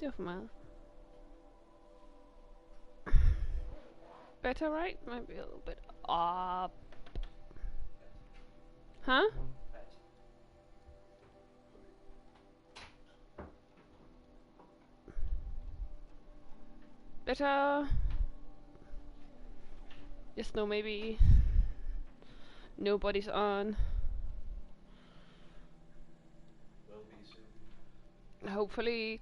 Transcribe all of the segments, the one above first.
Det var for meget. Better, right? Maybe a little bit up. Huh? Better. Yes, no, maybe. Nobody's on. Hopefully.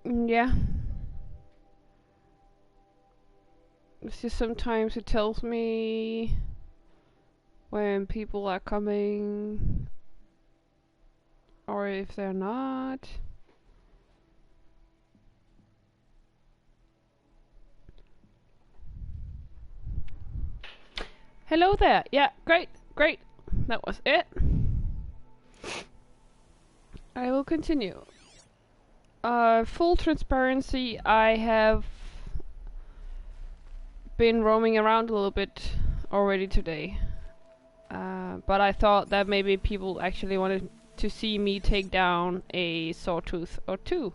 Yeah. It's just sometimes it tells me when people are coming or if they're not. Hello there. Yeah, great, great. That was it. I will continue. Full transparency, I have been roaming around a little bit already today. But I thought that maybe people actually wanted to see me take down a sawtooth or two.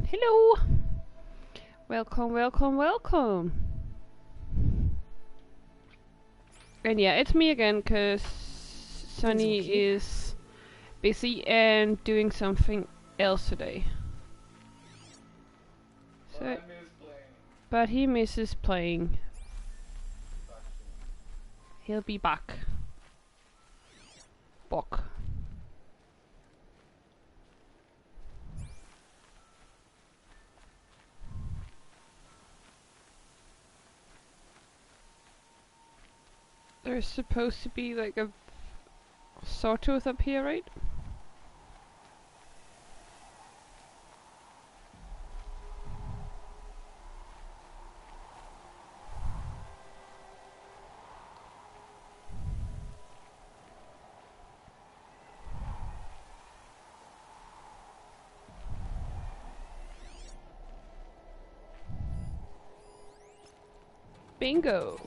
Hello! Welcome, welcome, welcome! And yeah, it's me again, cause Sunny is busy and doing something else today. So, but he misses playing. He'll be back. Bok. There's supposed to be like a sawtooth up here, right? Bingo!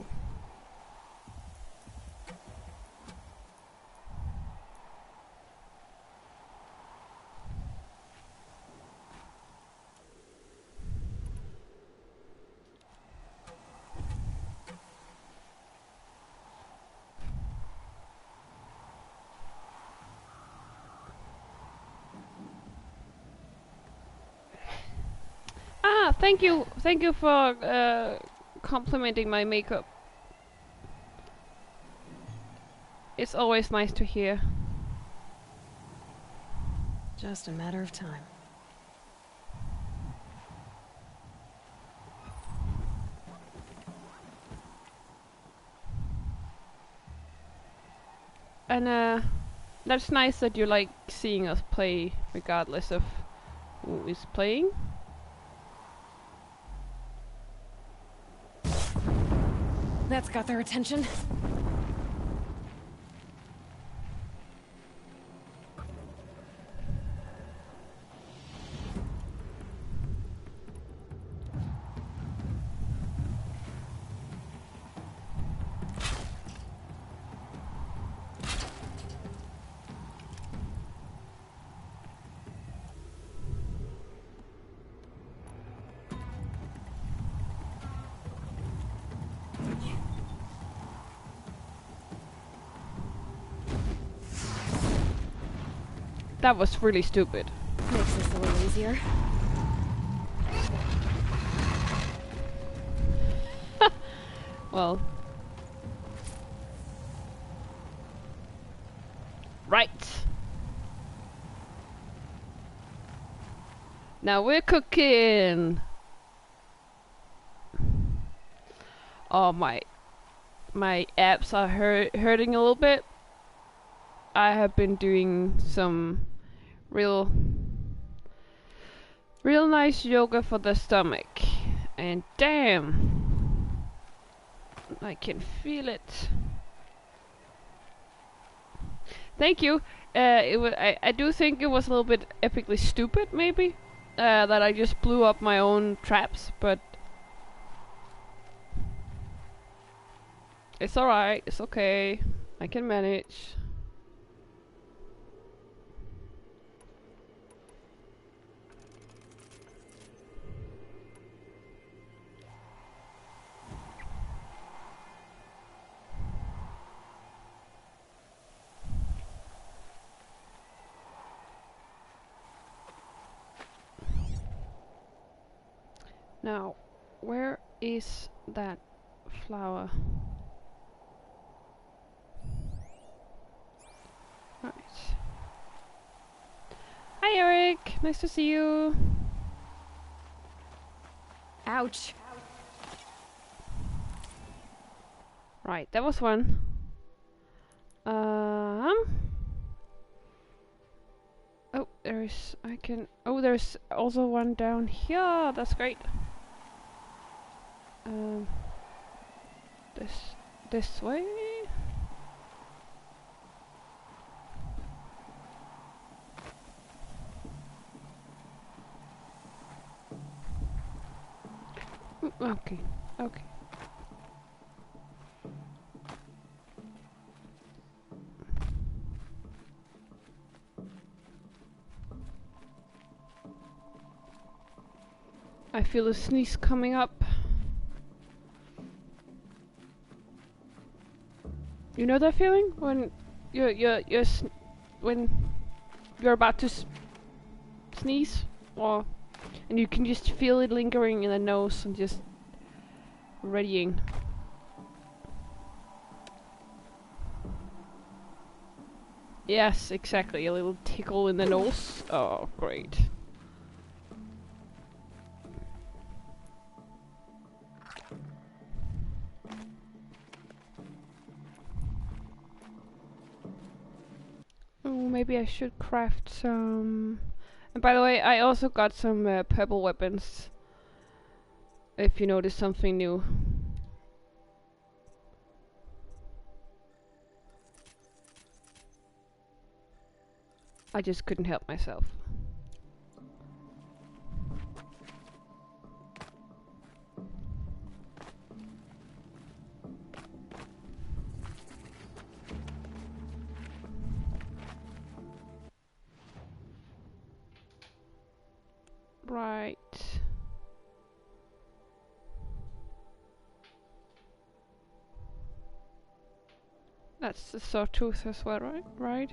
Ah, thank you for complimenting my makeup. It's always nice to hear. Just a matter of time. And that's nice that you like seeing us play regardless of who is playing. That's got their attention. That was really stupid. Makes this a little easier. Well. Right. Now we're cooking. Oh, my abs are hurting a little bit. I have been doing some real nice yoga for the stomach, and damn, I can feel it. Thank you. I do think it was a little bit epically stupid, maybe, that I just blew up my own traps, but it's alright. It's okay. I can manage. Now, where is that flower? Right. Hi, Eric. Nice to see you. Ouch. Right, that was one. Oh, there's. I can. Oh, there's also one down here. That's great. This way. Okay. Okay. I feel a sneeze coming up. You know that feeling when when you're about to sneeze, and you can just feel it lingering in the nose and just readying. Yes, exactly. A little tickle in the nose. Oh, great. Oh, maybe I should craft some. And by the way, I also got some purple weapons. If you notice something new. I just couldn't help myself. Right. That's the sawtooth as well, right? Right.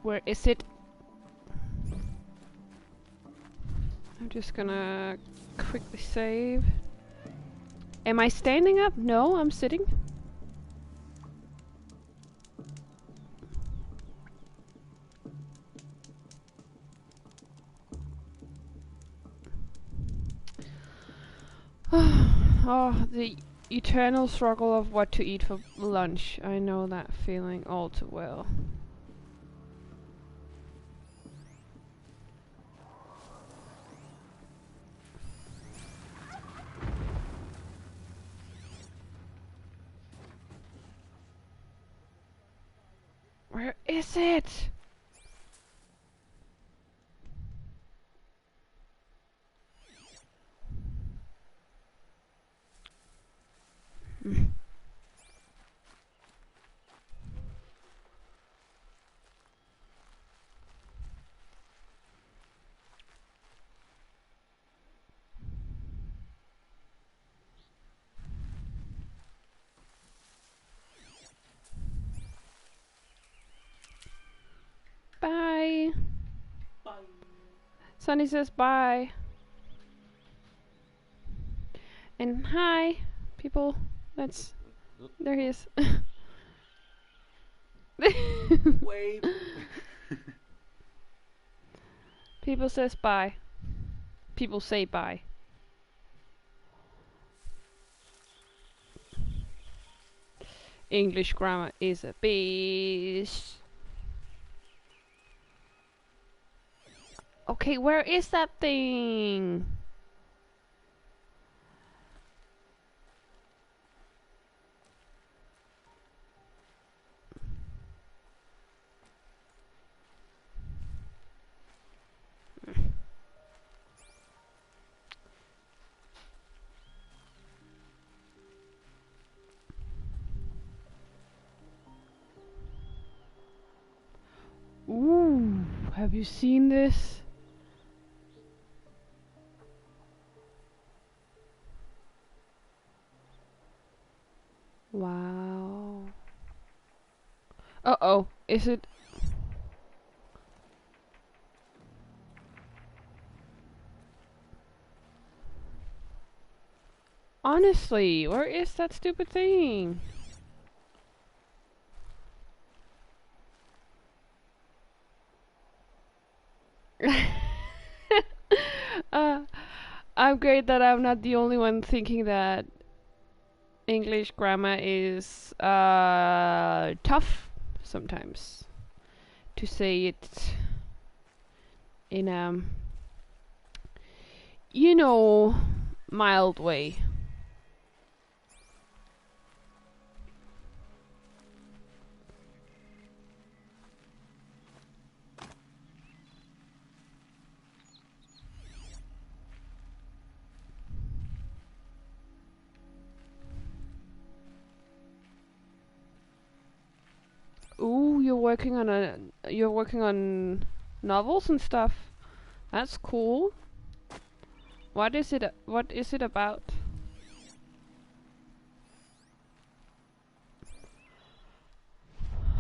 Where is it? I'm just gonna quickly save. Am I standing up? No, I'm sitting. Oh, the eternal struggle of what to eat for lunch. I know that feeling all too well. Where is it? Bye. Bye. Sunny says bye. And hi, people. That's... There he is. Wave. People says bye. People say bye. English grammar is a beast. Okay, where is that thing? Ooh, have you seen this? Wow. Uh-oh, is it? Honestly, where is that stupid thing? uh, I'm great that I'm not the only one thinking that English grammar is tough sometimes to say it in a, you know, mild way. Ooh, you're working on novels and stuff. That's cool. What is it? What is it about?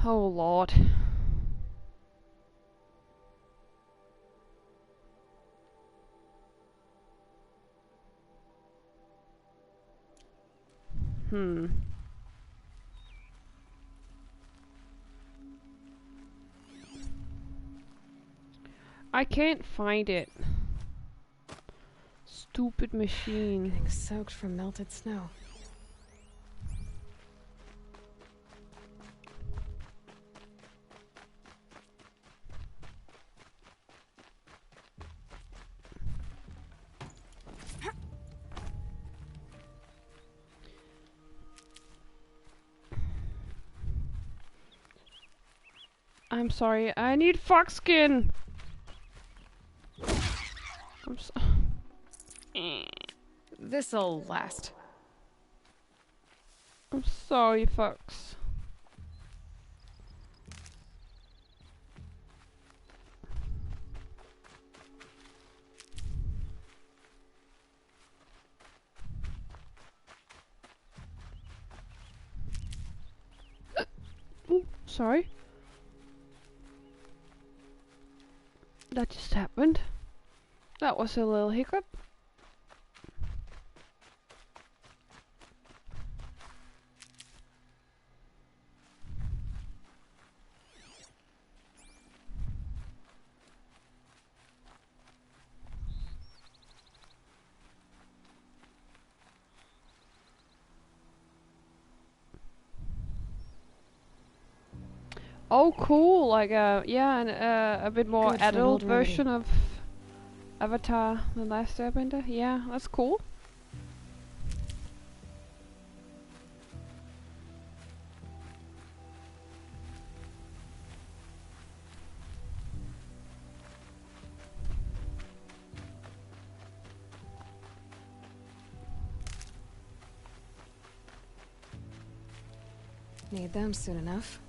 Oh Lord. Hmm. I can't find it. Stupid machine. Getting soaked from melted snow. I'm sorry. I need fox skin. I'm so This'll last. I'm sorry, fox. Ooh, sorry. That just happened. That was a little hiccup. Oh, cool! Like a bit more Good for an adult old remedy. version of Avatar: The Last Airbender. Yeah, that's cool. Need them soon enough.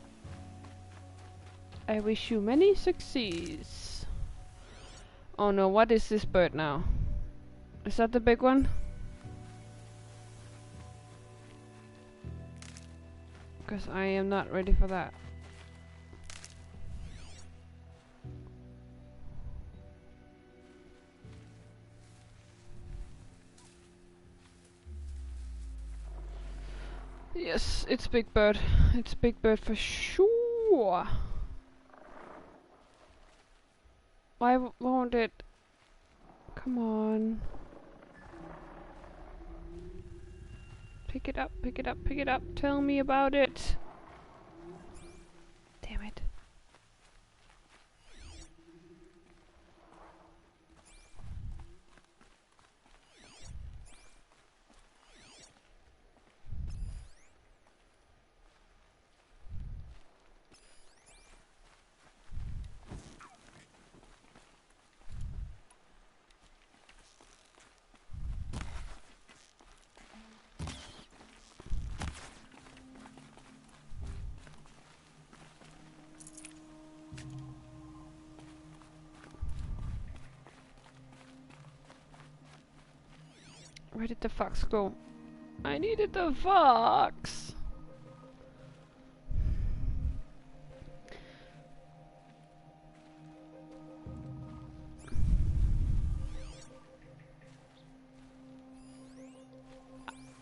I wish you many success. Oh no, what is this bird now? Is that the big one? Because I am not ready for that. Yes, it's Big Bird. It's Big Bird for sure. Why won't it? Come on. Pick it up, pick it up, pick it up. Tell me about it. Damn it. Where did the fox go? I needed the fox!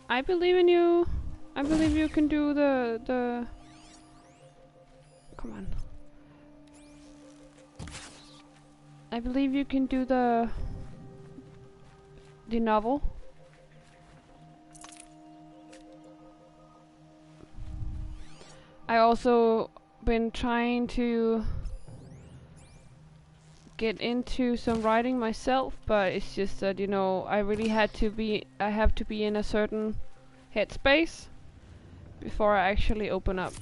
I believe in you. I believe you can do the... Come on. I believe you can do the novel. I also been trying to get into some writing myself, but it's just that, you know, I have to be in a certain headspace before I actually open up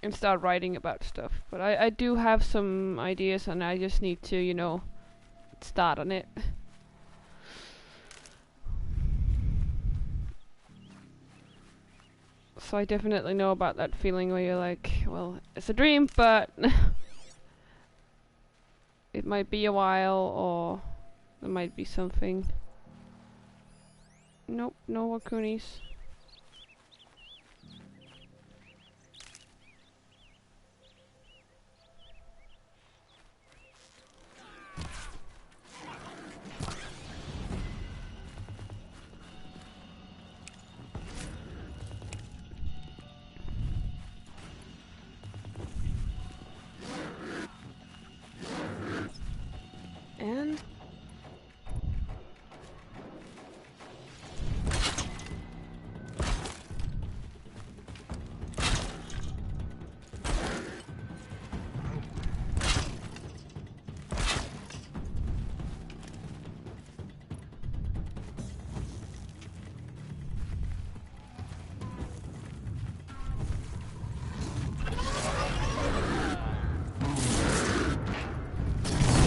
and start writing about stuff. But I do have some ideas, and I just need to, you know, start on it. So I definitely know about that feeling where you're like, well, it's a dream, but it might be a while, or there might be something. Nope, no Wakunis. And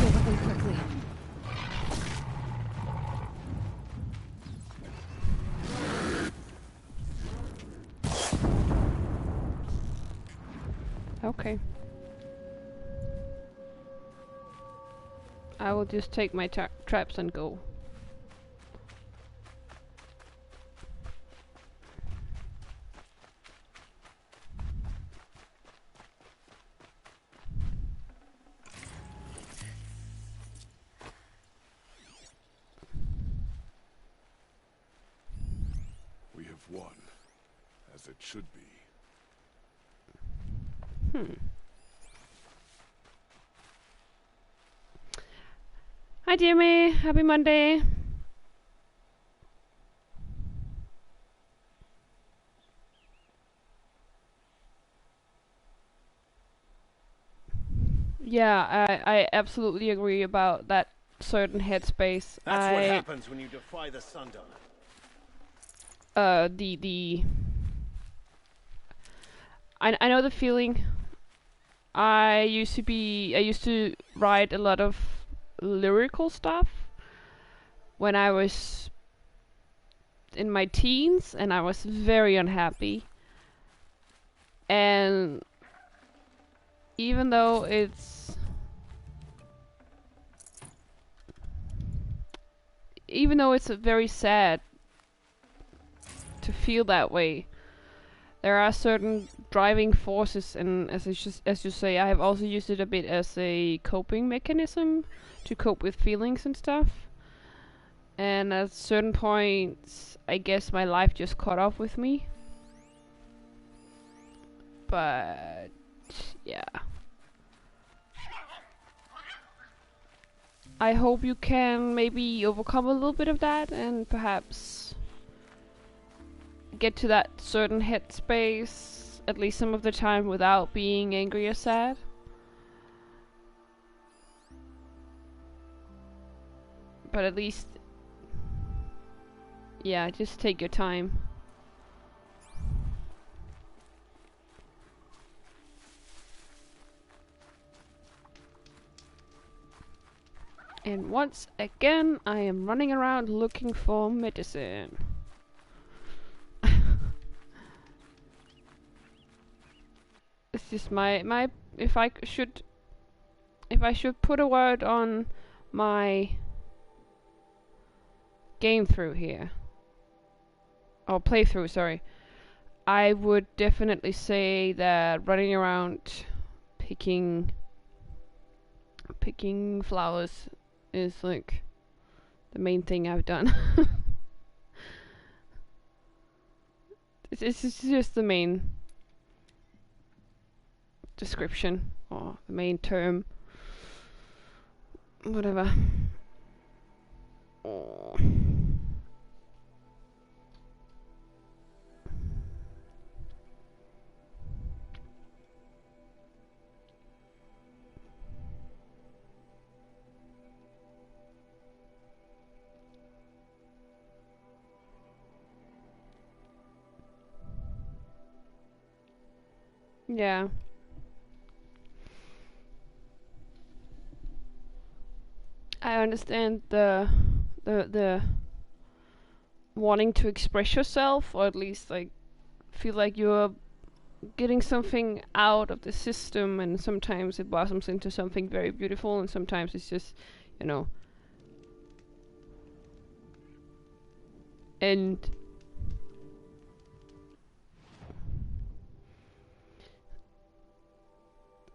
get them quickly. Okay. I will just take my traps and go. We have won, as it should be. Hi Jimmy, happy Monday. Yeah, I absolutely agree about that certain headspace. That's what happens when you defy the sundial. I know the feeling. I used to write a lot of lyrical stuff when I was in my teens, and I was very unhappy. And even though it's very sad to feel that way, there are certain driving forces, and as you say, I have also used it a bit as a coping mechanism to cope with feelings and stuff. And at certain points, I guess my life just caught up with me. But yeah, I hope you can maybe overcome a little bit of that and perhaps get to that certain headspace at least some of the time without being angry or sad. But at least, yeah, just take your time. And once again, I am running around looking for medicine. It's just my if I should put a word on my game through here, or playthrough, sorry, I would definitely say that running around picking flowers is like the main thing I've done. It's just the main description or the main term, whatever. Oh. Yeah. I understand the wanting to express yourself, or at least like feel like you're getting something out of the system, and sometimes it blossoms into something very beautiful, and sometimes it's just, you know, and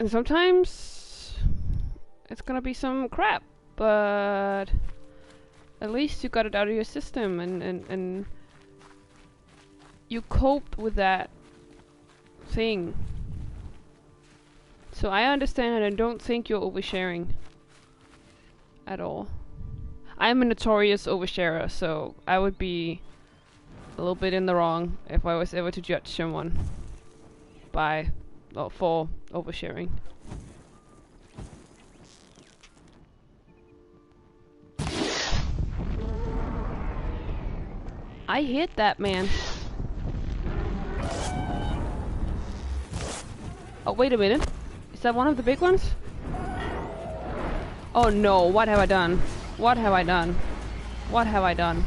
sometimes it's gonna be some crap, but at least you got it out of your system, and you coped with that thing. So I understand, and I don't think you're oversharing at all. I'm a notorious oversharer, so I would be a little bit in the wrong if I was ever to judge someone by or for oversharing. I hit that man. Oh, wait a minute. Is that one of the big ones? Oh no, what have I done? What have I done? What have I done?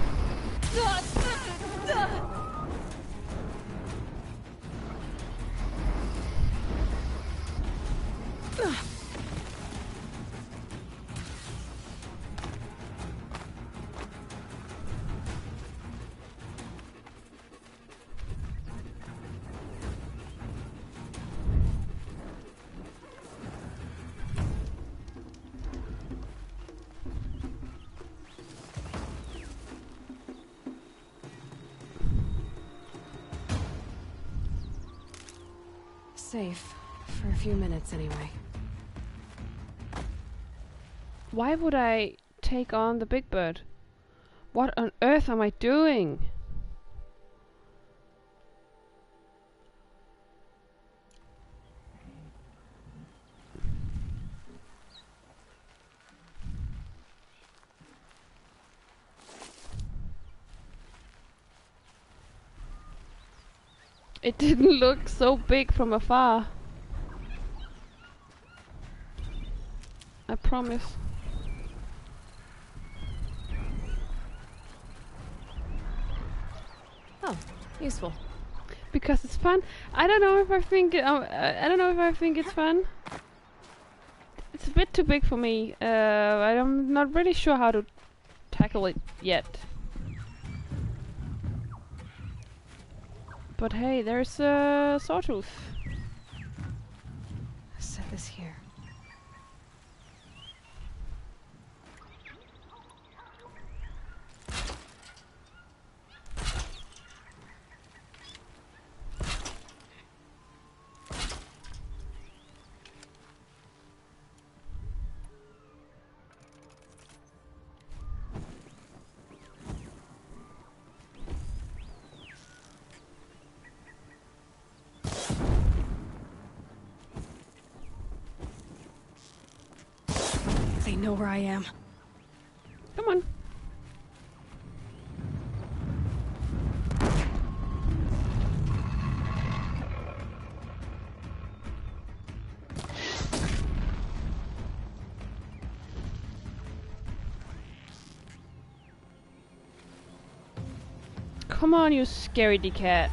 Safe. For a few minutes, anyway. Why would I take on the big bird? What on earth am I doing? It didn't look so big from afar. I promise. Oh, useful. Because it's fun. I don't know if I think it, I don't know if I think it's fun. It's a bit too big for me. I'm not really sure how to tackle it yet. But hey, there's a sawtooth. Set this here. They know where I am. Come on. Come on, you scaredy cat.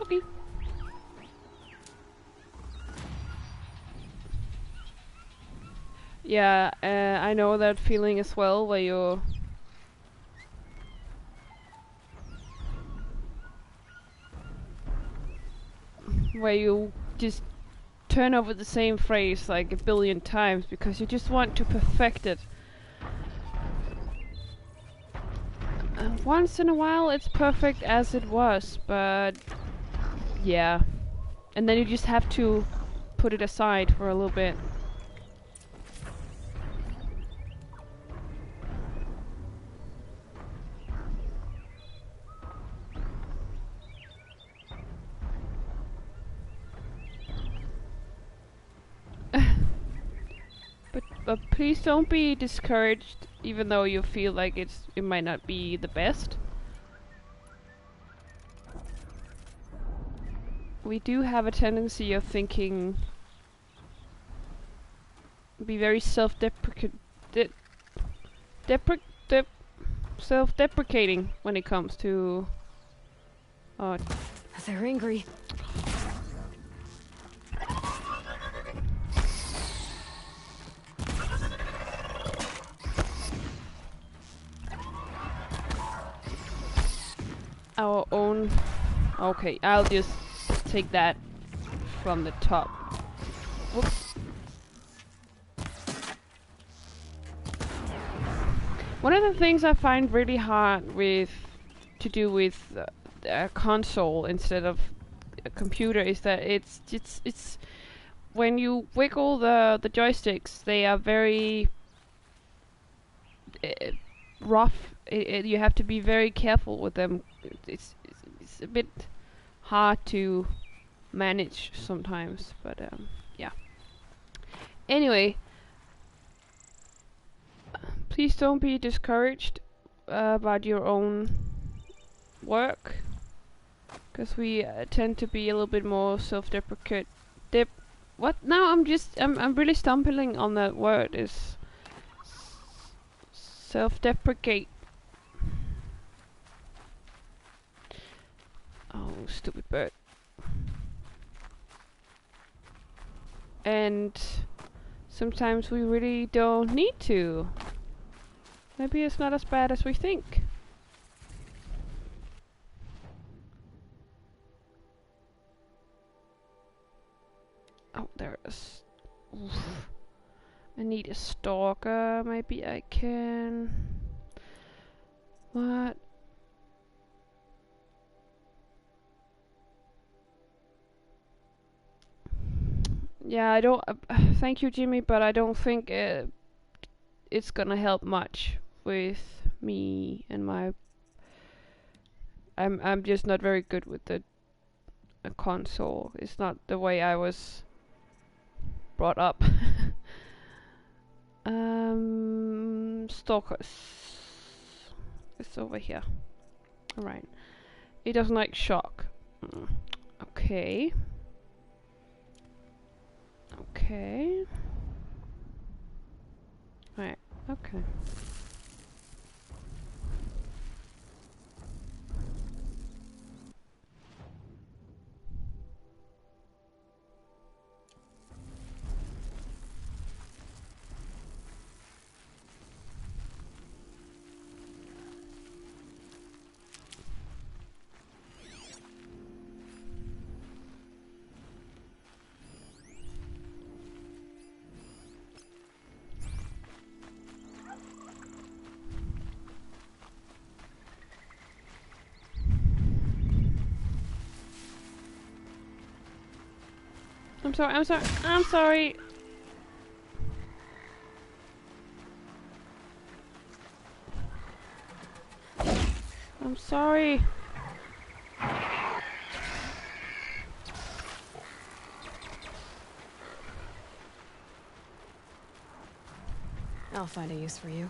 Okay. Yeah, I know that feeling as well, where you just turn over the same phrase like a billion times because you just want to perfect it. Once in a while it's perfect as it was, but yeah. And then you just have to put it aside for a little bit. But please don't be discouraged, even though you feel like it might not be the best. We do have a tendency of thinking, be very self-deprecating when it comes to. They're angry. Our own. Okay, I'll just take that from the top. Whoops. One of the things I find really hard to do with a console instead of a computer is that it's when you wiggle the joysticks, they are very rough. You have to be very careful with them. It's a bit hard to manage sometimes, but yeah. Anyway, please don't be discouraged about your own work, because we tend to be a little bit more self-deprecate. What? Now I'm really stumbling on that word. Is self-deprecate. Oh, stupid bird. And sometimes we really don't need to. Maybe it's not as bad as we think. Oh, there is. Oof. I need a stalker. Maybe I can. What? Yeah, I don't. Thank you, Jimmy, but I don't think it's gonna help much with me and my. I'm just not very good with the console. It's not the way I was brought up. Stalkers. It's over here. Alright. It doesn't like shock. Okay. Okay. Right. Okay. I'm sorry, I'm sorry, I'm sorry! I'm sorry! I'll find a use for you.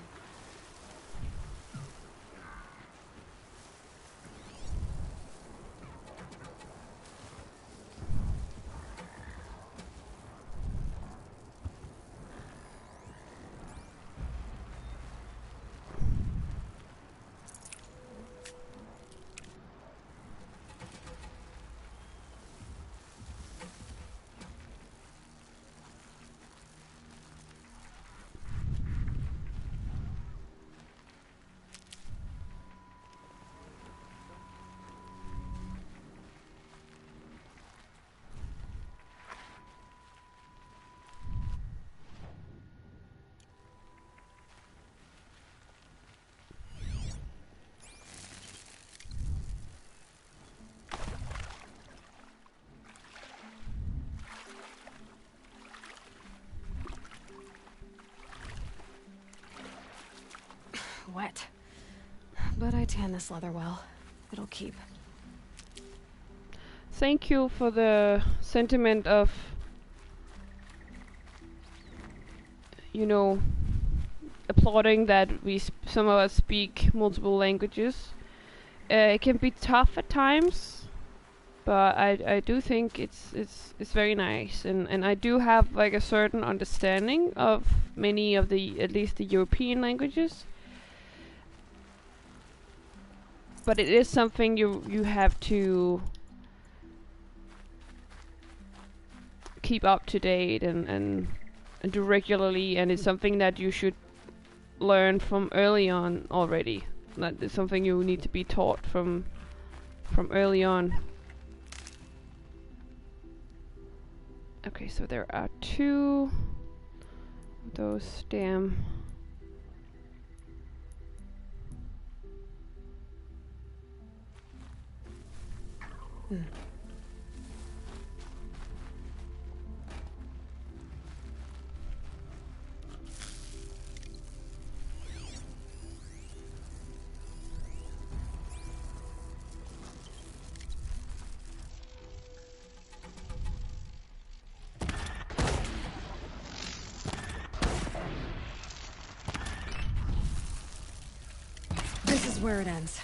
Tan this leather well. It'll keep. Thank you for the sentiment of, you know, applauding that some of us speak multiple languages. It can be tough at times, but I do think it's very nice, and I do have like a certain understanding of many of the, at least the European languages. But it is something you have to keep up to date and do regularly, and it's something that you should learn from early on already. That is something you need to be taught from early on. Okay, so there are 2 of those damn This is where it ends.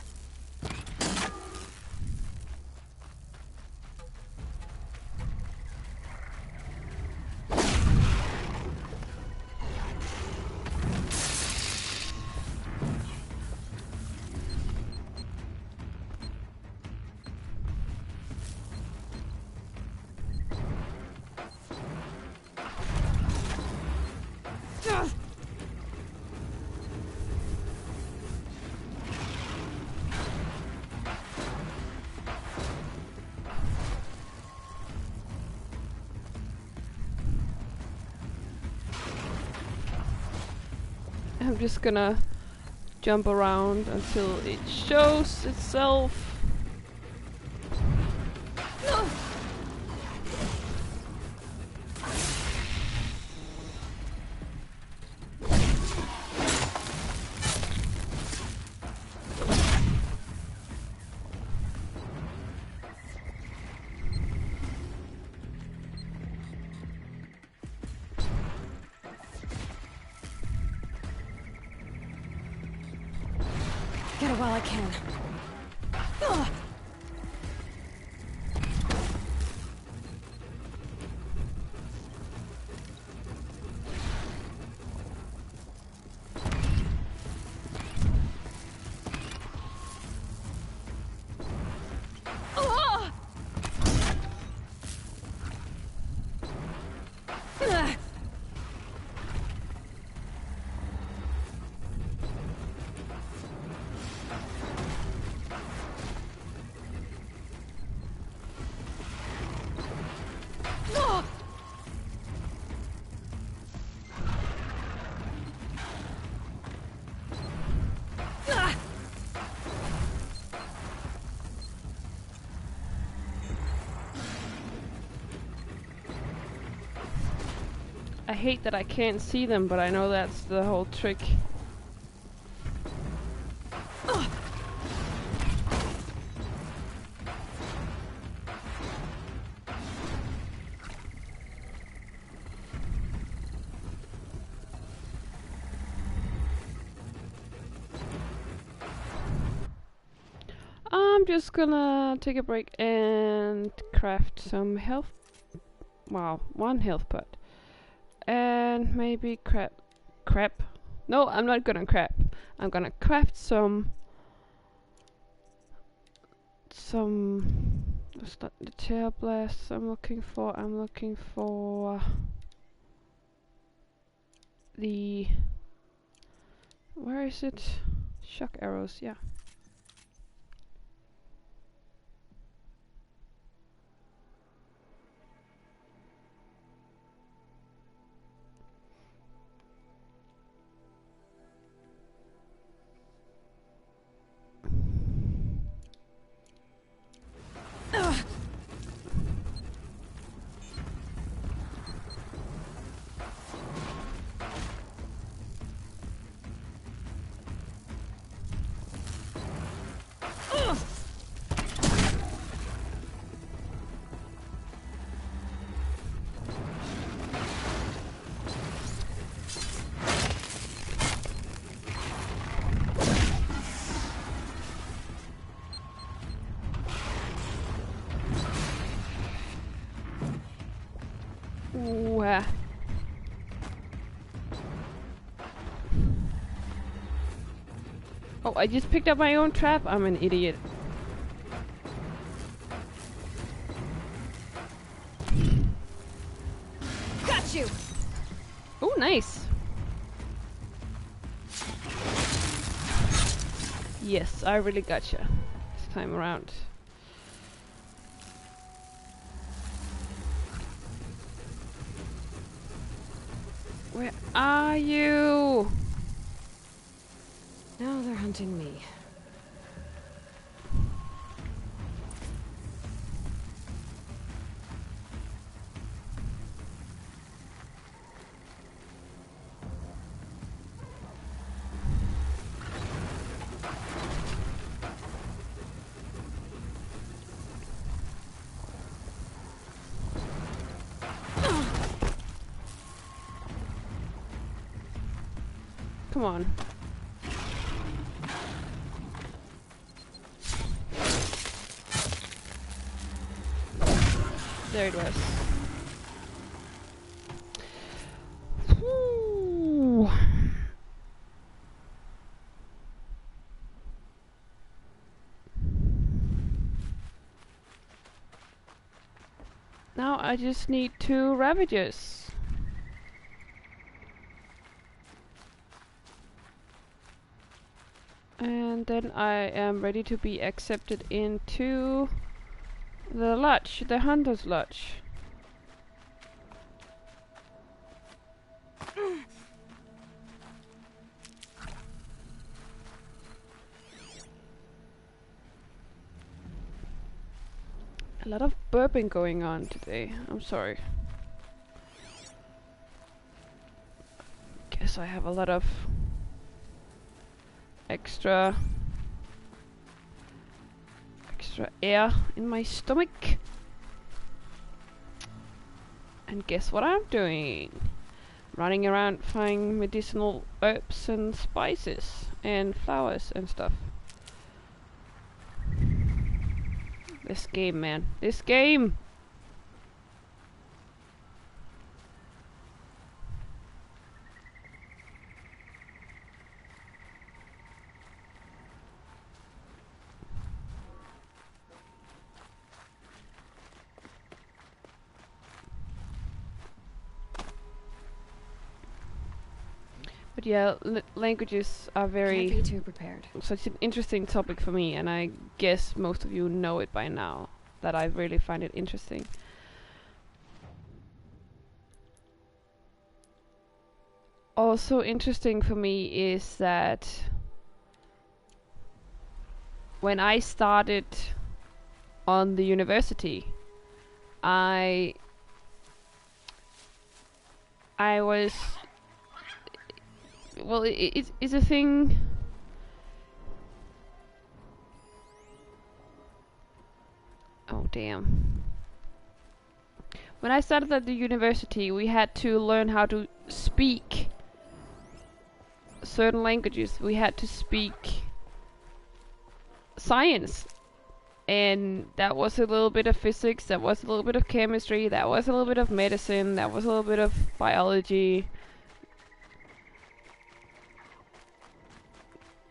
I'm just gonna jump around until it shows itself. Get it while I can. I hate that I can't see them, but I know that's the whole trick. I'm just gonna take a break and craft some health. Wow, 1 health pot. And maybe crap. No, I'm not gonna crap. I'm gonna craft some. That's not the tail blast I'm looking for. I'm looking for the. Where is it? Shock arrows. Yeah. Ooh, Oh, I just picked up my own trap. I'm an idiot. Got you! Oh, nice. Yes, I really gotcha this time around. Where are you? Now they're hunting me. Come on. There it was. Whew. Now I just need 2 ravagers. And then I am ready to be accepted into the lodge, the hunter's lodge. A lot of burping going on today. I'm sorry. Guess I have a lot of extra air in my stomach. And guess what I'm doing? Running around finding medicinal herbs and spices and flowers and stuff. This game, man. This game! But yeah, languages are Can't very be too prepared. such an interesting topic for me, and I guess most of you know it by now, that I really find it interesting. Also interesting for me is that when I started on the university, I was, well, it's a thing. Oh damn. When I started at the university, we had to learn how to speak certain languages. We had to speak science, and that was a little bit of physics, that was a little bit of chemistry, that was a little bit of medicine, that was a little bit of biology.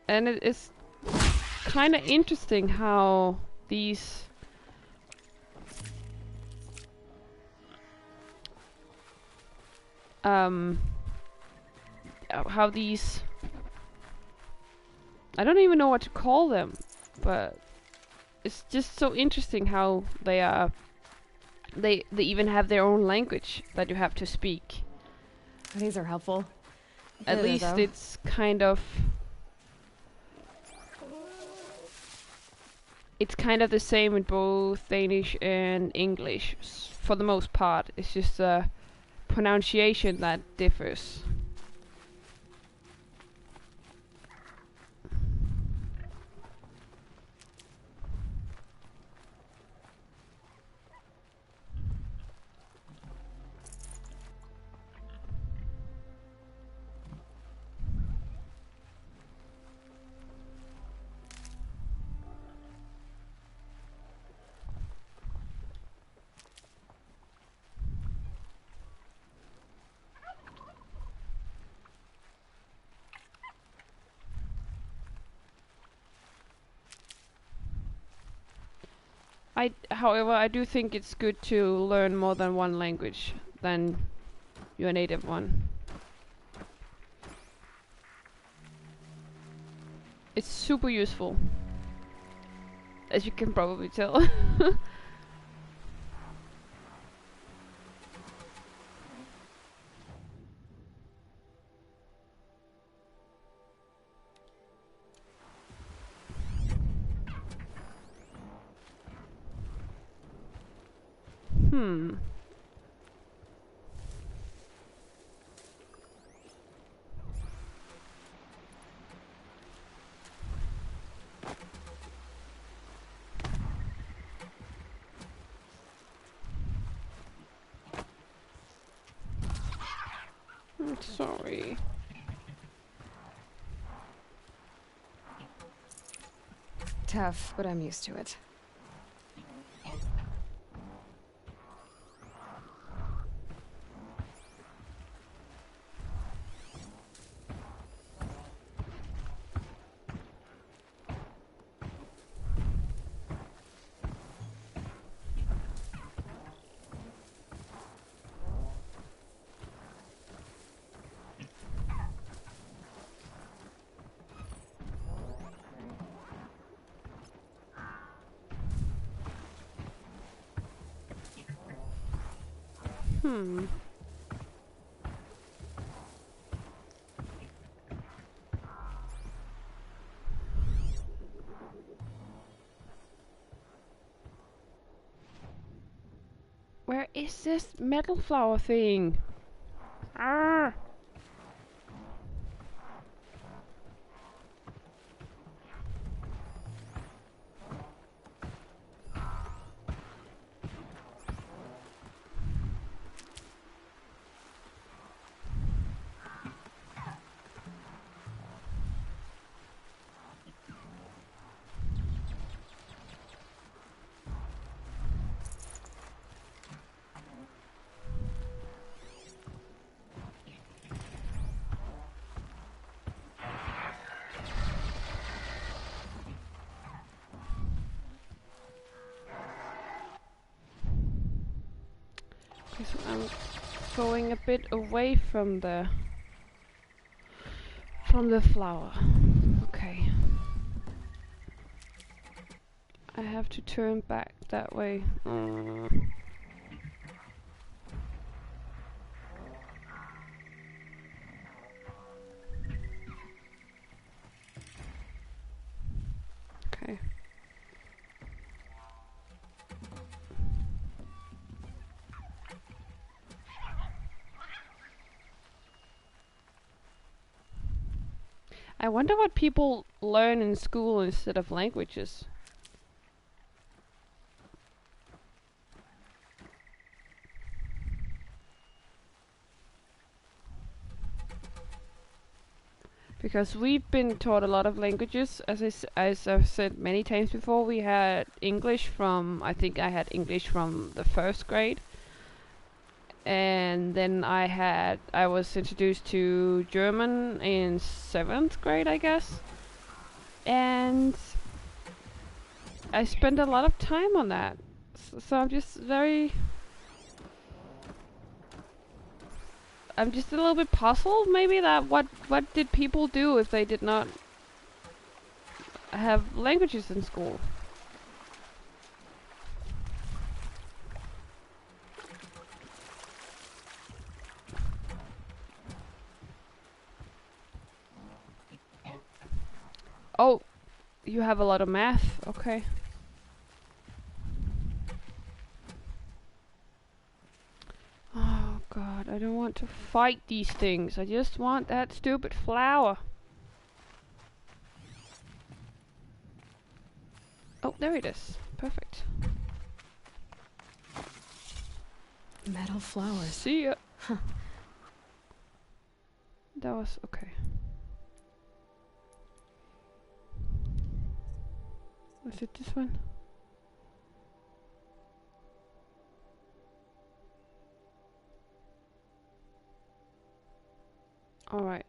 And it is kind of interesting how these I don't even know what to call them, but it's just so interesting how they even have their own language that you have to speak. These are helpful. At Bitter, least though. it's kind of the same in both Danish and English for the most part. It's just the pronunciation that differs. However, I do think it's good to learn more than one language than your native one. It's super useful, as you can probably tell. I'm sorry. Tough, but I'm used to it. Where is this metal flower thing? Ah! Okay, so I'm going a bit away from the flower. Okay. I have to turn back that way. Okay. I wonder what people learn in school instead of languages. Because we've been taught a lot of languages, as I've said many times before. We had English from, I think I had English from the first grade. And then I was introduced to German in 7th grade, I guess. And I spent a lot of time on that. So I'm just a little bit puzzled, maybe, that what did people do if they did not have languages in school? Oh, you have a lot of math, okay. Oh god, I don't want to fight these things. I just want that stupid flower. Oh, there it is. Perfect. Metal flowers. See ya. Huh. That was okay. Was it this one? Alright.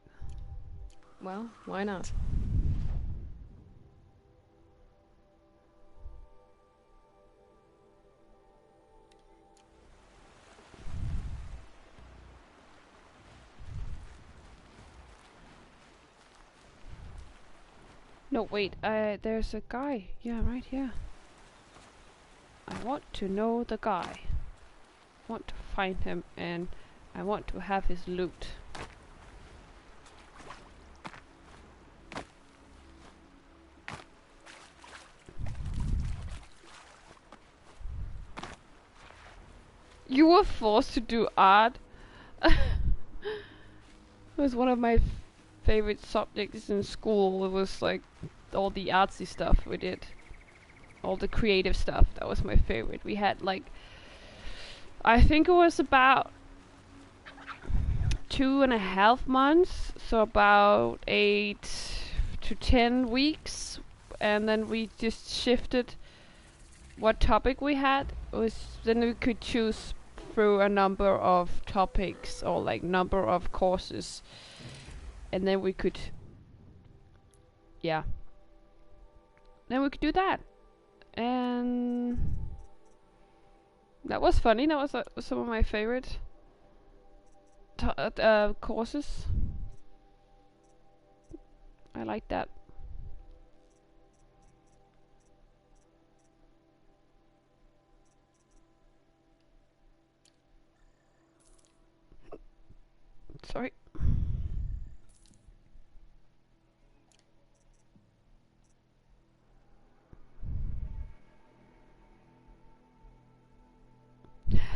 Well, why not? No, wait. There's a guy. Yeah, right here. I want to know the guy. I want to find him, and I want to have his loot. You were forced to do art. It was one of my favorite subjects in school. It was like all the artsy stuff we did. All the creative stuff. That was my favorite. We had like, I think it was about 2.5 months. So about 8 to 10 weeks. And then we just shifted what topic we had. Then we could choose through a number of topics or like number of courses, and then we could, yeah, then we could do that, and that was funny. That was some of my favorite courses. I like that. Sorry.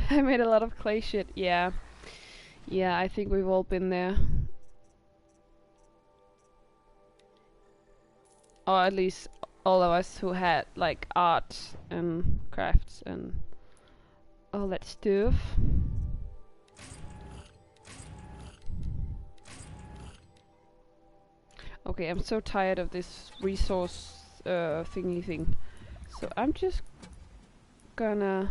I made a lot of clay shit. Yeah. Yeah, I think we've all been there. Or at least all of us who had like art and crafts and all that stuff. Okay, I'm so tired of this resource thingy thing. So I'm just gonna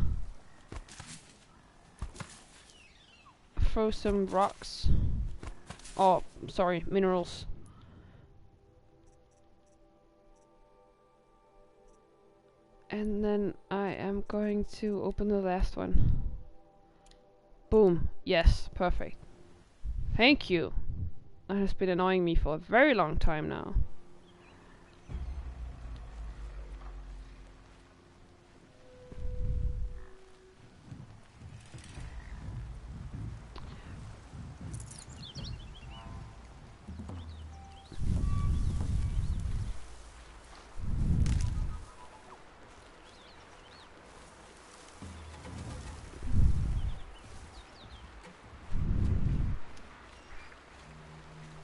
throw some rocks. Oh, sorry, minerals. And then I am going to open the last one. Boom. Yes, perfect. Thank you. That has been annoying me for a very long time now.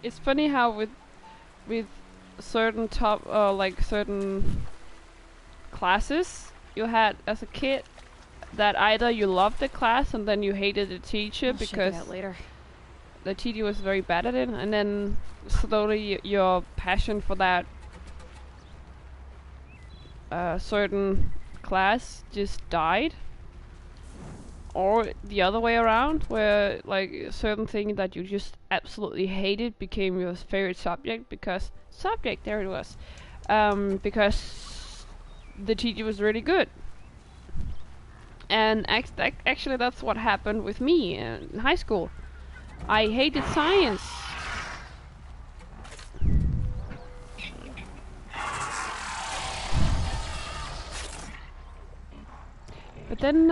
It's funny how with certain like certain classes you had as a kid, that either you loved the class and then you hated the teacher because later. the teacher was very bad at it, and then slowly your passion for that certain class just died. Or the other way around, where like a certain thing that you just absolutely hated became your favorite subject because there it was, because the teacher was really good. And actually that's what happened with me in high school. I hated science. But then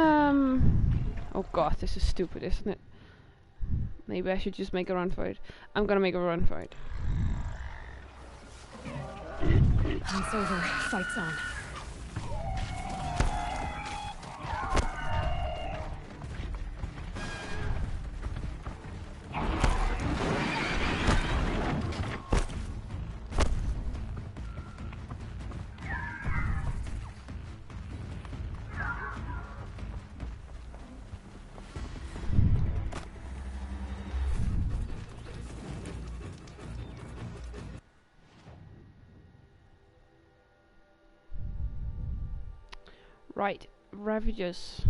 oh god, this is stupid, isn't it? Maybe I should just make a run for it. I'm gonna make a run for it. It's over. Fight's on. Right, ravagers.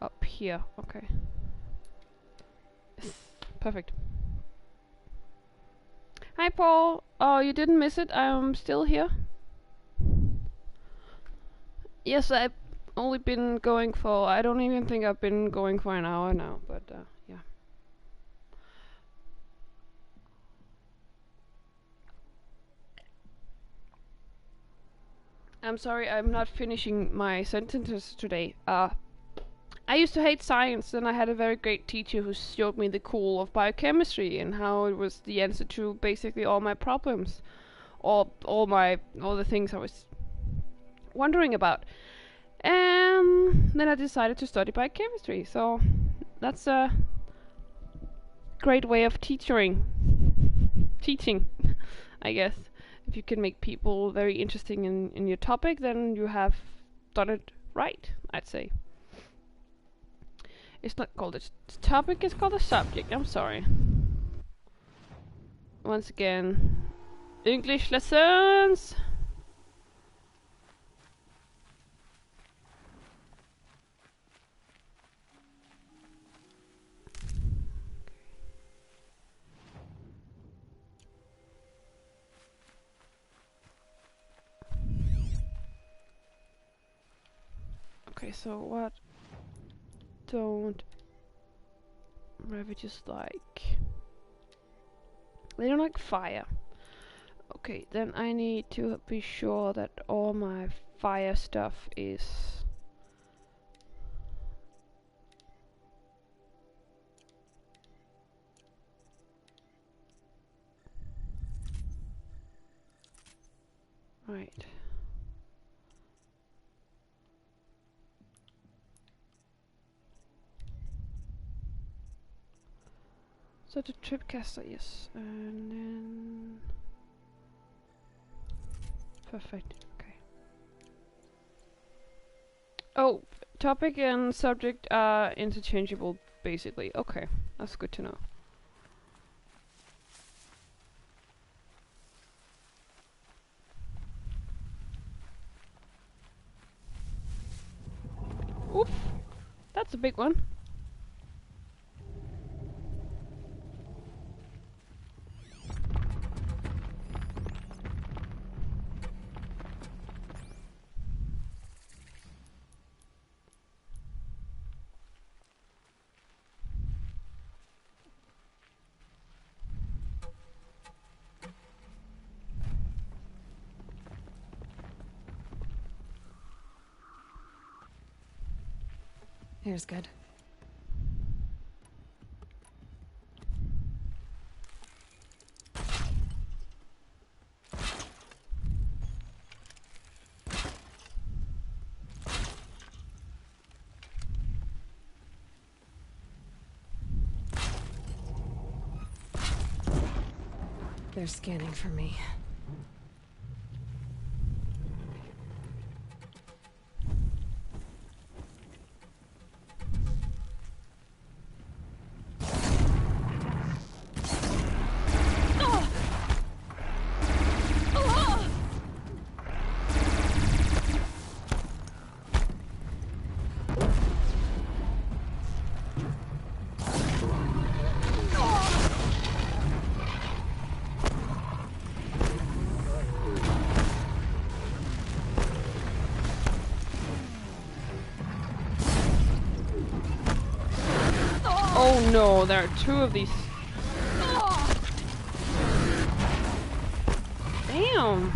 Up here, okay. Yes, perfect. Hi Paul! Oh, you didn't miss it, I'm still here. Yes, I've only been going for, I don't even think I've been going for an hour now, but yeah. I'm sorry, I'm not finishing my sentences today. I used to hate science, and I had a very great teacher who showed me the cool of biochemistry and how it was the answer to basically all my problems, all the things I was wondering about. And then I decided to study biochemistry. So that's a great way of teaching, I guess. If you can make people very interesting in your topic, then you have done it right, I'd say. It's not called a topic, it's called a subject. I'm sorry. Once again, English lessons! Okay, so what don't ravagers like? They don't like fire. Okay, then I need to be sure that all my fire stuff is right. So the tripcaster, yes, and then perfect. Okay. Oh, topic and subject are interchangeable, basically. Okay, that's good to know. Oof, that's a big one. Here's good. They're scanning for me. Oh no, there are two of these. Damn.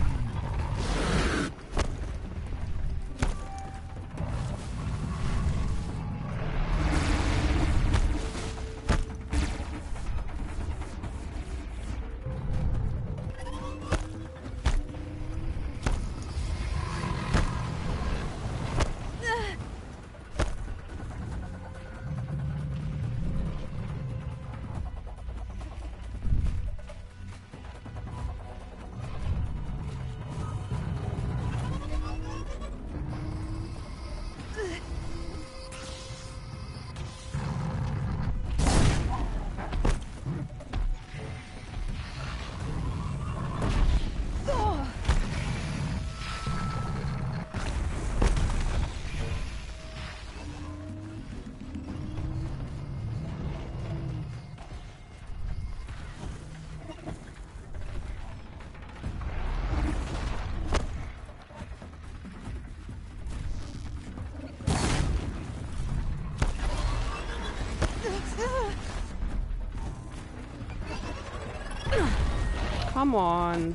Come on.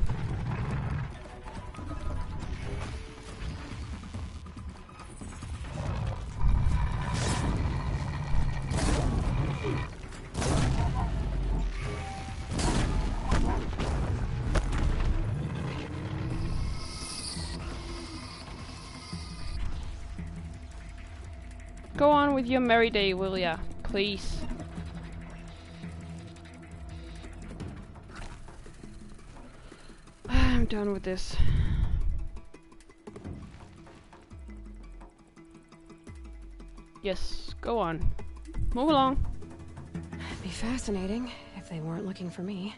Go on with your merry day, will ya? Please. I'm done with this. Yes, go on. Move along. It'd be fascinating if they weren't looking for me.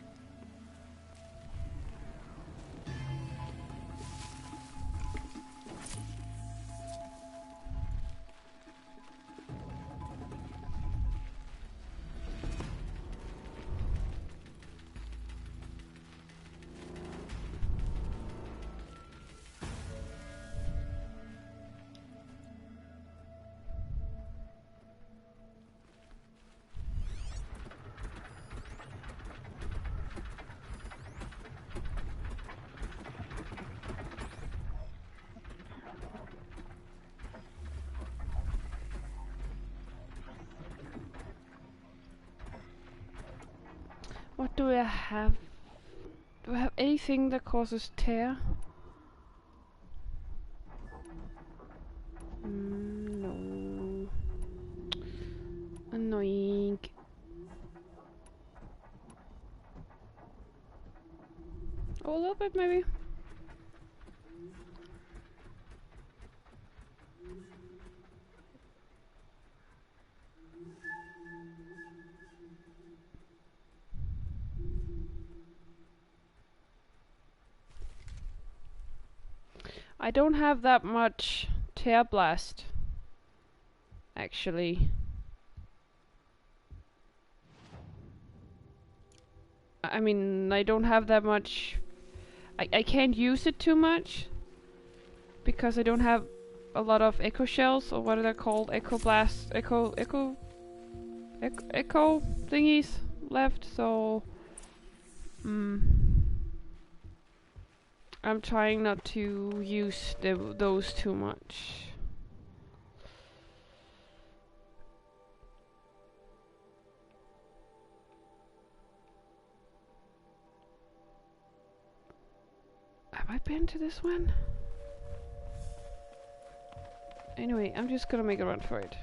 What do I have? Do I have anything that causes tear? No. Annoying. Oh, a little bit maybe. I don't have that much tear blast, actually. I mean, I don't have that much. I can't use it too much because I don't have a lot of echo shells, or what are they called? Echo blast, echo thingies left. So, I'm trying not to use those too much. Have I been to this one? Anyway, I'm just gonna make a run for it.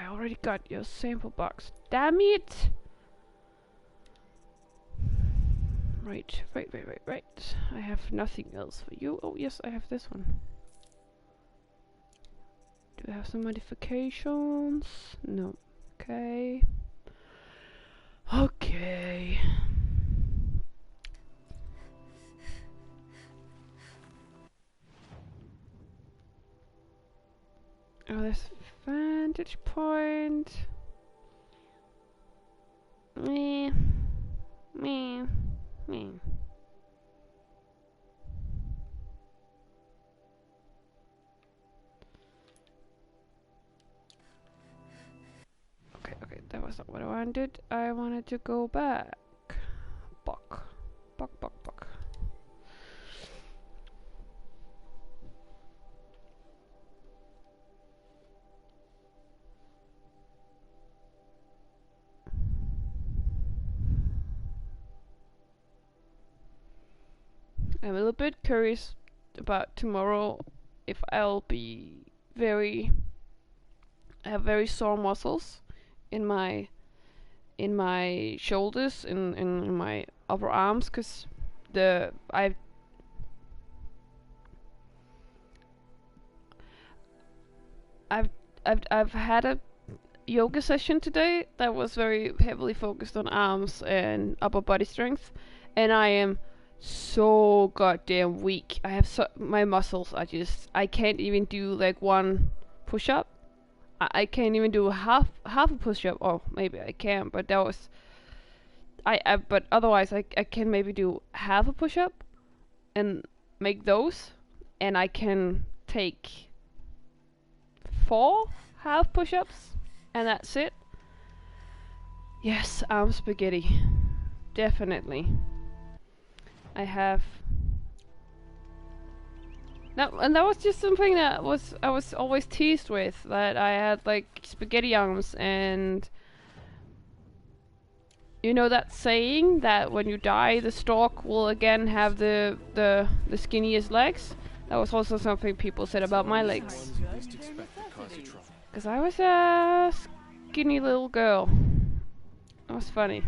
Already got your sample box. Damn it! Right. I have nothing else for you. Oh yes, I have this one. Do I have some modifications? No. Okay. Okay. Oh, there's a vantage point. Meh. Meh. Meh. Okay, that was not what I wanted. I wanted to go back. Buck. I'm a little bit curious about tomorrow if I'll be I have very sore muscles in my shoulders, in my upper arms, cause I've had a yoga session today that was very heavily focused on arms and upper body strength, and I am so goddamn weak. My muscles are just, I can't even do like one push up. I can't even do half a push-up. Or maybe I can, but that was but otherwise I can maybe do half a push-up and make those, and I can take 4 half push-ups, and that's it. Yes, arm spaghetti, definitely. I have. And that was just something that I was always teased with, that I had like spaghetti arms, and you know that saying that when you die the stork will again have the skinniest legs? That was also something people said about my legs. Because I was a skinny little girl. That was funny.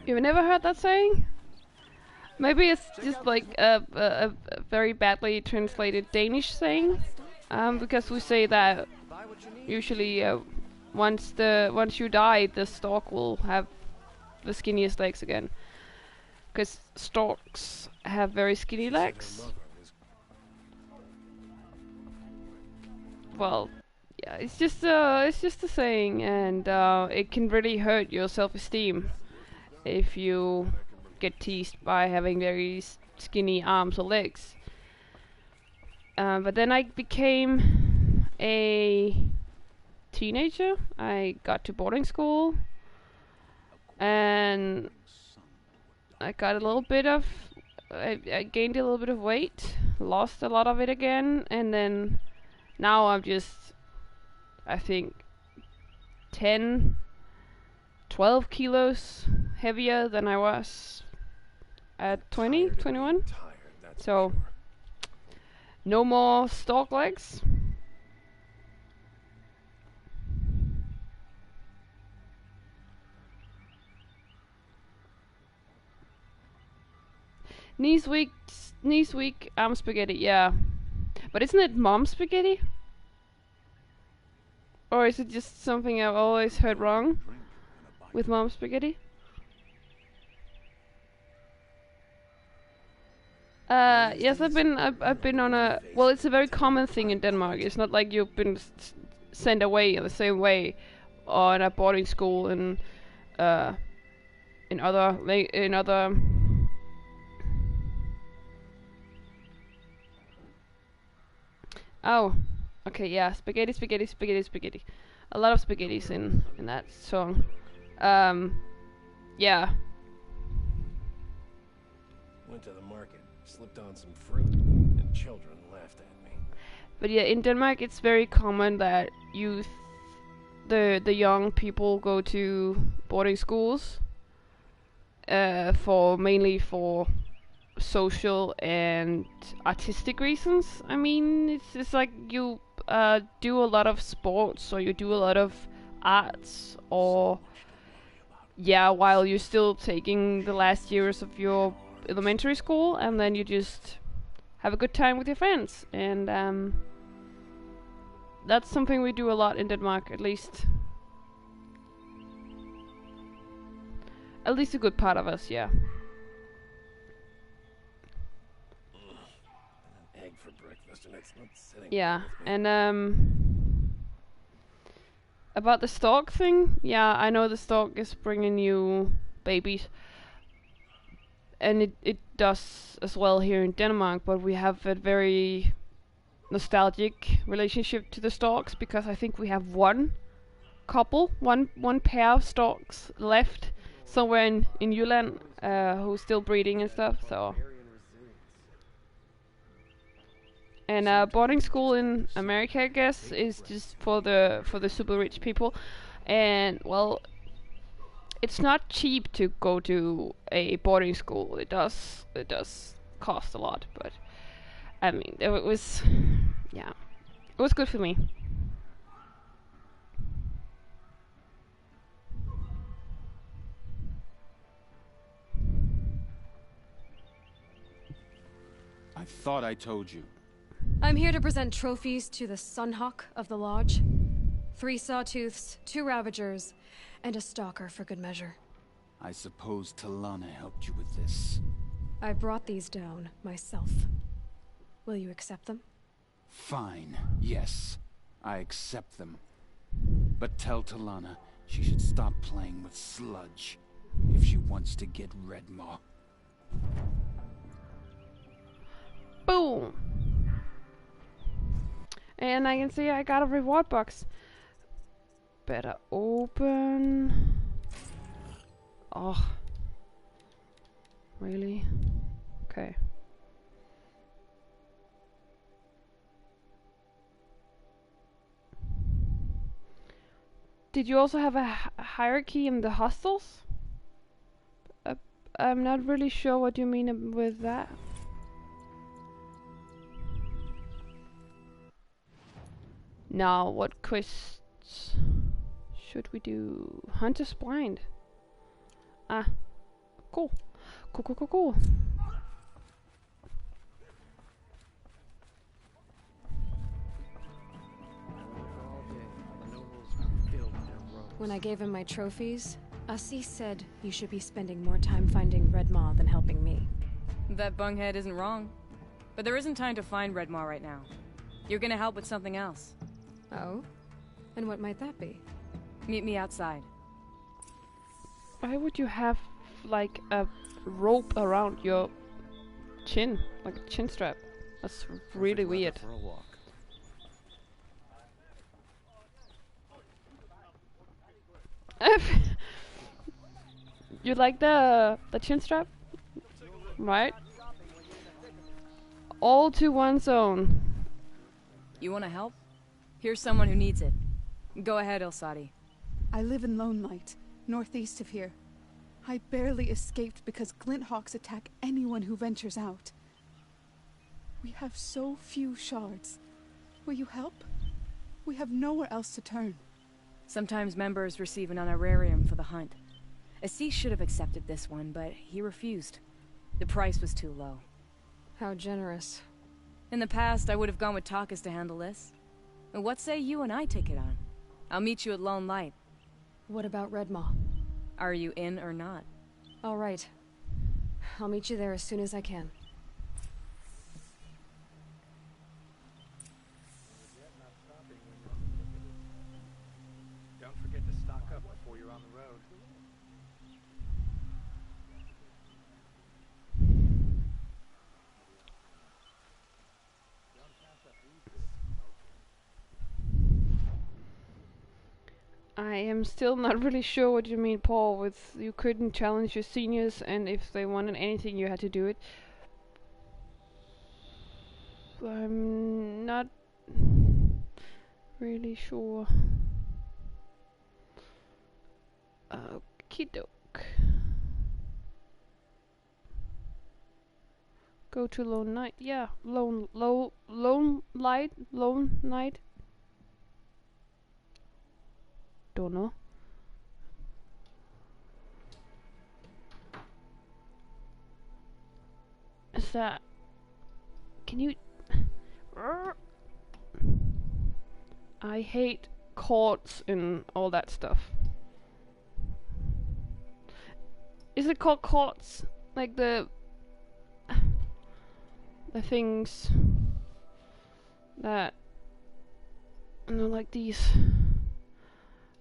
You've never heard that saying? Maybe it's just like a very badly translated Danish saying, because we say that usually once you die, the stork will have the skinniest legs again, because storks have very skinny legs. Well, yeah, it's just a saying, and it can really hurt your self-esteem if you get teased by having very skinny arms or legs. But then I became a teenager. I got to boarding school, and I got a little bit of. I gained a little bit of weight, lost a lot of it again, and then now I'm just, I think, 12 kilos heavier than I was at 20, 21. So, no more stork legs. Knees weak, arm spaghetti, yeah. But isn't it mom spaghetti? Or is it just something I've always heard wrong with mom spaghetti? Yes, I've been on a. Well, it's a very common thing in Denmark. It's not like you've been sent away in the same way on a boarding school and in other. Oh, okay, yeah, spaghetti. A lot of spaghettis in that song. Yeah. Went to the market, slipped on some fruit, and children laughed at me. But yeah, in Denmark it's very common that the young people go to boarding schools mainly for social and artistic reasons. I mean, it's like you do a lot of sports, or you do a lot of arts, or yeah, while you're still taking the last years of your elementary school, and then you just have a good time with your friends, and that's something we do a lot in Denmark, at least a good part of us, yeah. An egg for breakfast, and it's not sitting. Yeah, and about the stork thing, yeah, I know the stork is bringing you babies, and it does as well here in Denmark, but we have a very nostalgic relationship to the storks, because I think we have one pair of storks left somewhere in Jylland, who's still breeding and stuff, so. And boarding school in America, I guess, is just for the super rich people, and well, it's not cheap to go to a boarding school. It does cost a lot, but I mean, it was good for me. I thought I told you. I'm here to present trophies to the Sunhawk of the Lodge. 3 sawtooths, 2 ravagers, and a stalker for good measure. I suppose Talanah helped you with this. I brought these down myself. Will you accept them? Fine, yes. I accept them. But tell Talanah she should stop playing with sludge if she wants to get Redmaw. Boom! And I can see I got a reward box. Better open. Oh. Really? Okay. Did you also have a hierarchy in the hostels? I'm not really sure what you mean with that. Now, what quests should we do? Hunter's Blind. Ah, cool. Cool. When I gave him my trophies, Assis said you should be spending more time finding Redmaw than helping me. That bunghead isn't wrong. But there isn't time to find Redmaw right now. You're gonna help with something else. Oh? And what might that be? Meet me outside. Why would you have like a rope around your chin, like a chin strap? That's really weird. For a walk. You like the chin strap, right? All to one's own. You wanna help? Here's someone who needs it. Go ahead, Ilsati. I live in Lone Light, northeast of here. I barely escaped because Glinthawks attack anyone who ventures out. We have so few shards. Will you help? We have nowhere else to turn. Sometimes members receive an honorarium for the hunt. Assis should have accepted this one, but he refused. The price was too low. How generous. In the past, I would have gone with Takas to handle this. And what say you and I take it on? I'll meet you at Lone Light. What about Redmaw? Are you in or not? All right. I'll meet you there as soon as I can. Don't forget to stock up before you're on the road. I am still not really sure what you mean, Paul, with you couldn't challenge your seniors, and if they wanted anything you had to do it. I'm not really sure. Okie doke. Go to Lone Night. Yeah, Lone Night. Don't know. Is that? Can you? I hate chords and all that stuff. Is it called chords? Like the things that, you know, like these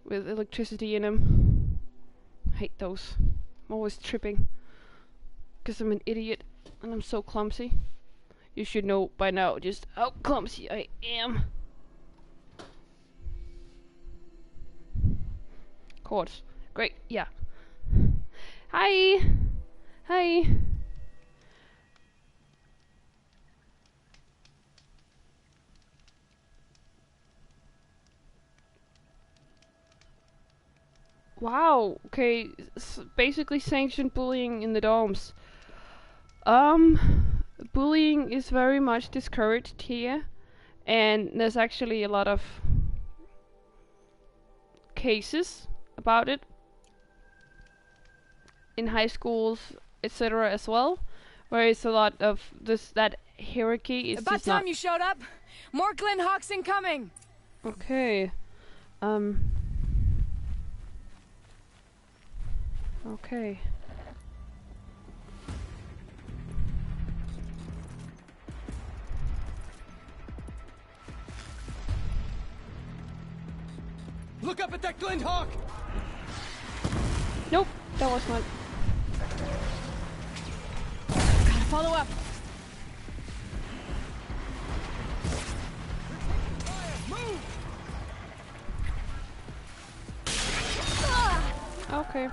with electricity in them. I hate those. I'm always tripping because I'm an idiot and I'm so clumsy. You should know by now just how clumsy I am. Chords. Great, yeah. Hi! Hi! Wow, okay, basically sanctioned bullying in the dorms. Bullying is very much discouraged here, and there's actually a lot of cases about it in high schools, etc. as well, where it's a lot of that hierarchy is About just time not you showed up! More Glinthawks incoming! okay. Okay. Look up at that Glinthawk! Nope, that was not. Gotta follow up. Okay.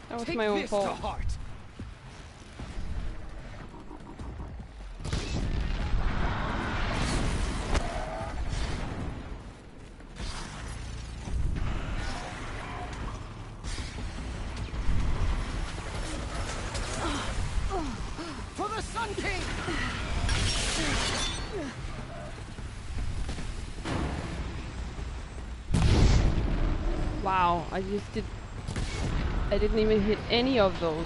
That was Take my own this fault. to heart. For the Sun King! Wow, I didn't even hit any of those.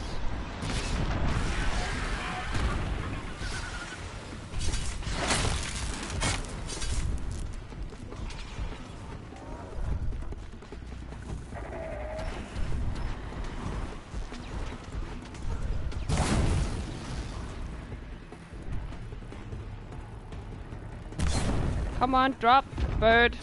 Come on, drop, bird.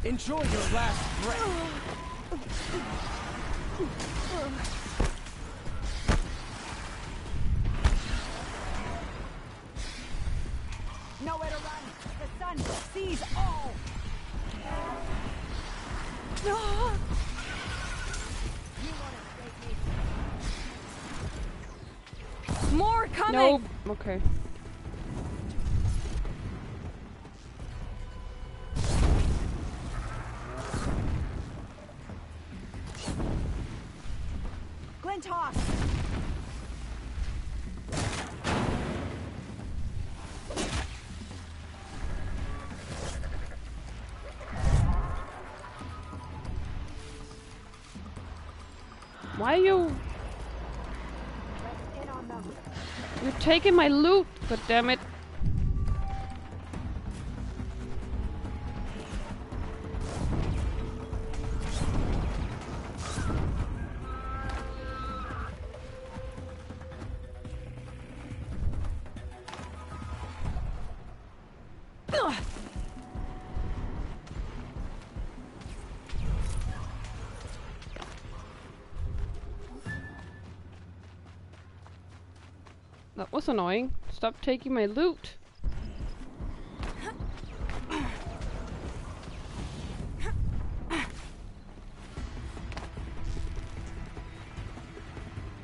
Enjoy your last breath. Nowhere to run. The sun sees all. More coming. Nope. Okay. Glinthawks. Why are you? You're taking my loot, god damn it. That was annoying. Stop taking my loot.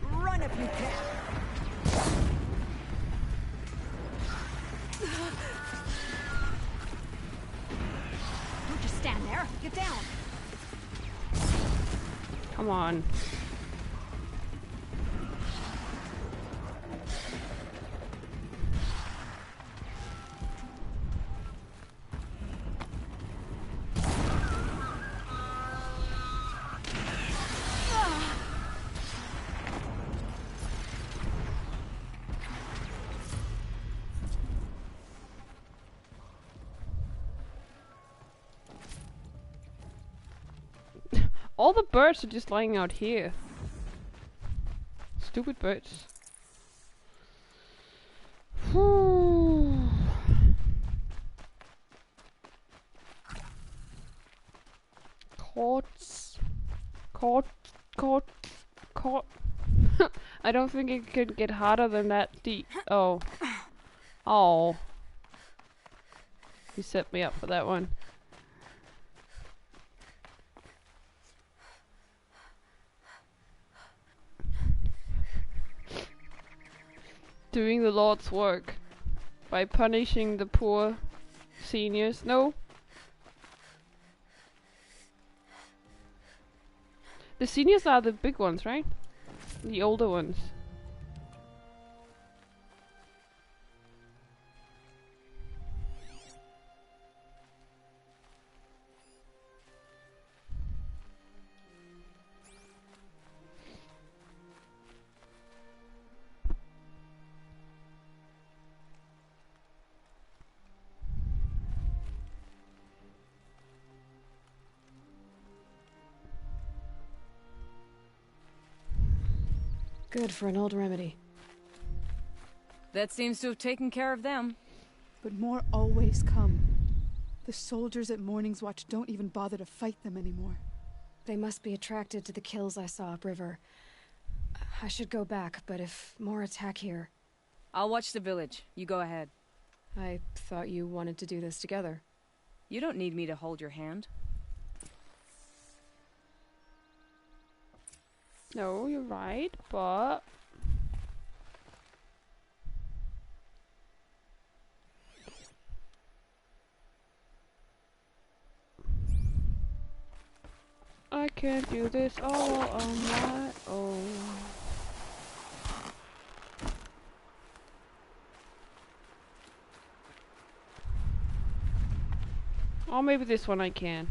Run if you can. Don't just stand there. Get down. Come on. All the birds are just lying out here. Stupid birds. Whew. Quartz. I don't think it could get harder than that deep. Oh. Oh. He set me up for that one. Doing the Lord's work by punishing the poor seniors. No. The seniors are the big ones, right? The older ones. Good for an old remedy. That seems to have taken care of them. But more always come. The soldiers at Morning's Watch don't even bother to fight them anymore. They must be attracted to the kills I saw upriver. I should go back, but if more attack here... I'll watch the village. You go ahead. I thought you wanted to do this together. You don't need me to hold your hand. No, you're right, but... I can't do this all on my own. Or maybe this one I can.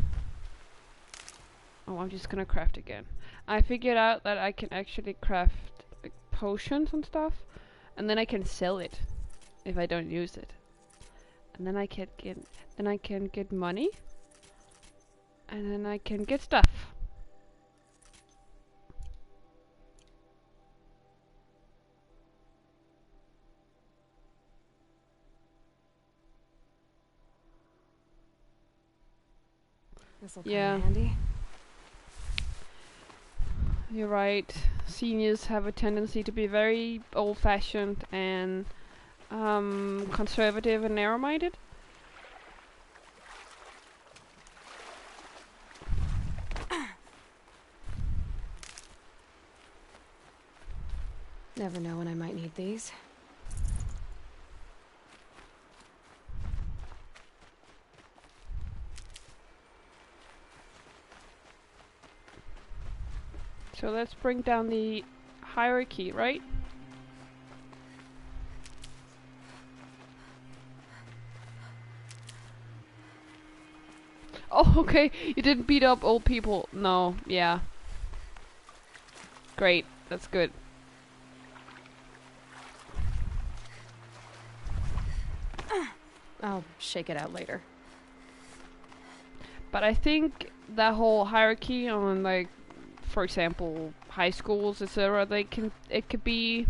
Oh, I'm just gonna craft again. I figured out that I can actually craft like, potions and stuff, and then I can sell it if I don't use it. And then I can get money, and then I can get stuff. This'll come in handy. You're right. Seniors have a tendency to be very old-fashioned and conservative and narrow-minded. Never know when I might need these. So let's bring down the hierarchy, right? Oh, okay. You didn't beat up old people. No, yeah. Great. That's good. I'll shake it out later. But I think that whole hierarchy on, like, for example, high schools, etc., it could be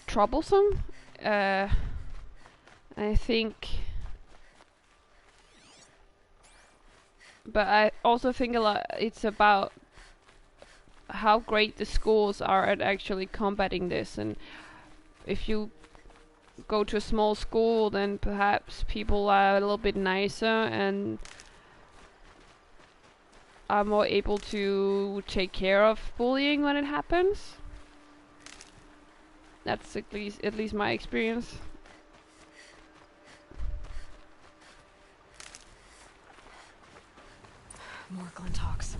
troublesome. I think, but I also think a lot. It's about how great the schools are at actually combating this, and if you go to a small school, then perhaps people are a little bit nicer and are more able to take care of bullying when it happens. That's at least my experience. More Glinthawks.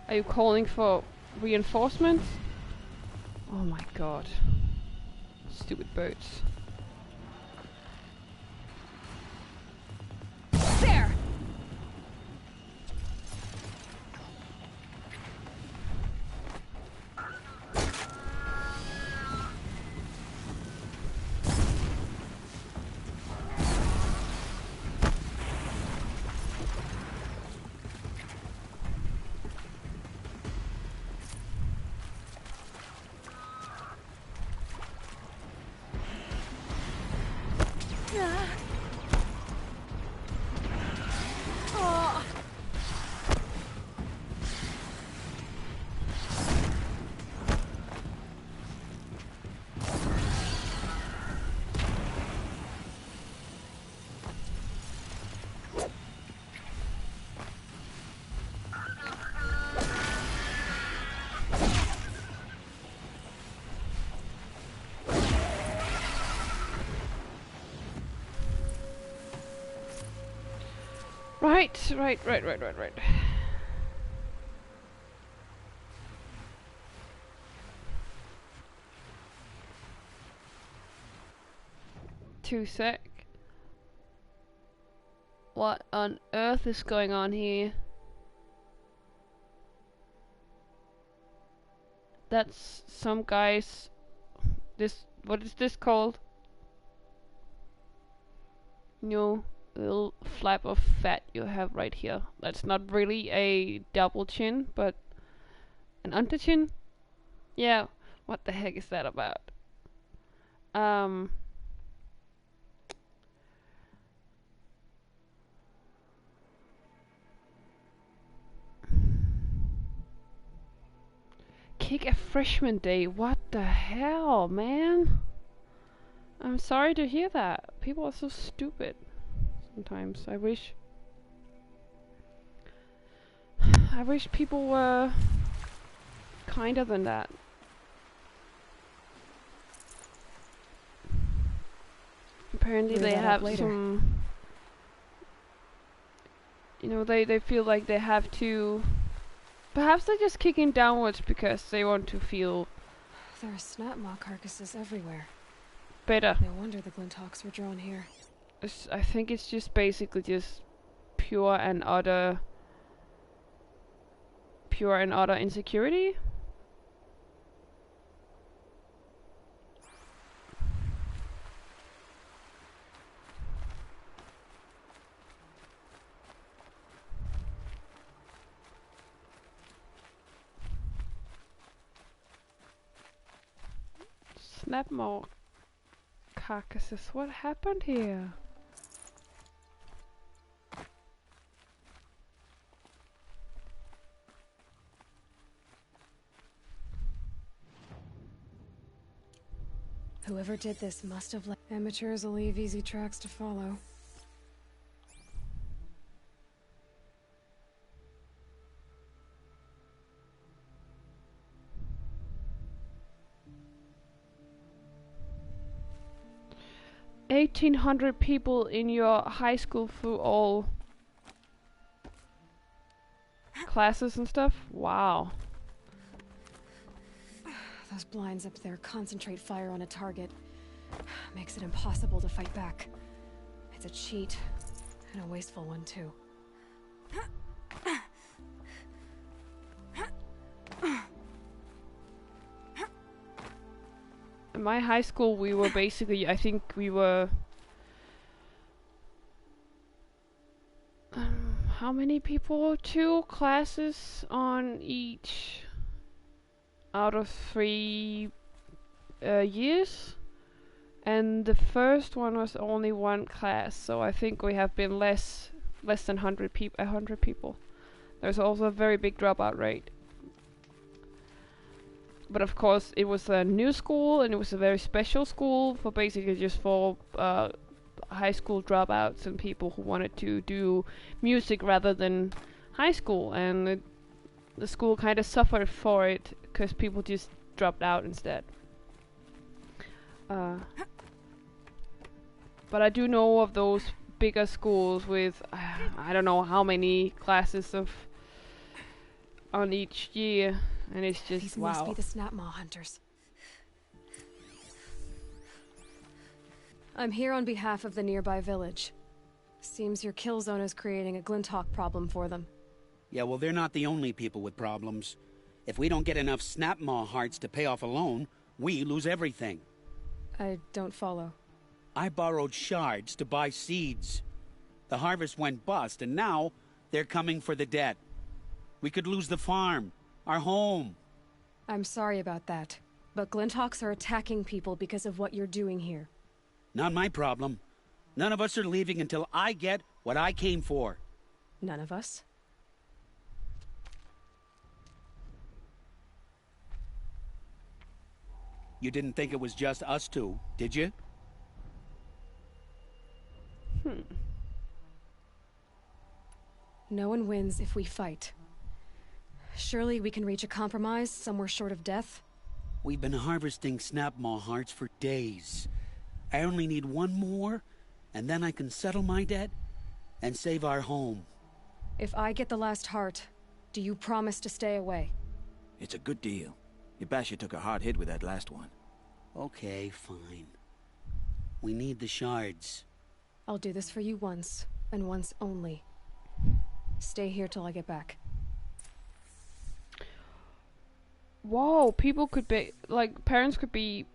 Are you calling for reinforcements? Oh my god. Stupid boats. There! Right. 2 sec. What on earth is going on here? That's some guys. What is this called? No, little flap of fat you have right here. That's not really a double chin, but an under chin? Yeah, what the heck is that about? Kick a freshman day. What the hell, man? I'm sorry to hear that. People are so stupid sometimes. I wish people were kinder than that. Apparently they have some, you know, they feel like they have to. Perhaps they're just kicking downwards because they want to feel. There are snap maw carcasses everywhere. Better. No wonder the Glinthawks were drawn here. I think it's just basically just pure and utter insecurity. Snap maw carcasses. What happened here? Whoever did this must have let amateurs will leave easy tracks to follow. $1,800 people in your high school through all classes and stuff? Wow. Those blinds up there concentrate fire on a target. Makes it impossible to fight back. It's a cheat, and a wasteful one too. In my high school, we were basically, I think we were... how many people? 2 classes on each out of 3 years. And the first one was only 1 class, so I think we have been less than 100 people. There's also a very big dropout rate. But of course, it was a new school, and it was a very special school for basically just for high school dropouts and people who wanted to do music rather than high school. And the school kind of suffered for it because people just dropped out instead. But I do know of those bigger schools with I don't know how many classes on each year. And it's just, These wow. must be the snap maw hunters. I'm here on behalf of the nearby village. Seems your kill zone is creating a Glinthawk problem for them. Yeah, well, they're not the only people with problems. If we don't get enough snap maw hearts to pay off a loan, we lose everything. I don't follow. I borrowed shards to buy seeds. The harvest went bust, and now they're coming for the debt. We could lose the farm. Our home. I'm sorry about that, but Glinthawks are attacking people because of what you're doing here. Not my problem. None of us are leaving until I get what I came for. None of us? You didn't think it was just us two, did you? No one wins if we fight. Surely we can reach a compromise somewhere short of death? We've been harvesting snap maw hearts for days. I only need 1 more, and then I can settle my debt and save our home. If I get the last heart, do you promise to stay away? It's a good deal. Yabasha took a hard hit with that last one. Okay, fine. We need the shards. I'll do this for you once, and once only. Stay here till I get back. Whoa, people could be, like, parents could be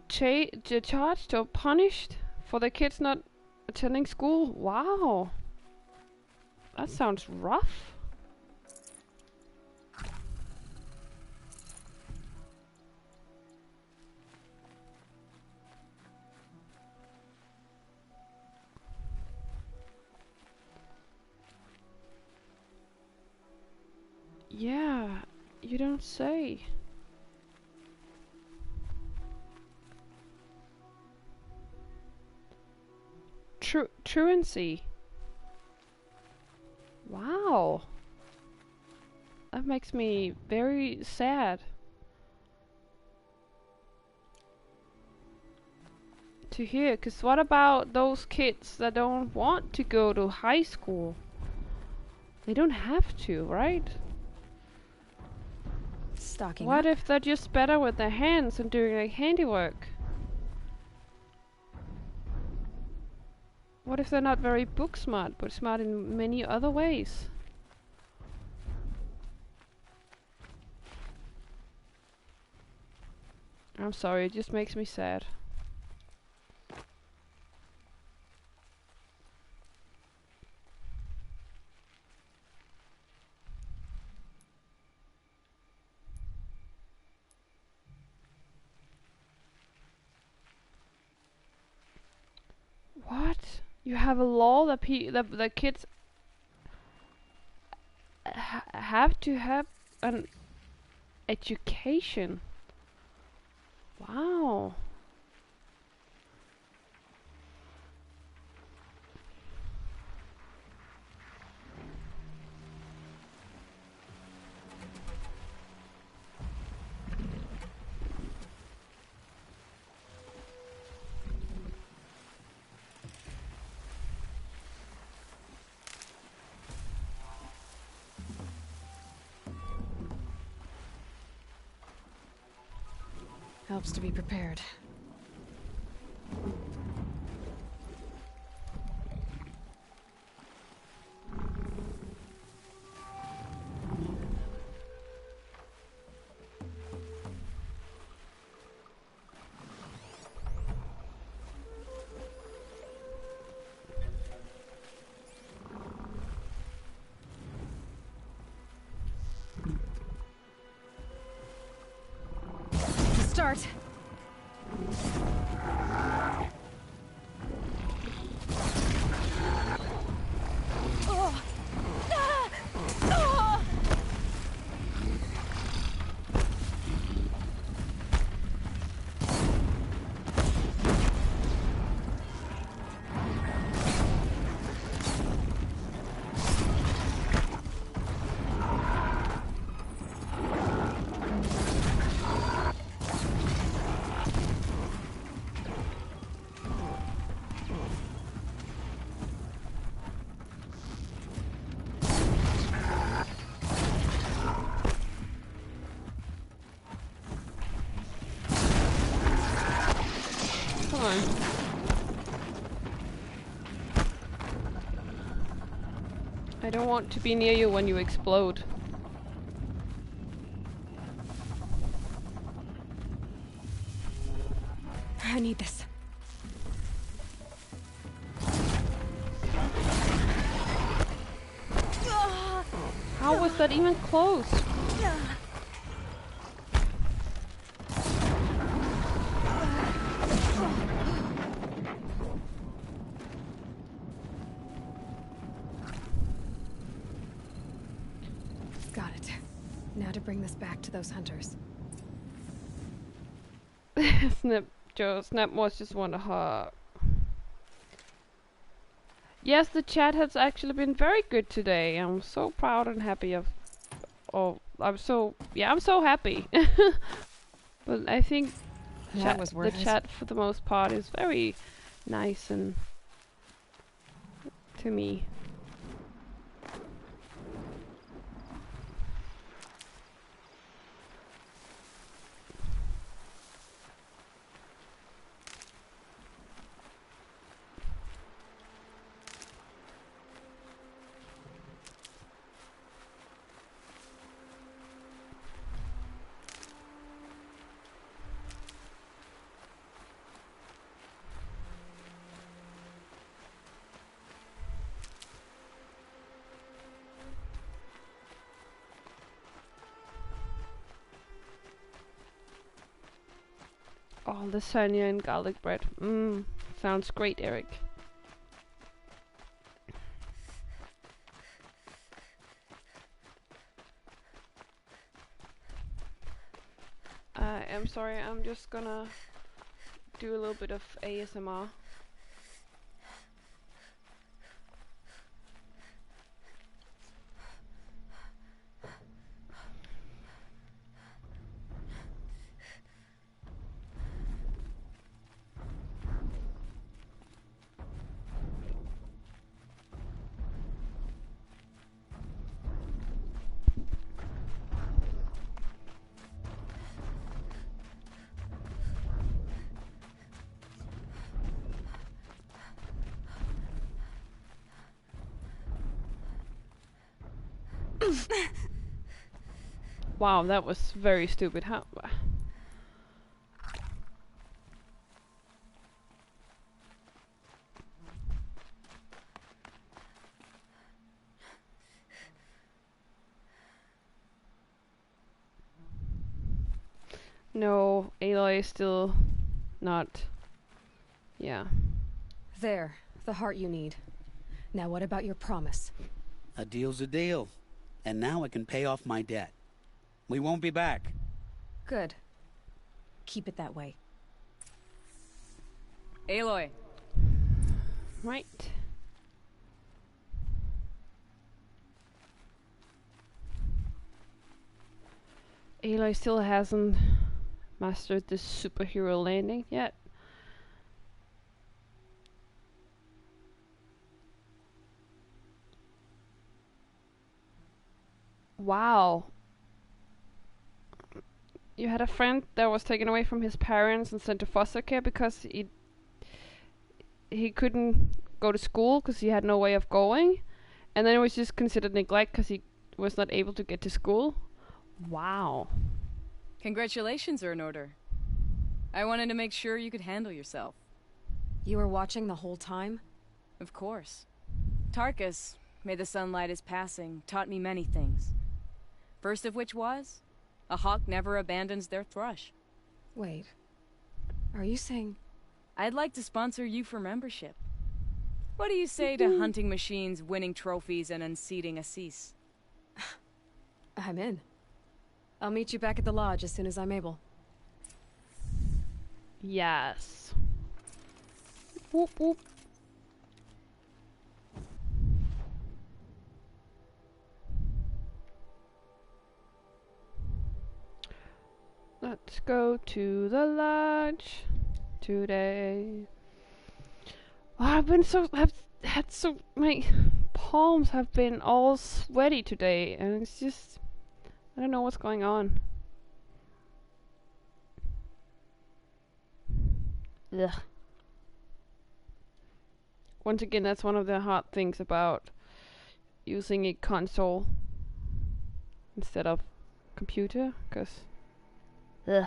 charged or punished for their kids not attending school. Wow. That sounds rough. Yeah, you don't say. Truancy. Wow. That makes me very sad to hear, 'cause what about those kids that don't want to go to high school? They don't have to, right? Stocking What up. if they're just better with their hands and doing like handiwork? What if they're not very book smart, but smart in many other ways? I'm sorry, it just makes me sad. What? You have a law that the kids have to have an education. Wow. Helps to be prepared. Start. I don't want to be near you when you explode. I need this. How was that even close? Got it. Now to bring this back to those hunters. Snap was just want to hug. Yes, the chat has actually been very good today. I'm so proud and happy of. Oh, I'm so happy. But I think That was worth the it. chat for the most part is very nice and to me. Oh, lasagna and garlic bread. Sounds great, Eric. I'm sorry, I'm just gonna do a little bit of ASMR. Wow, that was very stupid. How? No, Aloy is still not. Yeah. There, the heart you need. Now what about your promise? A deal's a deal. And now I can pay off my debt. We won't be back. Good. Keep it that way. Aloy. Right. Aloy still hasn't mastered the superhero landing yet. Wow. You had a friend that was taken away from his parents and sent to foster care because he couldn't go to school because he had no way of going, and then it was just considered neglect because he was not able to get to school. Wow. Congratulations are in order. I wanted to make sure you could handle yourself. You were watching the whole time? Of course. Tarkus, may the sunlight is passing, taught me many things. First of which was, a hawk never abandons their thrush. Wait. Are you saying... I'd like to sponsor you for membership. What do you say to hunting machines, winning trophies, and unseating Assis? I'm in. I'll meet you back at the lodge as soon as I'm able. Yes. Whoop whoop. Let's go to the lodge today. Oh, I've had so my palms have been all sweaty today, and it's just I don't know what's going on. Ugh. Once again, that's one of the hard things about using a console instead of computer, because ugh.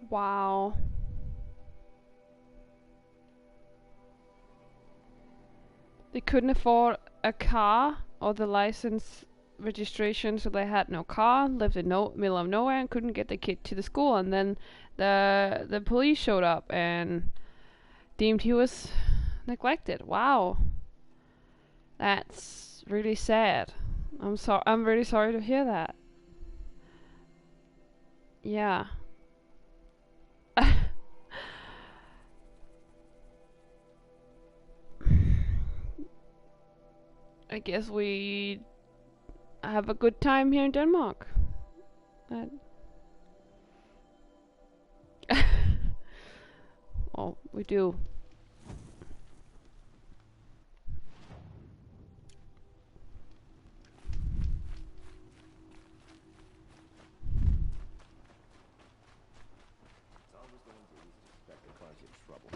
Wow. They couldn't afford a car or the license registration, so they had no car, lived in middle of nowhere and couldn't get the kid to the school, and then the police showed up and deemed he was neglected. Wow. That's really sad. I'm really sorry to hear that. Yeah. I guess we have a good time here in Denmark. Well, we do. It's always going to easy to suspect the cause you trouble.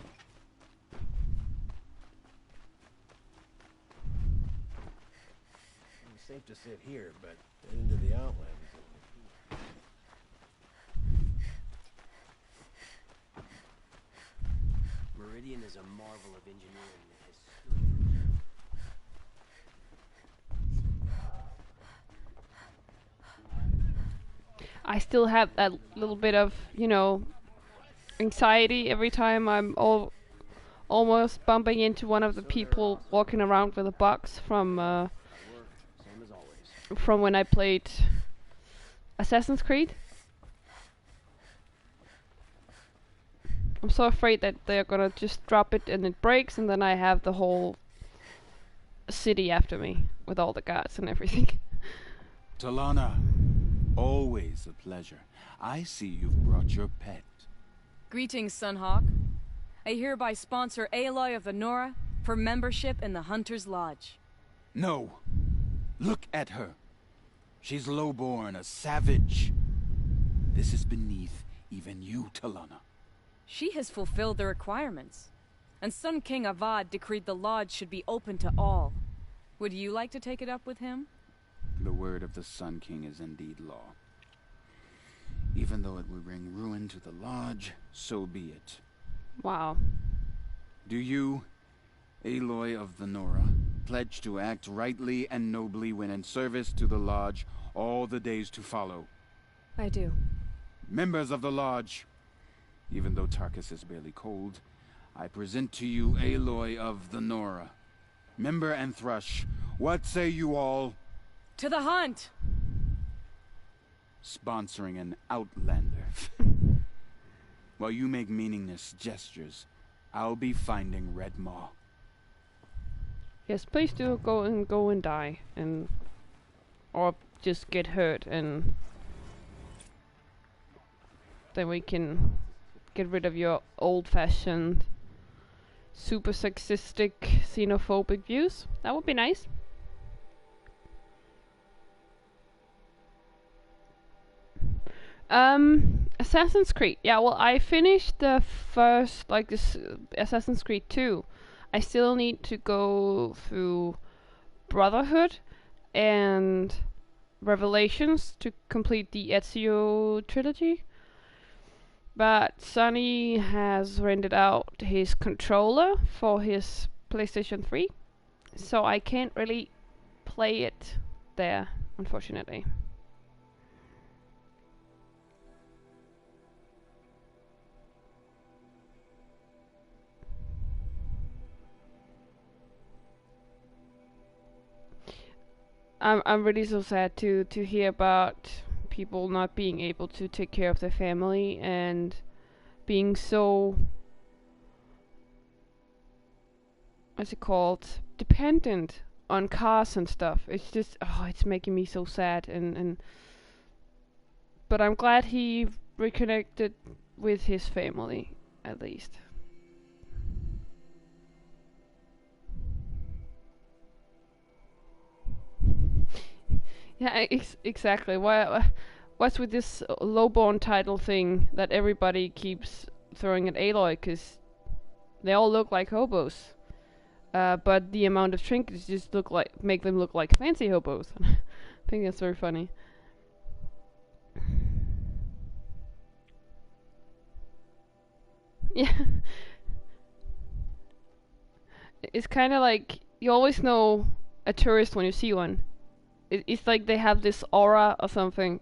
It's safe to sit here, but get into the outlands. Meridian is a marvel of engineering that has stood. I still have that little bit of, you know, anxiety every time I'm almost bumping into one of the people walking around with a box from Same as always. from when I played Assassin's Creed. I'm so afraid that they're gonna just drop it and it breaks, and then I have the whole city after me with all the guards and everything. Talanah, always a pleasure. I see you've brought your pet. Greetings, Sunhawk. I hereby sponsor Aloy of the Nora for membership in the Hunter's Lodge. No. Look at her. She's lowborn, a savage. This is beneath even you, Talanah. She has fulfilled the requirements, and Sun King Avad decreed the lodge should be open to all. Would you like to take it up with him? The word of the Sun King is indeed law. Even though it would bring ruin to the lodge, so be it. Wow. Do you, Aloy of the Nora, pledge to act rightly and nobly when in service to the lodge all the days to follow? I do. Members of the lodge, even though Tarkus is barely cold, I present to you Aloy of the Nora. Member and Thrush, what say you all? To the hunt! Sponsoring an outlander. While you make meaningless gestures, I'll be finding Redmaw. Yes, please do go and die, and or just get hurt, and then we can get rid of your old-fashioned, super sexistic, xenophobic views. That would be nice. Assassin's Creed. Yeah, well, I finished the first, like, this Assassin's Creed 2. I still need to go through Brotherhood and Revelations to complete the Ezio trilogy. But Sonny has rented out his controller for his PlayStation 3, so I can't really play it there, unfortunately. I'm really so sad to hear about people not being able to take care of their family and being so, what's it called, dependent on cars and stuff. It's just, oh, it's making me so sad, and but I'm glad he reconnected with his family, at least. Yeah, exactly. What's with this lowborn title thing that everybody keeps throwing at Aloy? Because they all look like hobos, but the amount of trinkets just make them look like fancy hobos. I think that's very funny. Yeah, it's kind of like you always know a tourist when you see one. It's like they have this aura or something.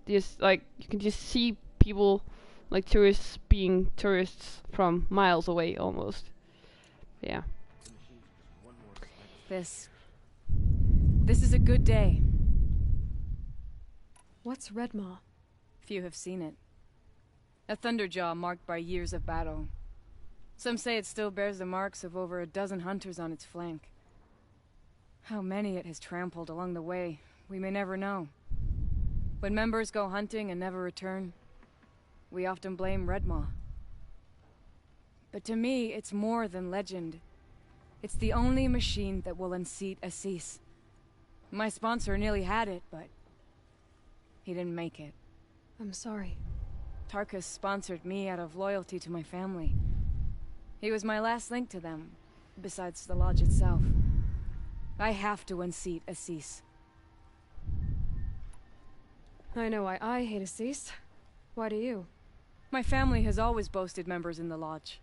Just like you can just see people, like tourists, being tourists from miles away almost. Yeah. This is a good day. What's Redmaw? Few have seen it. A thunderjaw marked by years of battle. Some say it still bears the marks of over a dozen hunters on its flank. How many it has trampled along the way, we may never know. When members go hunting and never return, we often blame Redmaw. But to me, it's more than legend. It's the only machine that will unseat Assis. My sponsor nearly had it, but he didn't make it. I'm sorry. Tarkus sponsored me out of loyalty to my family. He was my last link to them, besides the lodge itself. I have to unseat Assis. I know why I hate Assis. Why do you? My family has always boasted members in the lodge.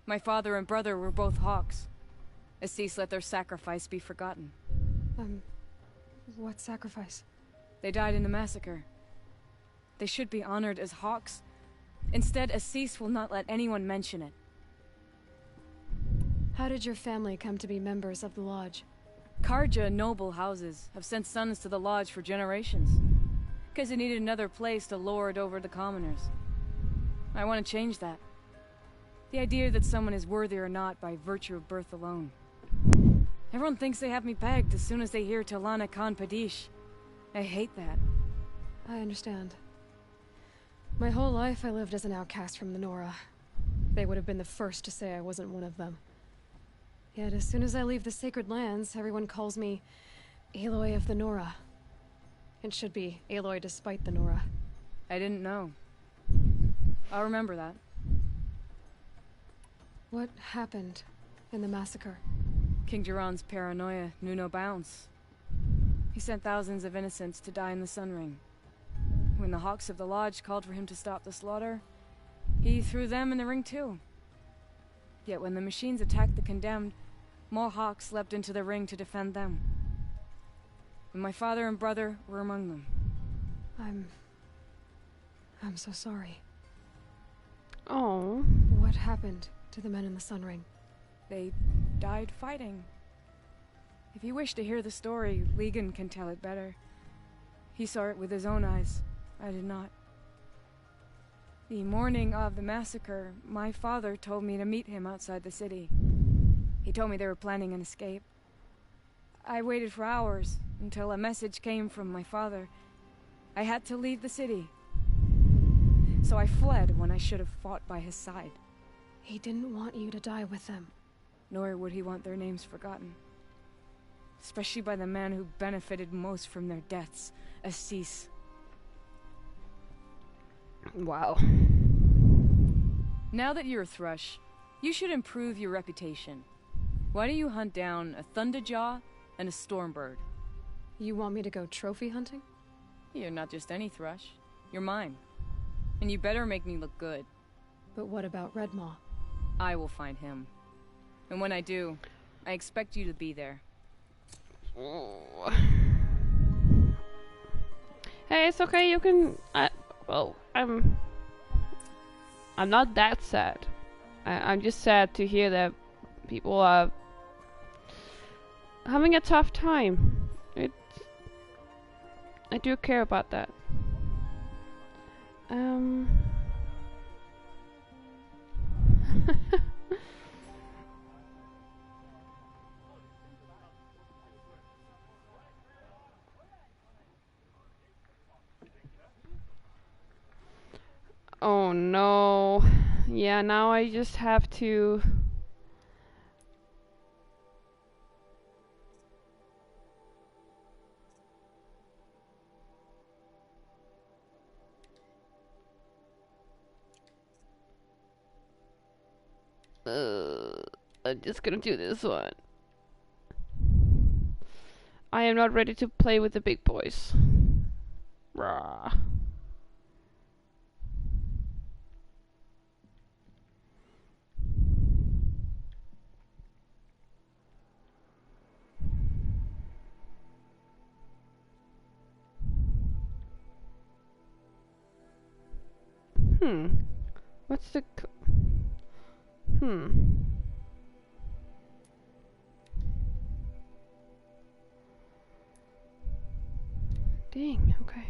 My father and brother were both hawks. Assis let their sacrifice be forgotten. What sacrifice? They died in a massacre. They should be honored as hawks. Instead, Assis will not let anyone mention it. How did your family come to be members of the lodge? Karja noble houses have sent sons to the lodge for generations. Because they needed another place to lord over the commoners. I want to change that. The idea that someone is worthy or not by virtue of birth alone. Everyone thinks they have me pegged as soon as they hear Talanah Khan Padish. I hate that. I understand. My whole life I lived as an outcast from the Nora. They would have been the first to say I wasn't one of them. Yet as soon as I leave the sacred lands, everyone calls me Aloy of the Nora. It should be Aloy despite the Nora. I didn't know. I'll remember that. What happened in the massacre? King Jiran's paranoia knew no bounds. He sent thousands of innocents to die in the Sun Ring. When the Hawks of the Lodge called for him to stop the slaughter, he threw them in the ring too. Yet when the machines attacked the condemned, more Hawks leapt into the ring to defend them. And my father and brother were among them. I'm so sorry. Oh. What happened to the men in the Sun Ring? They died fighting. If you wish to hear the story, Legan can tell it better. He saw it with his own eyes. I did not. The morning of the massacre, my father told me to meet him outside the city. He told me they were planning an escape. I waited for hours until a message came from my father. I had to leave the city. So I fled when I should have fought by his side. He didn't want you to die with them. Nor would he want their names forgotten. Especially by the man who benefited most from their deaths, Assis. Wow. Now that you're a Thrush, you should improve your reputation. Why don't you hunt down a Thunderjaw and a Stormbird? You want me to go trophy hunting? You're not just any Thrush. You're mine. And you better make me look good. But what about Redmaw? I will find him. And when I do, I expect you to be there. Oh. Hey, it's okay, you can... well, I'm not that sad. I'm just sad to hear that people are having a tough time. I do care about that. Oh no. Yeah, now I just have to... I'm just gonna do this one. I am not ready to play with the big boys. Rah. What's the... Dang, okay.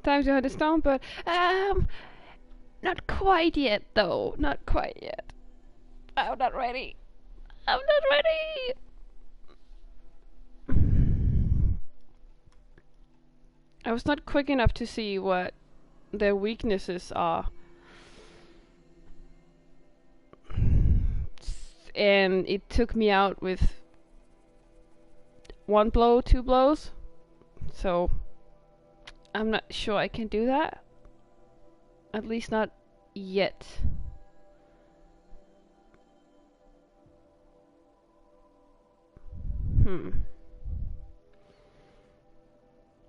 Time to hunt a stone, but not quite yet though. Not quite yet. I'm not ready. I'm not ready! I was not quick enough to see what their weaknesses are. And it took me out with 1 blow, 2 blows. So I'm not sure I can do that. At least not yet.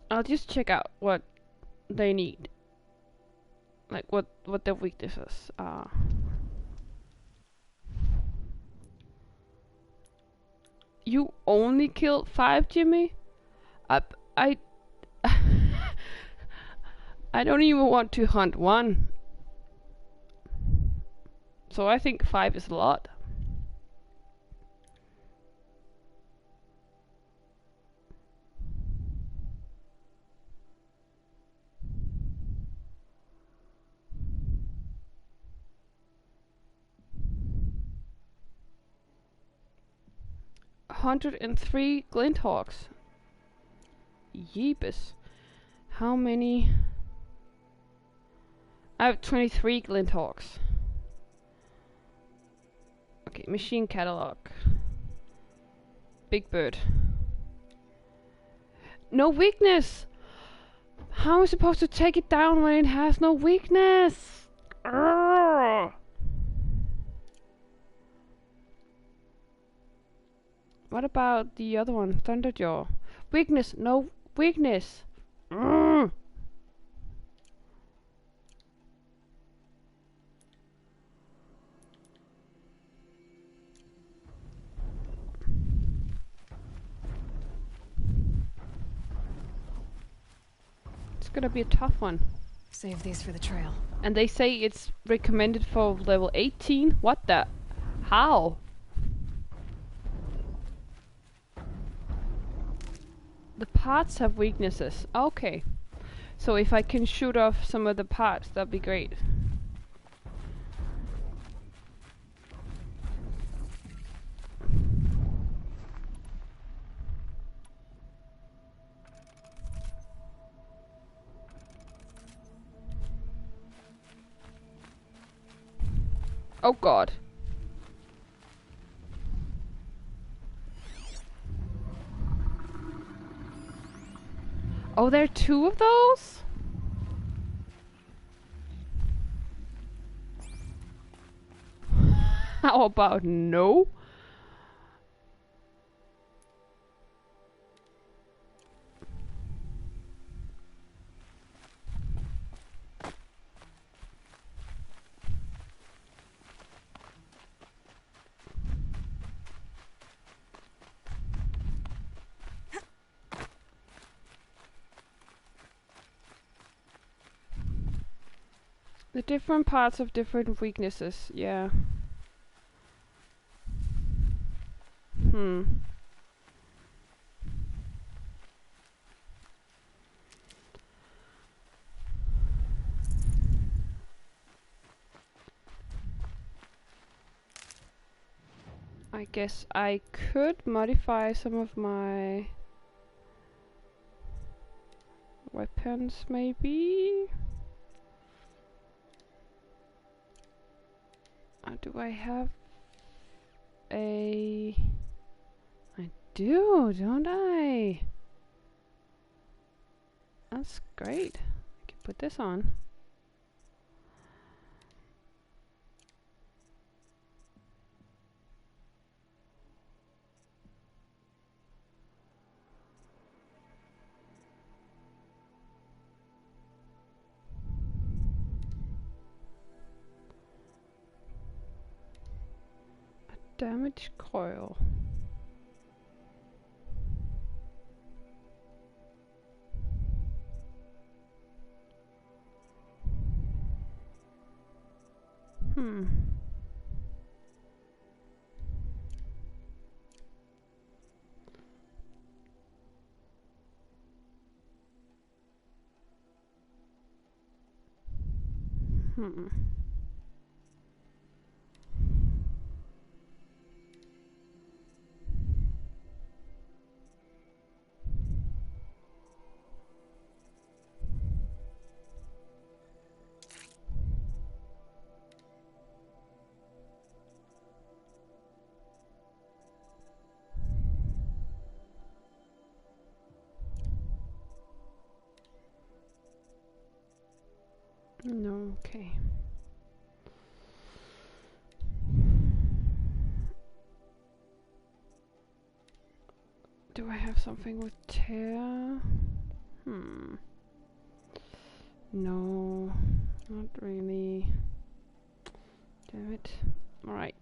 I'll just check out what they need. Like what their weaknesses are. You only killed 5, Jimmy? I I don't even want to hunt 1. So I think 5 is a lot. $103 Glinthawks. Yeepus. How many? I have 23 Glinthawks. Okay, machine catalog. Big bird. No weakness! How am I supposed to take it down when it has no weakness? Urgh. What about the other one? Thunderjaw. Weakness! No weakness! Urgh. It's gonna be a tough one. Save these for the trail. And they say it's recommended for level 18? What the? How? The parts have weaknesses. Okay. So if I can shoot off some of the parts, that'd be great. Oh god. Oh, there are 2 of those? How about no? The different parts of different weaknesses, yeah. I guess I could modify some of my weapons, maybe? Do I have a... I do, don't I? That's great. I can put this on. Damage coil. Okay. Do I have something with tear? No, not really. Damn it. Alright.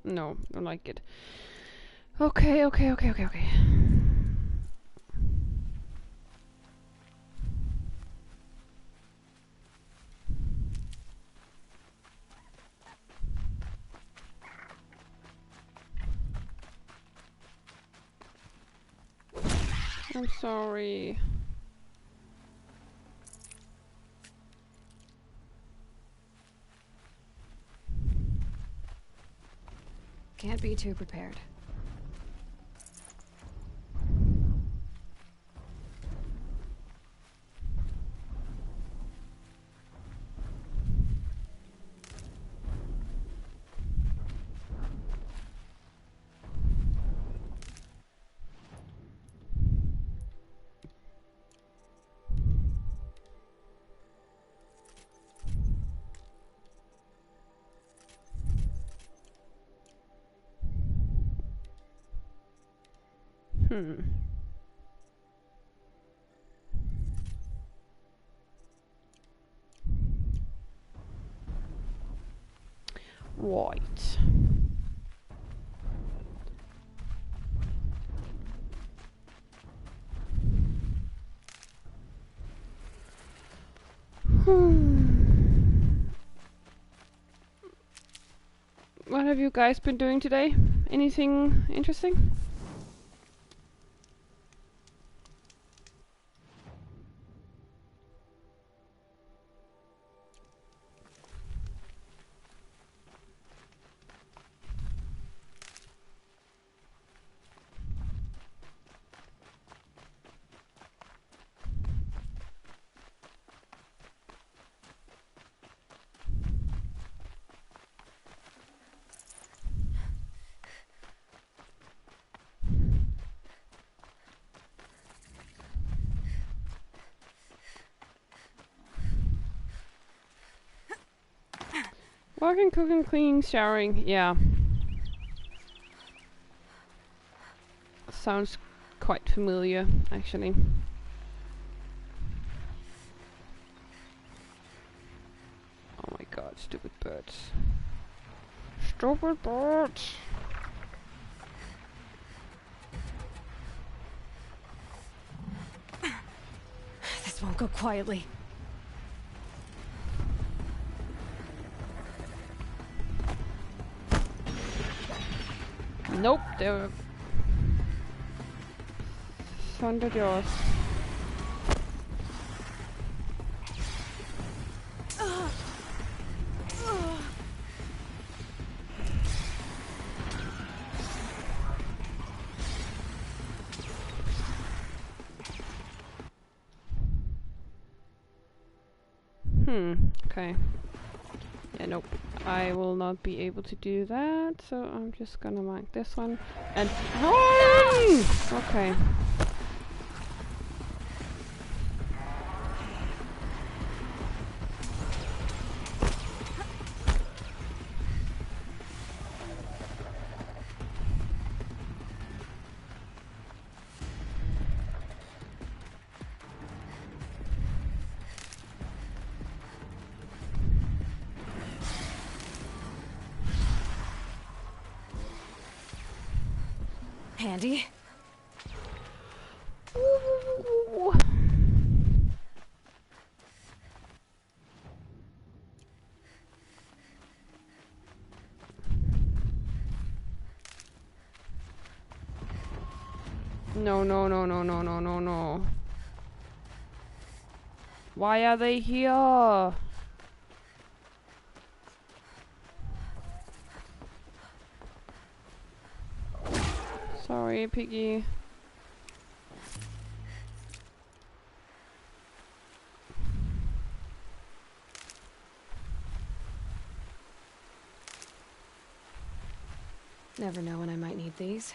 No, don't like it. Okay. I'm sorry. Can't be too prepared. Right. What have you guys been doing today? Anything interesting? Walking, cooking, cleaning, showering, yeah. Sounds quite familiar, actually. Oh my god, stupid birds. Stupid birds! This won't go quietly. Nope, they're under yours. Okay. Yeah, nope. I will not be able to do that, so I'm just gonna mark this one and run! Okay. Handy. Ooh. No, no, no, no, no, no, no, no. Why are they here? Sorry, Piggy. Never know when I might need these.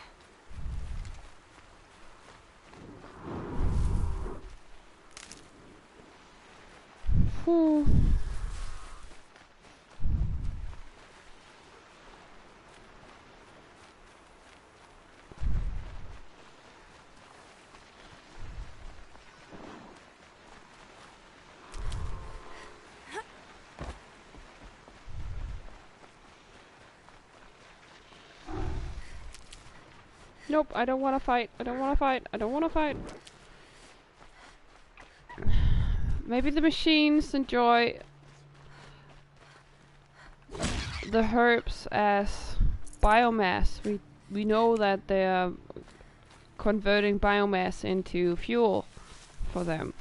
Whew. Nope, I don't wanna fight. I don't wanna fight. I don't wanna fight. Maybe the machines enjoy the herbs as biomass. We know that they are converting biomass into fuel for them.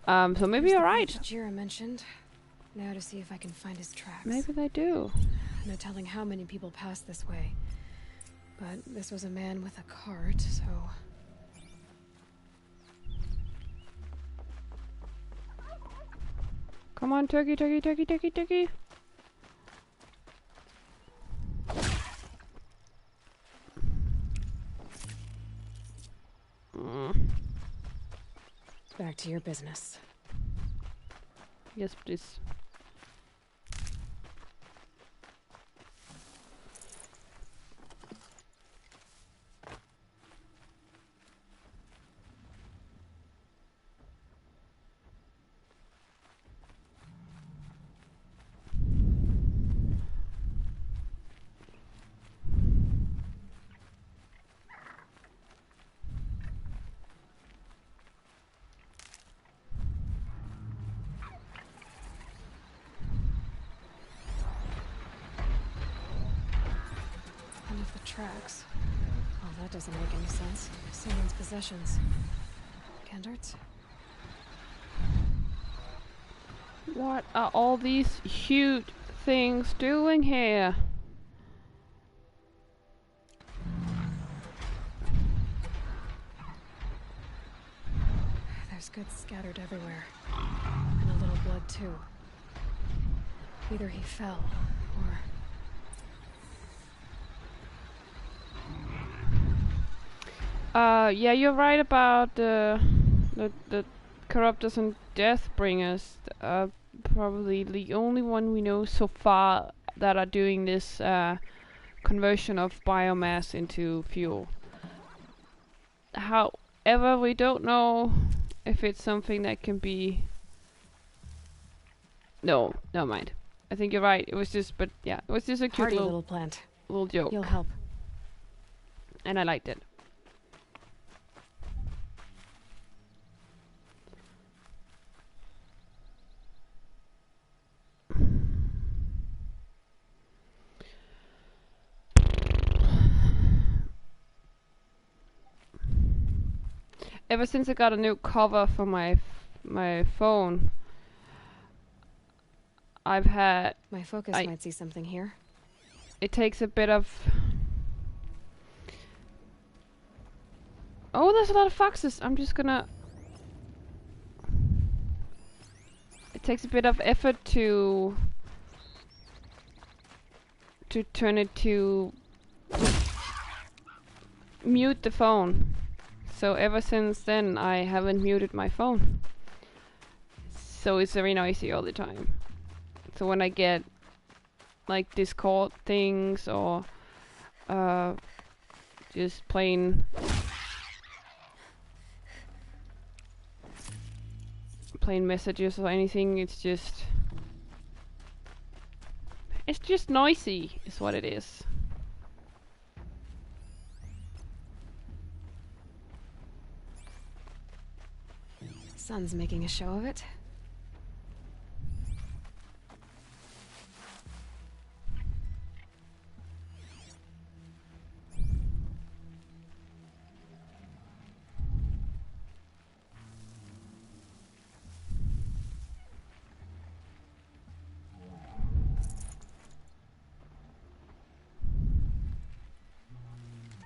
So maybe you're right. Jira mentioned. Now to see if I can find his tracks. Maybe they do. No telling how many people pass this way. But this was a man with a cart, so... Come on, turkey, turkey, turkey, turkey, turkey. Back to your business. Yes, please. Tracks. Oh, that doesn't make any sense. Someone's possessions. Kendert's? What are all these huge things doing here? There's goods scattered everywhere. And a little blood, too. Either he fell, or... Yeah, you're right about the corruptors and deathbringers. Probably the only one we know so far that are doing this conversion of biomass into fuel. However, we don't know if it's something that can be... No, never mind. I think you're right. It was just, but yeah, it was just a cute Hardy little plant. Little joke. You'll help. And I liked it. Ever since I got a new cover for my phone, I've had... My focus might see something here. It takes a bit of... Oh, there's a lot of foxes. I'm just gonna... It takes a bit of effort to turn it to mute the phone. So ever since then, I haven't muted my phone. So it's very noisy all the time. So when I get like Discord things or just plain messages or anything, it's just noisy is what it is. Sun's making a show of it.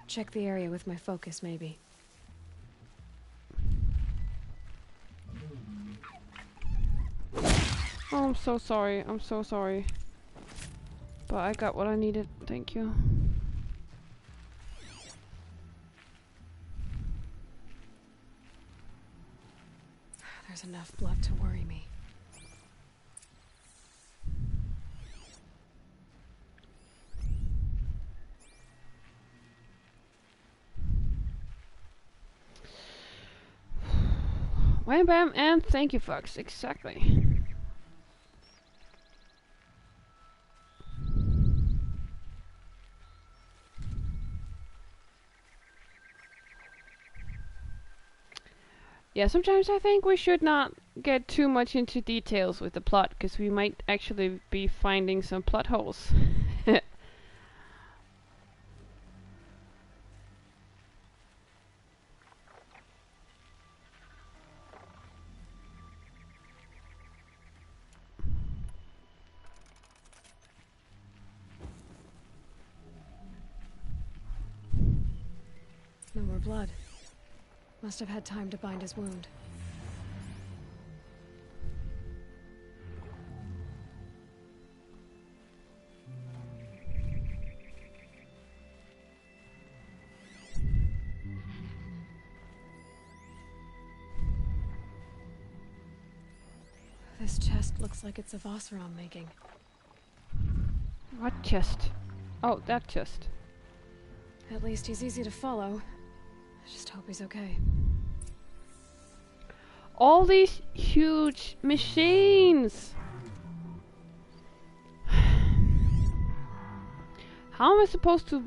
Check the area with my focus, maybe. Oh, I'm so sorry. I'm so sorry. But I got what I needed. Thank you. There's enough blood to worry me. Wham bam and thank you, Fox. Exactly. Yeah, sometimes I think we should not get too much into details with the plot, because we might actually be finding some plot holes. No more blood. Must have had time to bind his wound. This chest looks like it's a Voseron making. What chest? Oh, that chest. At least he's easy to follow. I just hope he's okay. All these huge machines! How am I supposed to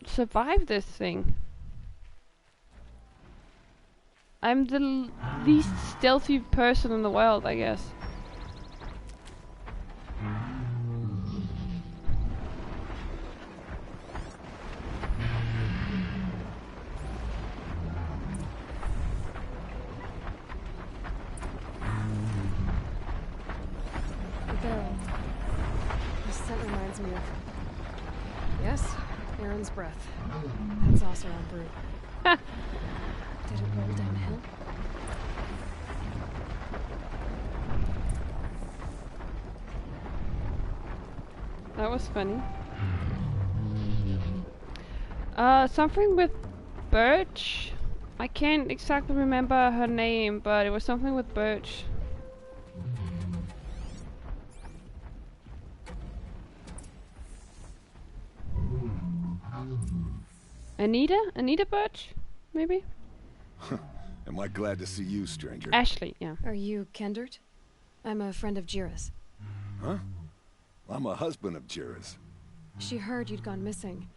survive this thing? I'm the least stealthy person in the world, I guess. The barrel. This scent reminds me of... Yes, Aaron's breath. That's also on brew. Did it roll downhill? That was funny. Something with Birch. I can't exactly remember her name, but it was something with Birch. Anita? Anita Birch? Maybe? Am I glad to see you, stranger? Ashley, yeah. Are you Kendert? I'm a friend of Jira's. Huh? I'm a husband of Jira's. She heard you'd gone missing.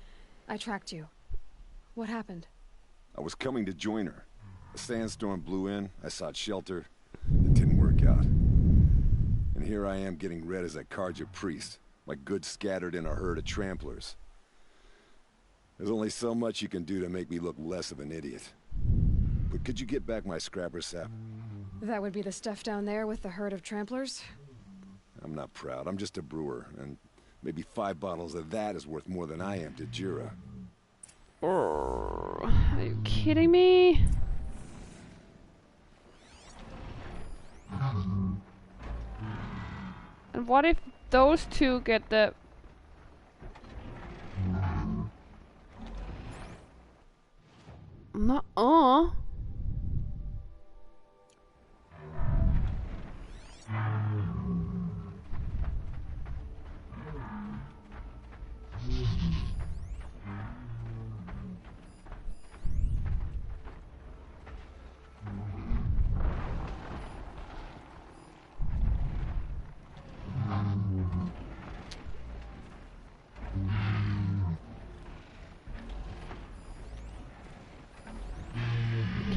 I tracked you. What happened? I was coming to join her. A sandstorm blew in, I sought shelter. It didn't work out. And here I am getting read as a Karja priest, my goods scattered in a herd of tramplers. There's only so much you can do to make me look less of an idiot. But could you get back my scrapper sap? That would be the stuff down there with the herd of tramplers? I'm not proud, I'm just a brewer, and maybe 5 bottles of that is worth more than I am to Jira. Are you kidding me? And what if those two get the... Nuh-uh.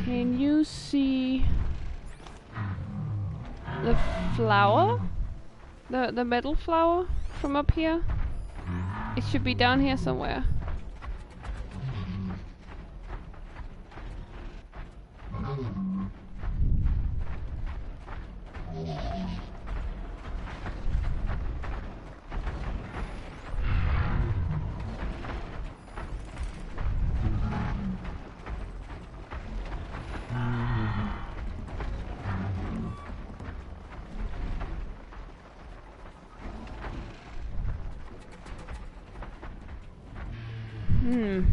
Can you see the flower? The metal flower from up here? It should be down here somewhere. No.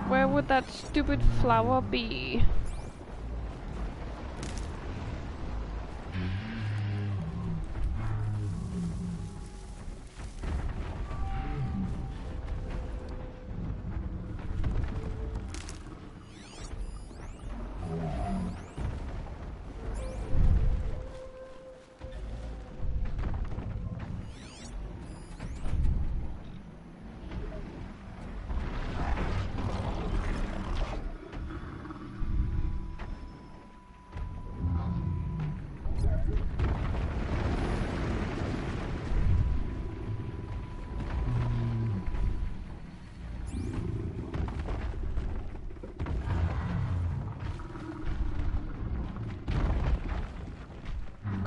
Where would that stupid flower be?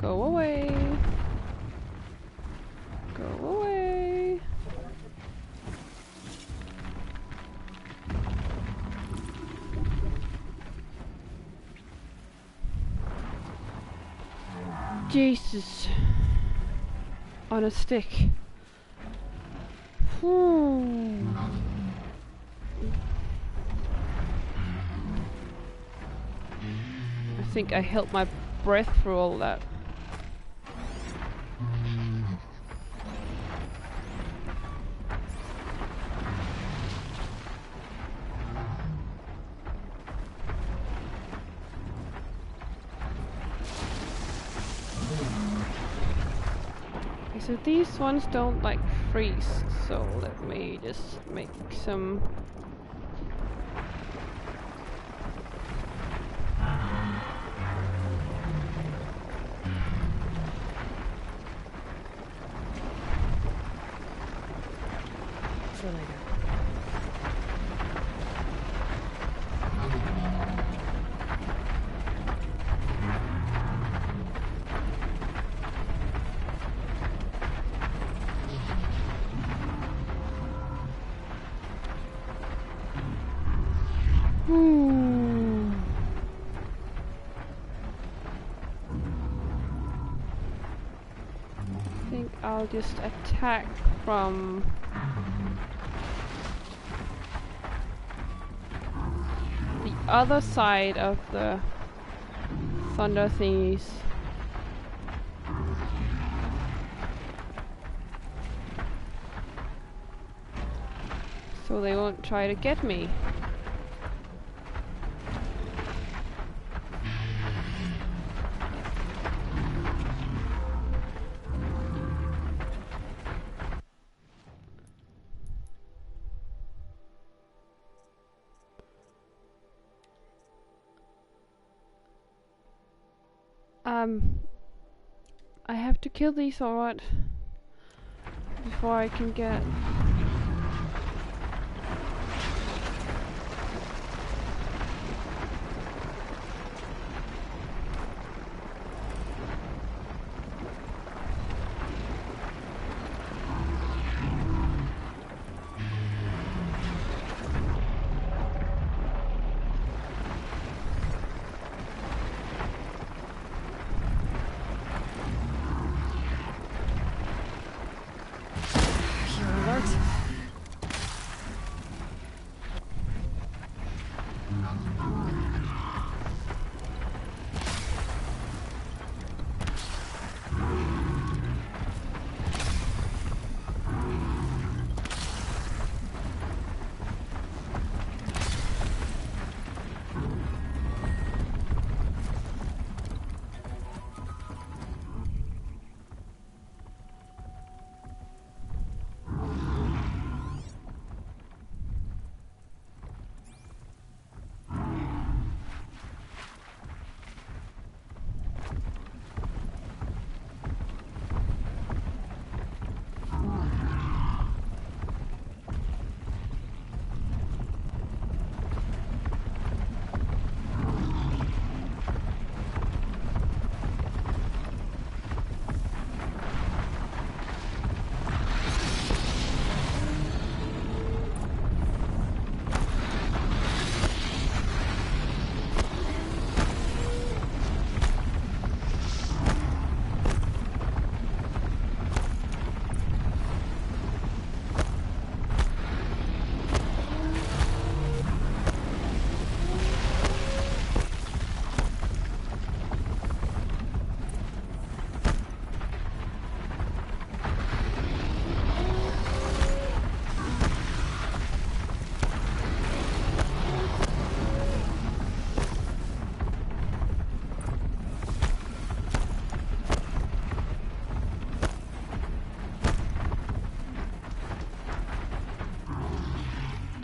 Go away. Go away. Jesus. On a stick. I think I held my breath through all that. So these ones don't like freeze, so let me just make some. I think I'll just attack from the other side of the thunder thingies. So they won't try to get me. I have to kill these, alright. Before I can get...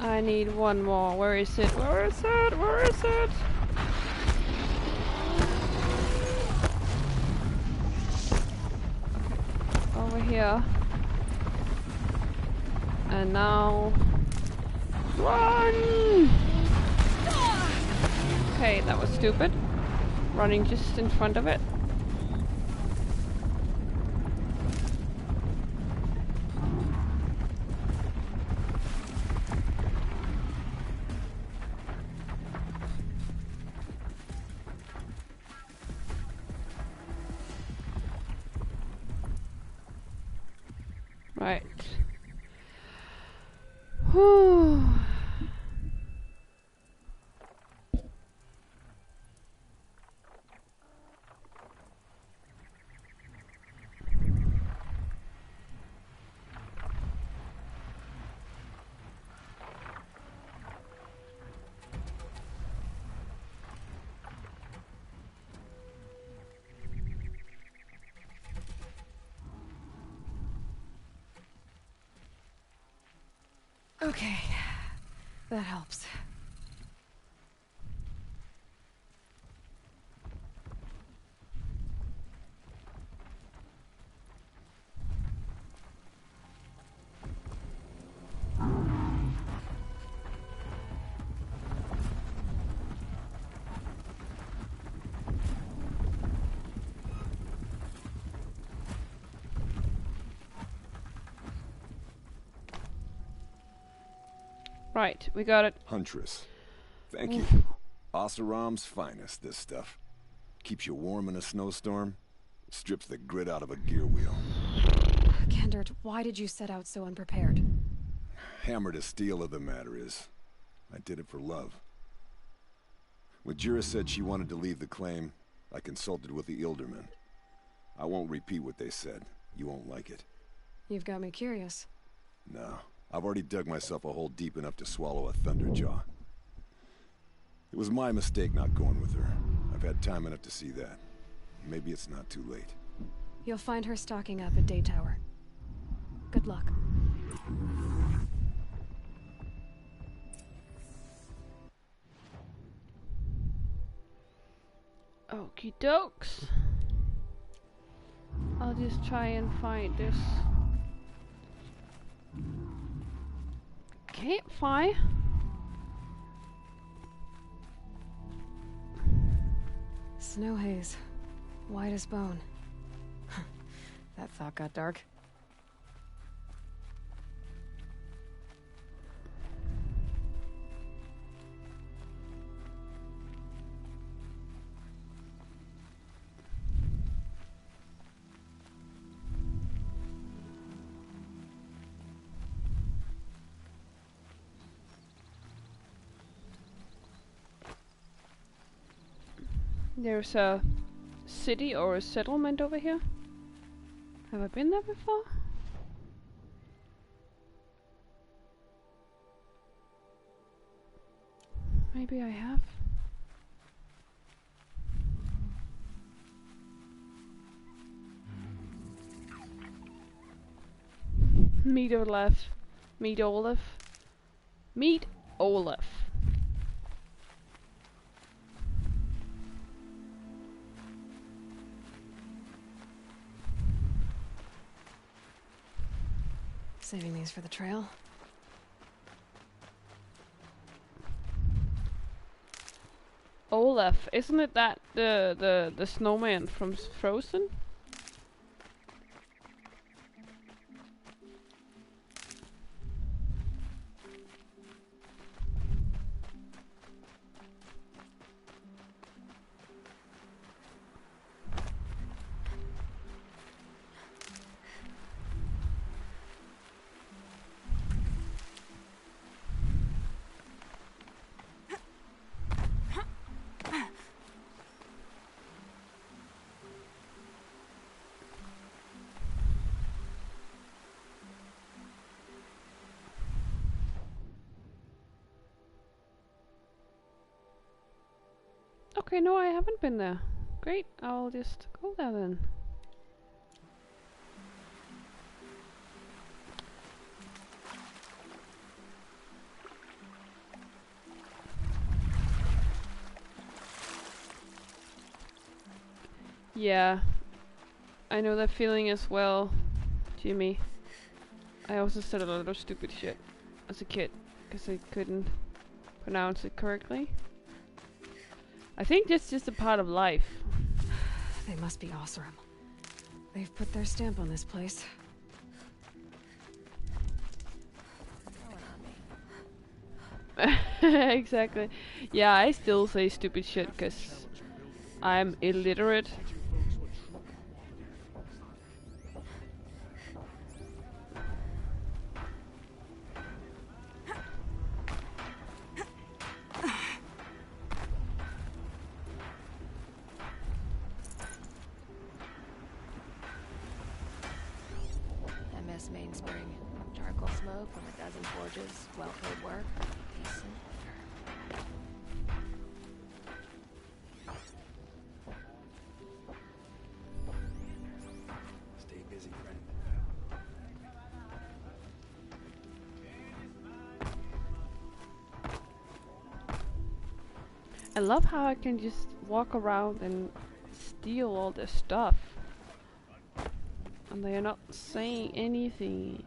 I need one more. Where is it? Where is it? Where is it? Over here. And now... Run! Okay, that was stupid. Running just in front of it. Right. Whew. Okay, that helps. Right, we got it. Huntress. Thank you. Oseram's finest, this stuff. Keeps you warm in a snowstorm. Strips the grit out of a gear wheel. Kendert, why did you set out so unprepared? Hammer to steel of the matter is, I did it for love. When Jira said she wanted to leave the claim, I consulted with the Ilderman. I won't repeat what they said. You won't like it. You've got me curious. No. I've already dug myself a hole deep enough to swallow a thunderjaw. It was my mistake not going with her. I've had time enough to see that. Maybe it's not too late. You'll find her stocking up at Day Tower. Good luck. Okie dokes. just try and find this campfire. Snow haze. White as bone. That thought got dark. There's a city or a settlement over here. Have I been there before? Maybe I have. Meet Olaf. Meet Olaf. Meet Olaf. Saving these for the trail. Olaf, isn't it that the snowman from Frozen? Okay, no, I haven't been there. Great, I'll just go there then. Yeah, I know that feeling as well, Jimmy. I also said a lot of stupid shit as a kid, because I couldn't pronounce it correctly. I think that's just a part of life. They must be Osram. They've put their stamp on this place. Exactly. Yeah, I still say stupid shit because I'm illiterate. MS Mainspring. Charcoal smoke from a dozen forges. Well-paid work. Decent liquor. Stay busy, friend. I love how I can just walk around and steal all this stuff. And they are not saying anything.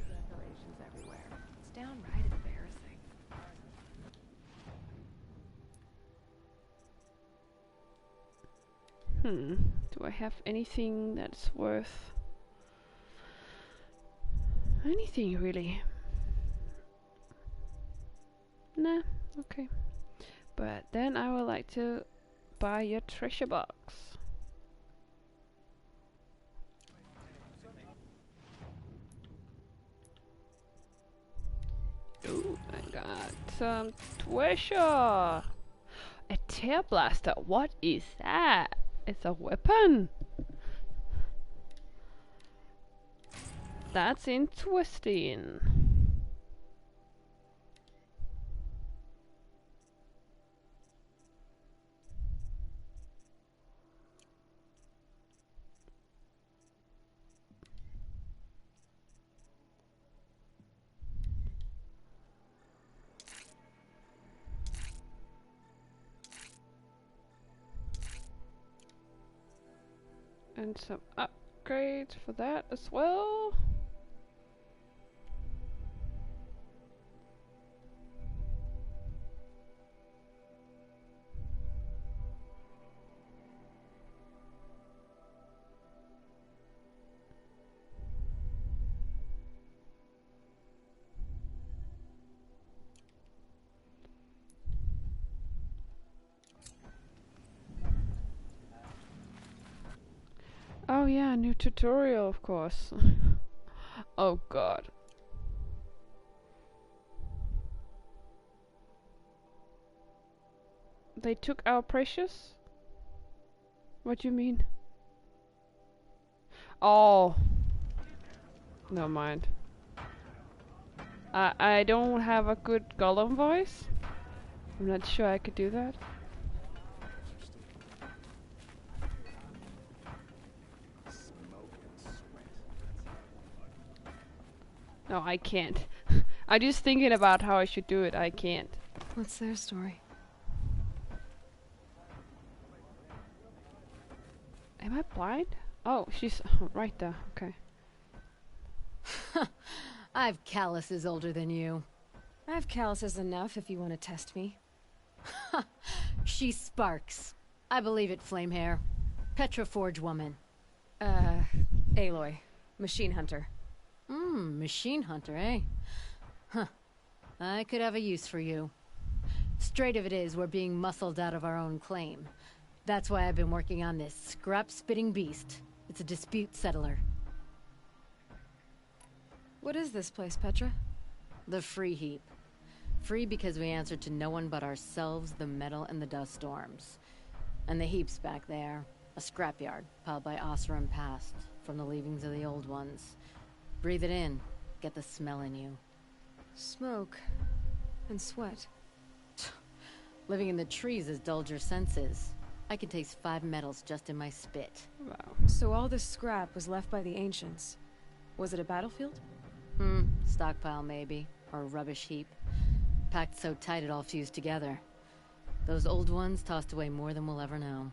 Decorations everywhere. It's downright embarrassing. Do I have anything that's worth anything really? Nah, okay. But then I would like to buy your treasure box. Ooh, I got some treasure. A tear blaster. What is that? It's a weapon. That's interesting. And some upgrades for that as well. Oh yeah, new tutorial of course. Oh god. They took our precious? What do you mean? Oh. Never mind. I don't have a good Gollum voice. I'm not sure I could do that. No, I can't. I'm just thinking about how I should do it. I can't. What's their story? Am I blind? Oh, she's right there. Okay. I've calluses older than you. I have calluses enough if you want to test me. She sparks. I believe it, Flamehair. Petra Forge woman. Aloy. Machine hunter. Machine hunter, eh? Huh. I could have a use for you. Straight of it is, we're being muscled out of our own claim. That's why I've been working on this scrap-spitting beast. It's a dispute settler. What is this place, Petra? The Free Heap. Free because we answer to no one but ourselves, the metal, and the dust storms. And the Heap's back there. A scrapyard, piled by Oseram past, from the leavings of the old ones. Breathe it in. Get the smell in you. Smoke. And sweat. Living in the trees has dulled your senses. I can taste 5 metals just in my spit. Wow. So all this scrap was left by the ancients. Was it a battlefield? Stockpile maybe. Or a rubbish heap. Packed so tight it all fused together. Those old ones tossed away more than we'll ever know.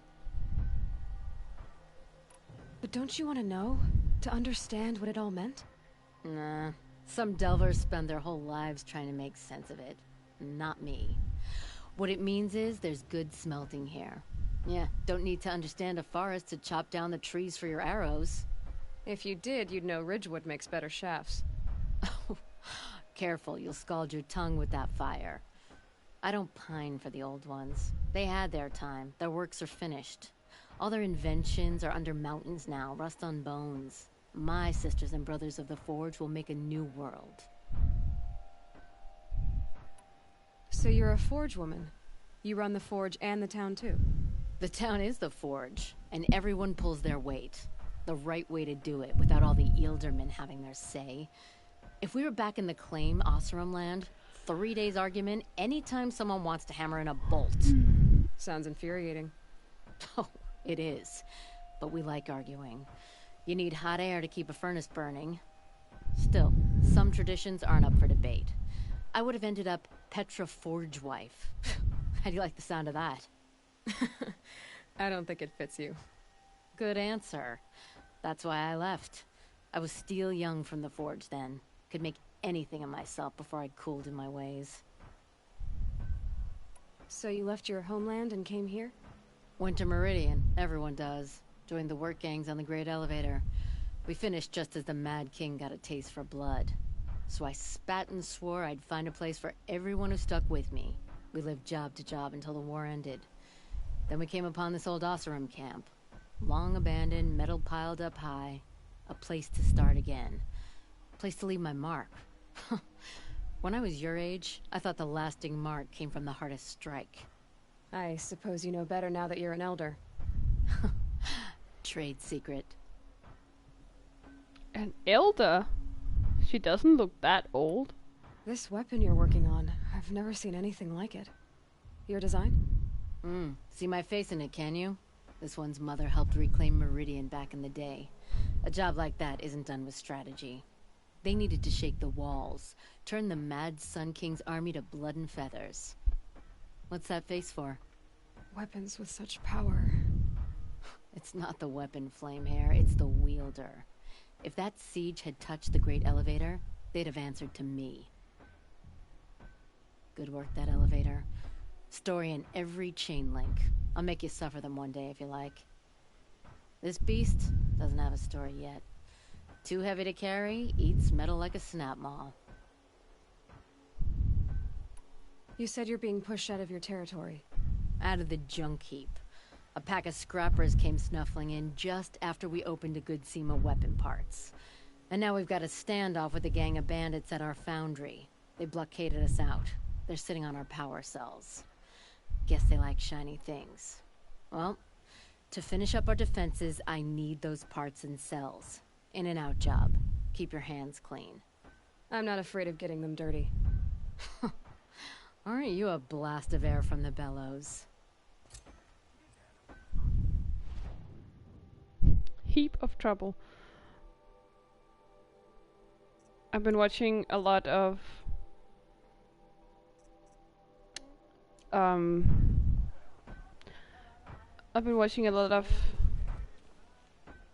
But don't you want to know? To understand what it all meant? Nah. Some delvers spend their whole lives trying to make sense of it. Not me. What it means is there's good smelting here. Yeah, don't need to understand a forest to chop down the trees for your arrows. If you did, you'd know Ridgewood makes better shafts. Careful, you'll scald your tongue with that fire. I don't pine for the old ones. They had their time. Their works are finished. All their inventions are under mountains now, rust on bones. My sisters and brothers of the Forge will make a new world. So you're a Forge woman. You run the Forge and the town too. The town is the Forge, and everyone pulls their weight. The right way to do it, without all the Ealdermen having their say. If we were back in the claim, Oseram land, 3 days argument anytime someone wants to hammer in a bolt. Sounds infuriating. Oh, it is. But we like arguing. You need hot air to keep a furnace burning. Still, some traditions aren't up for debate. I would have ended up Petra Forge wife. How do you like the sound of that? I don't think it fits you. Good answer. That's why I left. I was still young from the Forge then. Could make anything of myself before I'd cooled in my ways. So you left your homeland and came here? Went to Meridian. Everyone does. Joined the work gangs on the Great Elevator. We finished just as the Mad King got a taste for blood. So I spat and swore I'd find a place for everyone who stuck with me. We lived job to job until the war ended. Then we came upon this old Oseram camp. Long abandoned, metal piled up high. A place to start again. A place to leave my mark. When I was your age, I thought the lasting mark came from the hardest strike. I suppose you know better now that you're an elder. Trade secret. An elder? She doesn't look that old. This weapon you're working on, I've never seen anything like it. Your design? See my face in it, can you? This one's mother helped reclaim Meridian back in the day. A job like that isn't done with strategy. They needed to shake the walls, turn the mad Sun King's army to blood and feathers. What's that face for? Weapons with such power. It's not the weapon, Flamehair, it's the wielder. If that siege had touched the Great Elevator, they'd have answered to me. Good work, that elevator. Story in every chain link. I'll make you suffer them one day if you like. This beast doesn't have a story yet. Too heavy to carry, eats metal like a snap maw. You said you're being pushed out of your territory. Out of the junk heap. A pack of scrappers came snuffling in just after we opened a good seam of weapon parts. And now we've got a standoff with a gang of bandits at our foundry. They blockaded us out. They're sitting on our power cells. Guess they like shiny things. Well, to finish up our defenses, I need those parts and cells. In and out job. Keep your hands clean. I'm not afraid of getting them dirty. Aren't you a blast of air from the bellows? Heap of trouble. I've been watching a lot of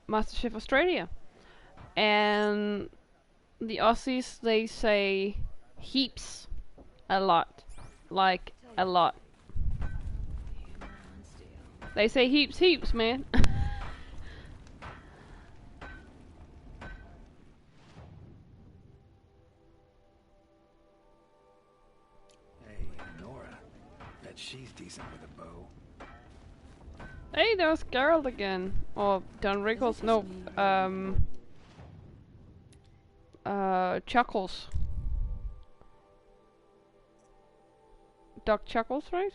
MasterChef Australia, and the Aussies, they say heaps a lot, like a lot. They say heaps, man. She's decent with a bow. Hey, there's Geralt again. Or Don Rickles. No, Chuckles. Doc Chuckles, right?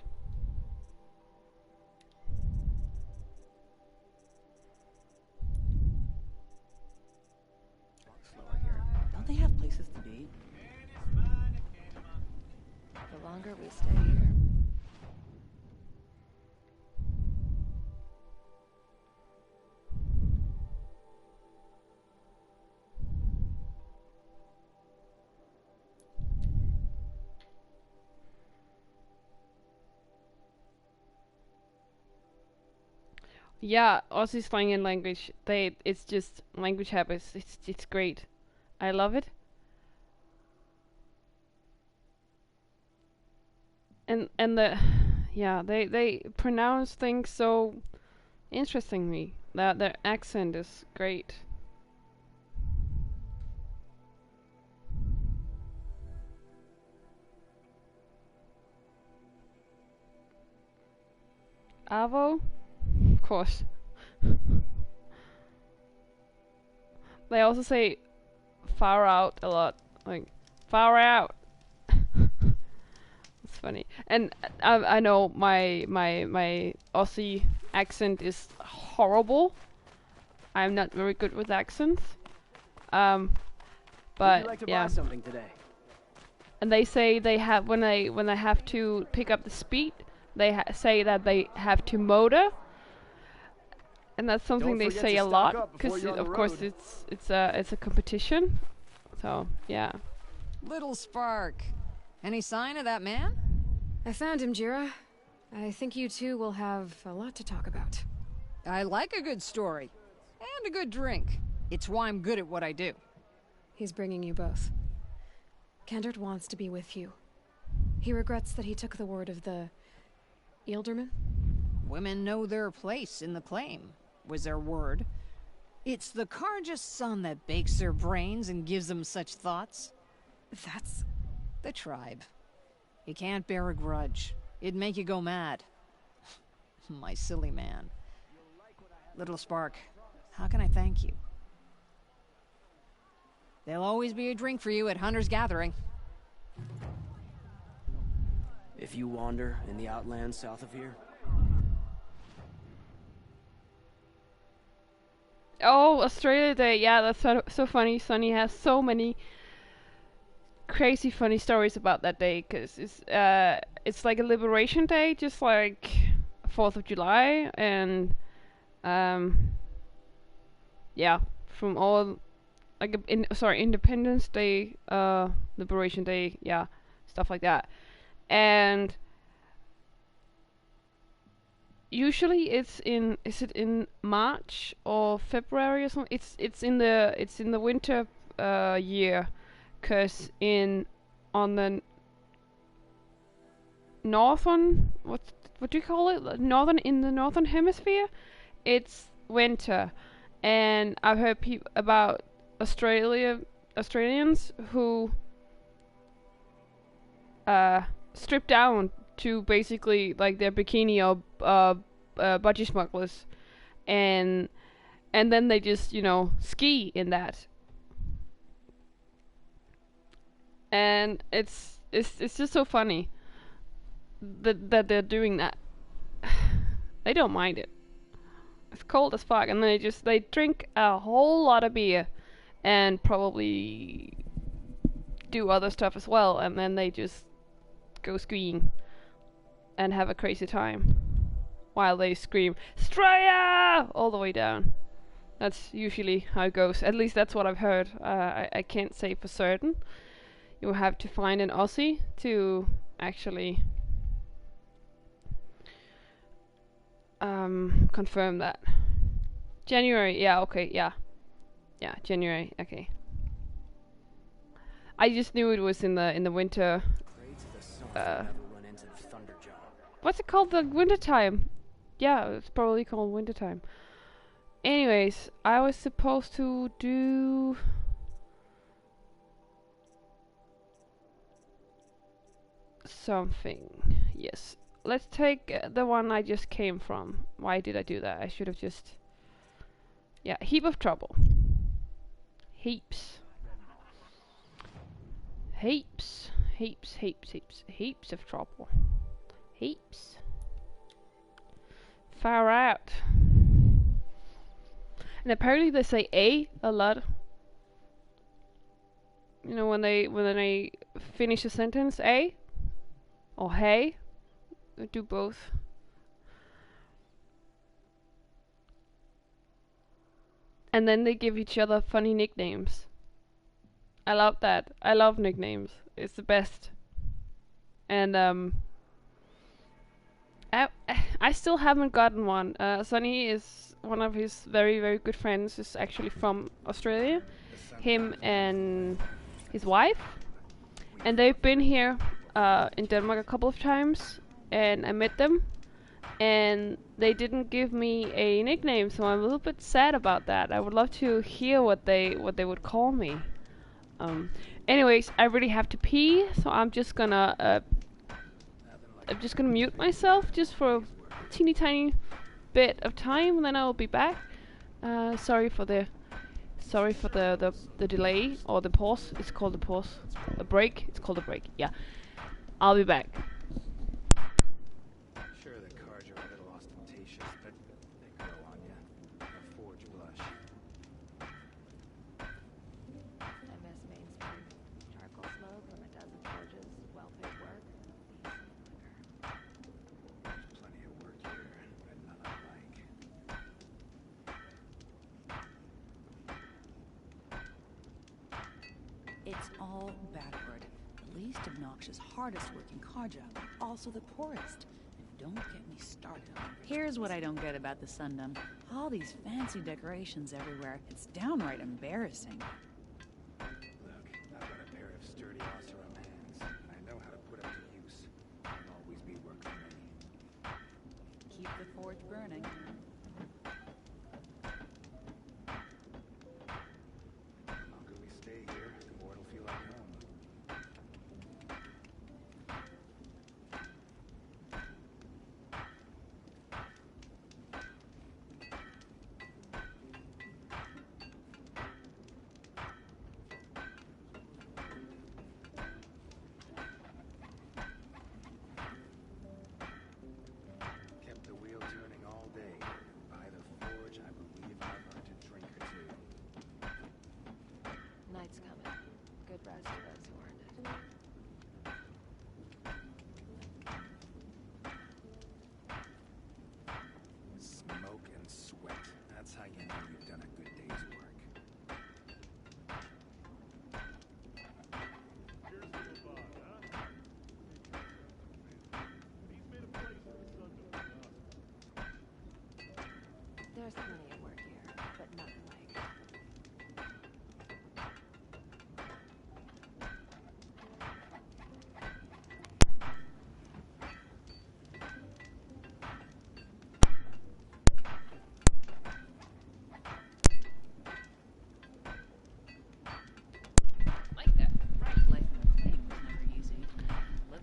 Slower here. Don't they have places to be? The longer we stay here. Yeah, Aussie slang and language. It's just language habits. It's great. I love it. And they pronounce things so interestingly. That their accent is great. Avo? Of course. They also say far out a lot. Like, far out. It's funny. And I know my Aussie accent is horrible. I'm not very good with accents. But Would you like to yeah. buy something today? And they say they have when they have to pick up the speed, they say that they have to motor. And that's something they say a lot, because of course it's a competition. So yeah. Little Spark. Any sign of that man? I found him, Jira. I think you two will have a lot to talk about. I like a good story. And a good drink. It's why I'm good at what I do. He's bringing you both. Kendert wants to be with you. He regrets that he took the word of the Ealdorman. Women know their place in the claim, was their word. It's the Carja's son that bakes their brains and gives them such thoughts. That's the tribe. You can't bear a grudge. It'd make you go mad. My silly man. Little Spark, how can I thank you? There'll always be a drink for you at Hunter's Gathering. If you wander in the outlands south of here. Oh, Australia Day. Yeah, that's so funny. Sonny has so many crazy funny stories about that day, because it's like a liberation day, just like 4th of July, and yeah, from all like Independence Day, Liberation Day, yeah, stuff like that. And usually it's in, is it in March or February or something? It's in the winter year, 'cause on the northern, what do you call it? In the northern hemisphere, it's winter, and I've heard about Australians who strip down to basically like their bikini or budgie smugglers, and then they just, you know, ski in that, and it's just so funny that they're doing that. They don't mind it. It's cold as fuck, and they drink a whole lot of beer and probably do other stuff as well, and then they just go skiing and have a crazy time while they scream "Straya!" all the way down. That's usually how it goes. At least that's what I've heard. I can't say for certain. You will have to find an Aussie to actually confirm that. January, yeah, okay, yeah, January, okay. I just knew it was in the winter. What's it called? The winter time? Yeah, it's probably called winter time. Anyways, I was supposed to do something. Yes. Let's take the one I just came from. Why did I do that? I should have just... Yeah, heap of trouble. Heaps. Heaps. Heaps, heaps, heaps. Heaps of trouble. Heaps. Far out. And apparently they say a lot. You know, when they finish a sentence, a or hey. Do both. And then they give each other funny nicknames. I love that. I love nicknames. It's the best. And I still haven't gotten one. Sonny is one of his very, very good friends, is actually from Australia. Him and his wife. And they've been here in Denmark a couple of times. And I met them, and they didn't give me a nickname, so I'm a little bit sad about that. I would love to hear what they would call me. Anyways, I really have to pee, so I'm just gonna mute myself just for a teeny tiny bit of time, and then I'll be back. Sorry for the delay or the pause. It's called a pause. A break. It's called a break. Yeah, I'll be back. It's all backward. The least obnoxious, hardest working car job, also the poorest. And don't get me started on it. Here's what I don't get about the Sundom. All these fancy decorations everywhere. It's downright embarrassing. Look, I've got a pair of sturdy Oseram hands. I know how to put them to use. There'll always be work for me. Keep the forge burning.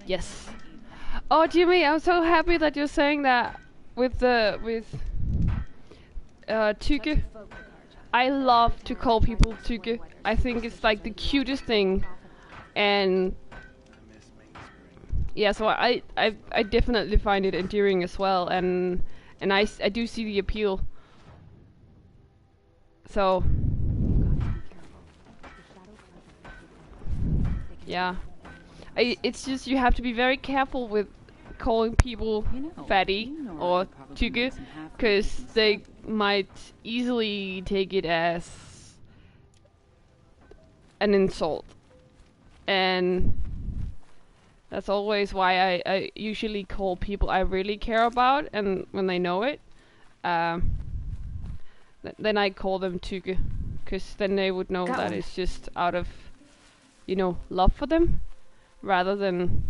Yes. Oh, Jimmy, I'm so happy that you're saying that with Tyke. I love to call people Tyke. I think it's like the cutest thing, and yeah, so I definitely find it endearing as well, and I do see the appeal. So yeah, it's just you have to be very careful with calling people fatty or Tyke, because they might easily take it as an insult, and that's always why I usually call people I really care about, and when they know it, then I call them Tyke, because then they would know that it's just out of, you know, love for them, rather than,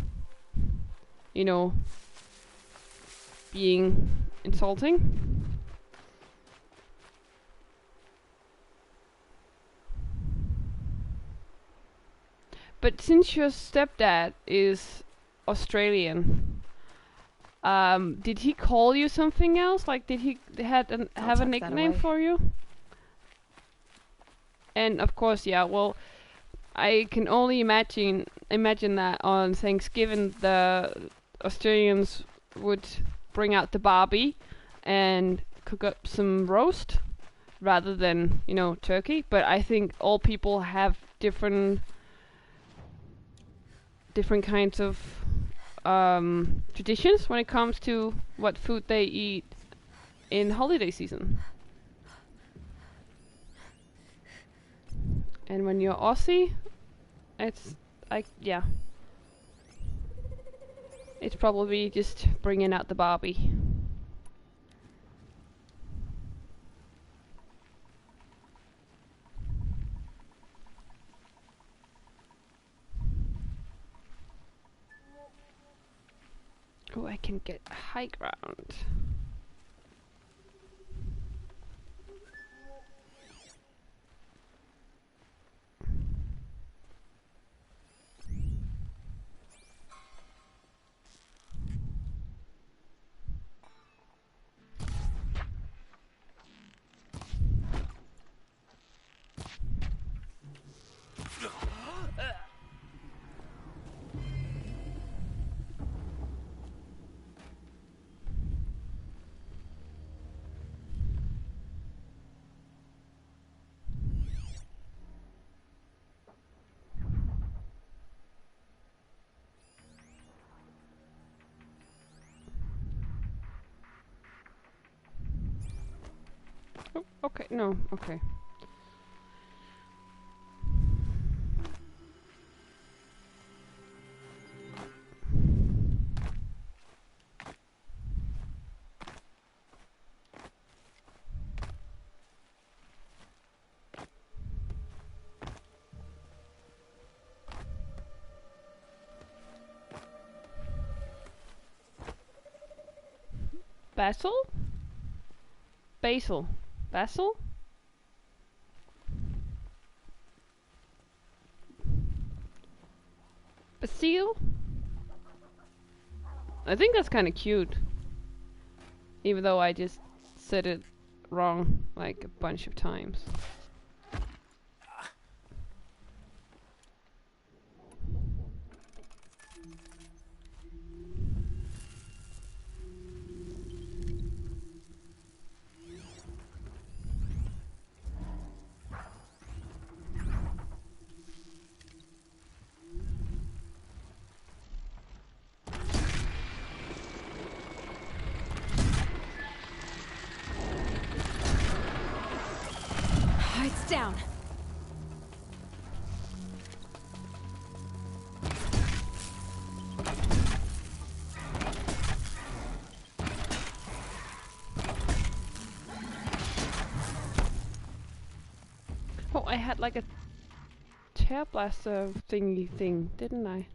you know, being insulting. But since your stepdad is Australian, did he call you something else? Like, did he have a nickname for you? And of course, yeah. Well, I can only imagine that on Thanksgiving the Australians would bring out the Barbie and cook up some roast rather than, you know, turkey. But I think all people have different kinds of traditions when it comes to what food they eat in holiday season. And when you're Aussie, it's like, yeah, it's probably just bringing out the Barbie. Oh, I can get high ground. Oh, okay, no, okay. Basil? Basil. Basil? Basil? I think that's kind of cute. Even though I just said it wrong like a bunch of times. Down. Oh, I had like a tear blaster thingy thing, didn't I?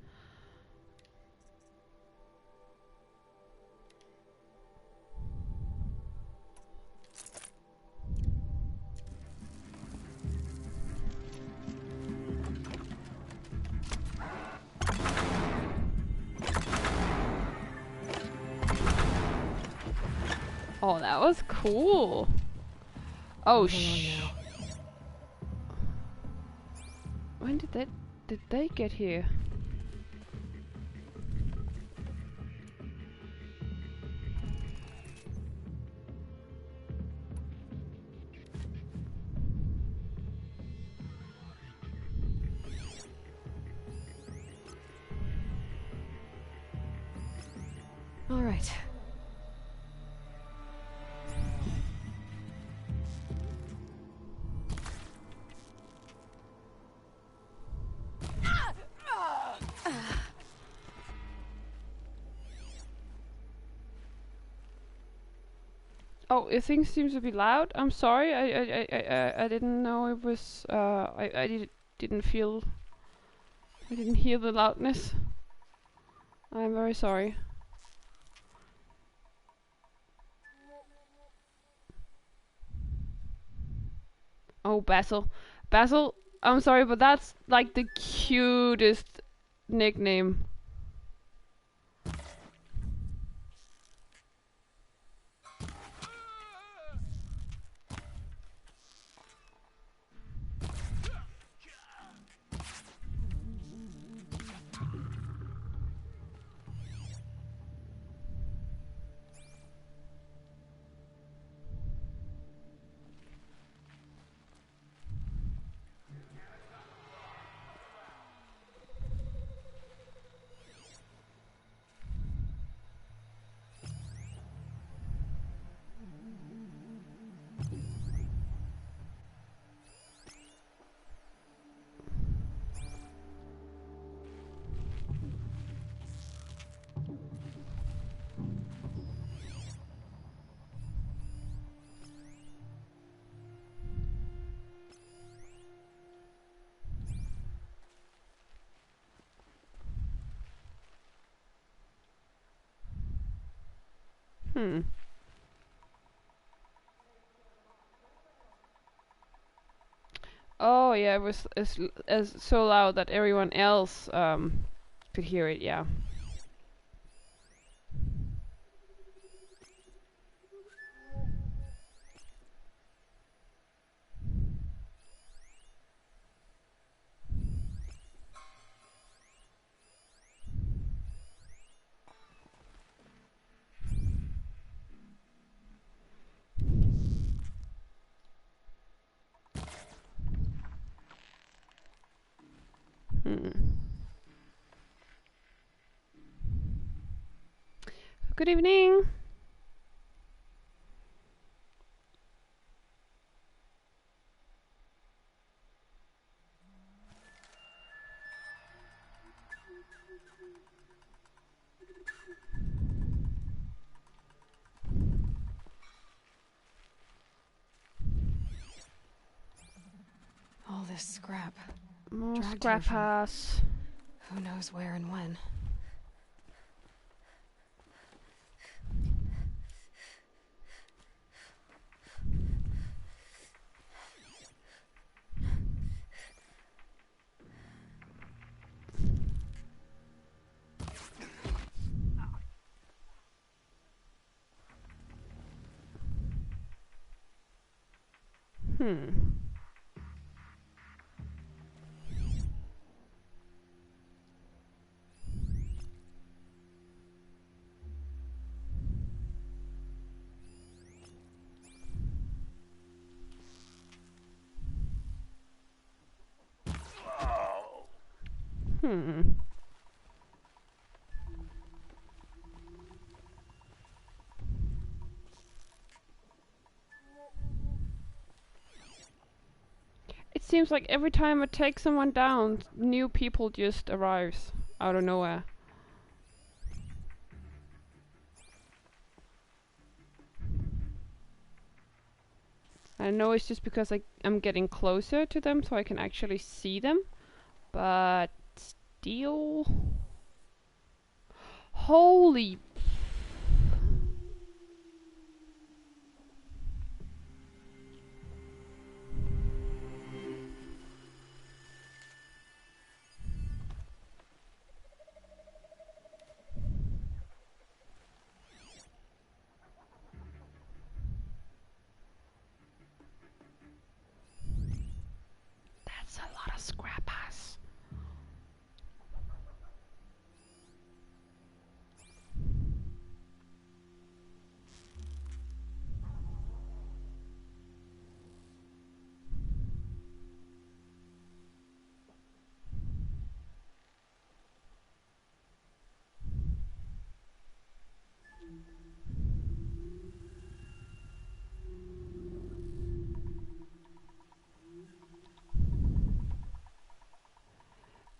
Oh, that was cool. Oh, when did they get here? All right. Oh, your thing seems to be loud. I'm sorry. I didn't know it was. Didn't feel. I didn't hear the loudness. I'm very sorry. Oh, Basil. Basil, I'm sorry, but that's like the cutest nickname. Oh yeah, it was as so loud that everyone else could hear it. Yeah. Good evening. All this scrap. More Dragged scrap here from house. who knows where and when. It seems like every time I take someone down, new people just arrives out of nowhere. I know it's just because I'm getting closer to them so I can actually see them, but still... Holy...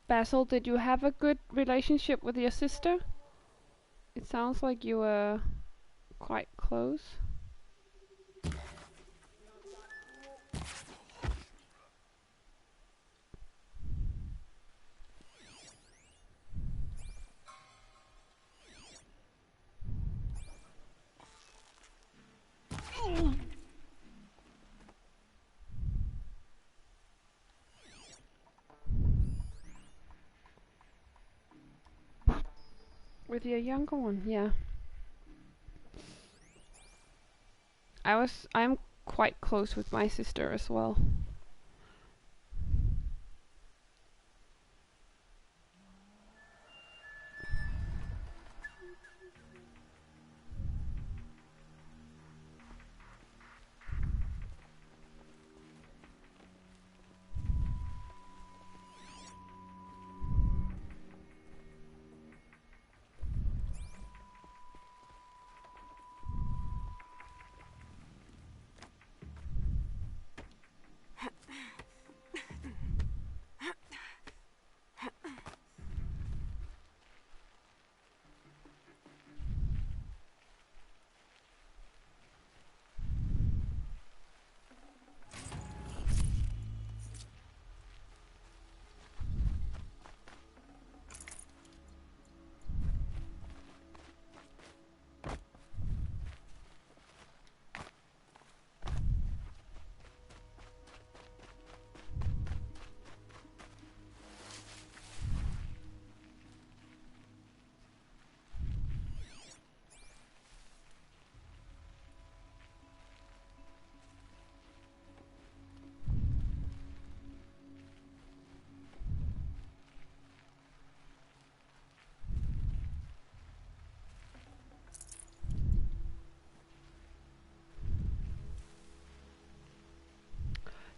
Basil, did you have a good relationship with your sister? It sounds like you were quite close. With your younger one, yeah. I'm quite close with my sister as well.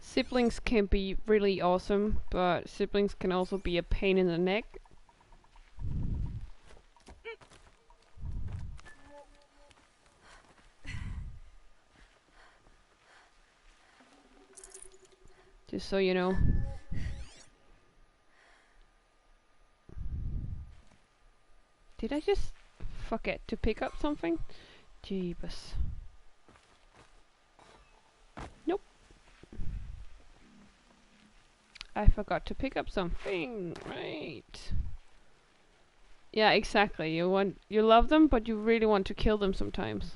Siblings can be really awesome, but siblings can also be a pain in the neck. Just so you know. Did I just forget to pick up something? Jeebus. Nope. I forgot to pick up something. Right. Yeah, exactly. You love them, but you really want to kill them sometimes.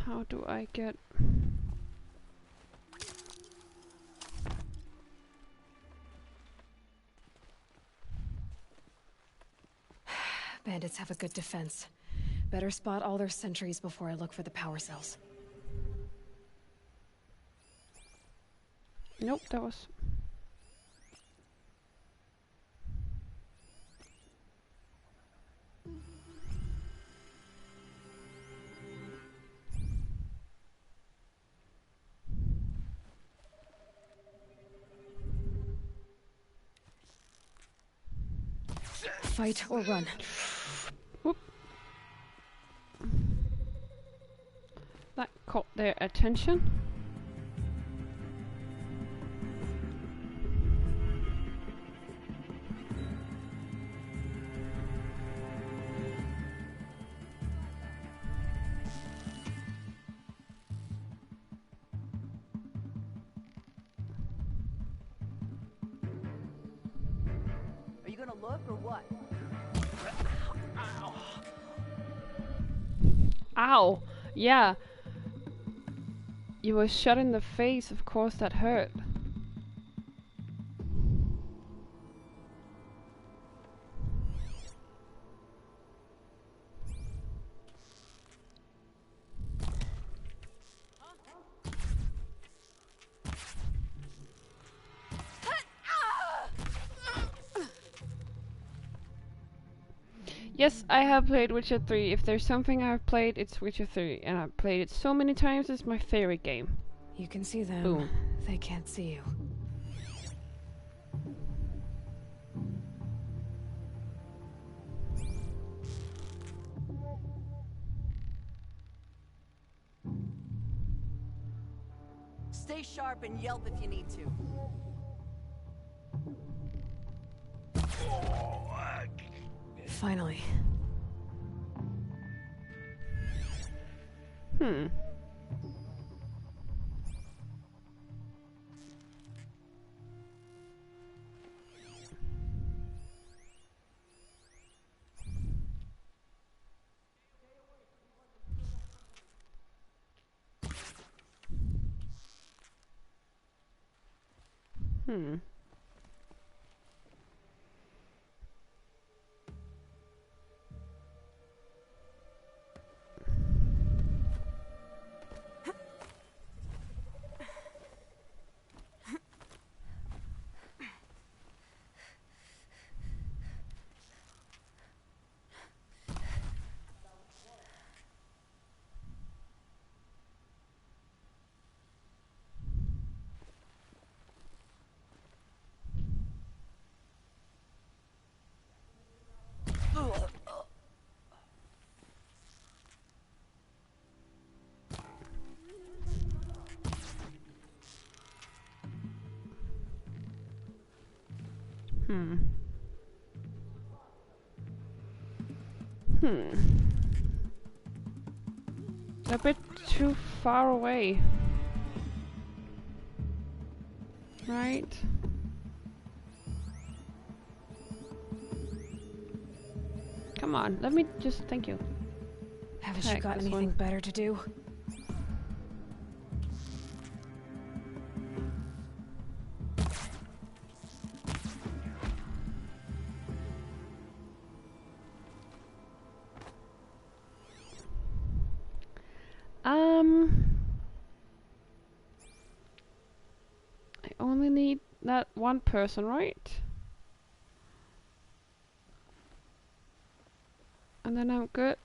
How do I get... Bandits have a good defense. Better spot all their sentries before I look for the power cells. Nope, that was... Fight or run. Whoop. That caught their attention. Are you gonna look or what? Ow! Yeah. You were shot in the face, of course that hurt. Yes, I have played Witcher 3. If there's something I've played, it's Witcher 3. And I've played it so many times, it's my favorite game. You can see them. Boom. They can't see you. Stay sharp and yelp if you need to. Finally. Hmm. Hmm. Hmm. Hmm. A bit too far away. Right? Come on, let me just... Thank you. Haven't you got anything better to do? I only need that one person, right? And then I'm good.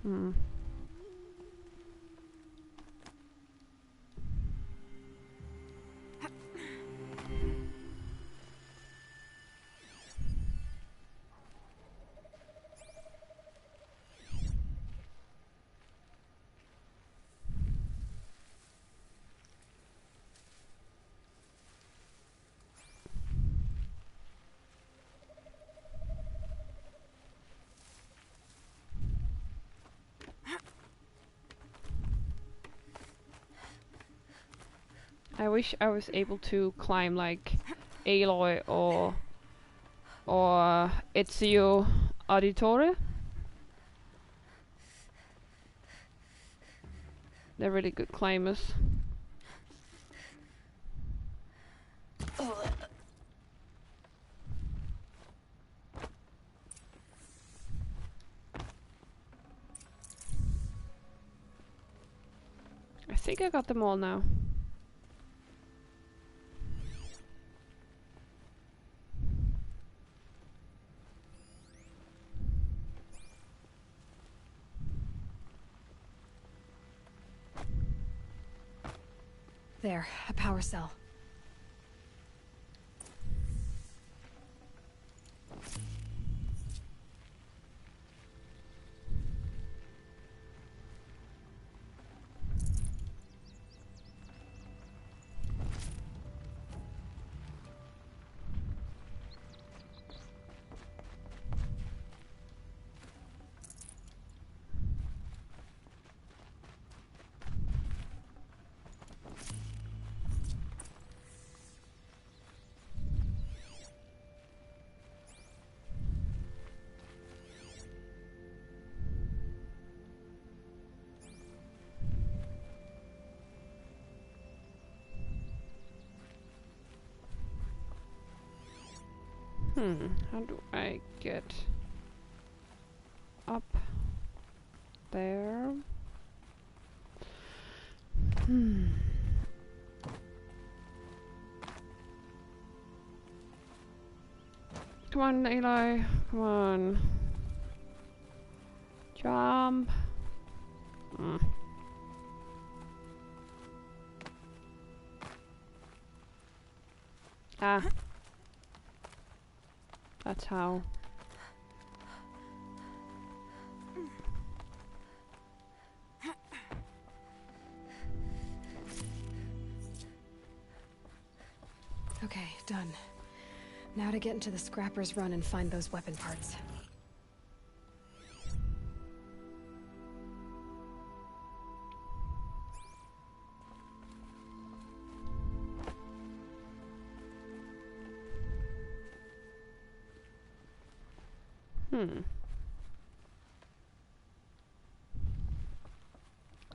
Hmm. I wish I was able to climb like Aloy or Ezio Auditore. They're really good climbers. I think I got them all now. There, a power cell. How do I get up there? Come on, Eli. Come on. Jump. Ah. That's how. Okay, done. Now to get into the Scrapper's Run and find those weapon parts.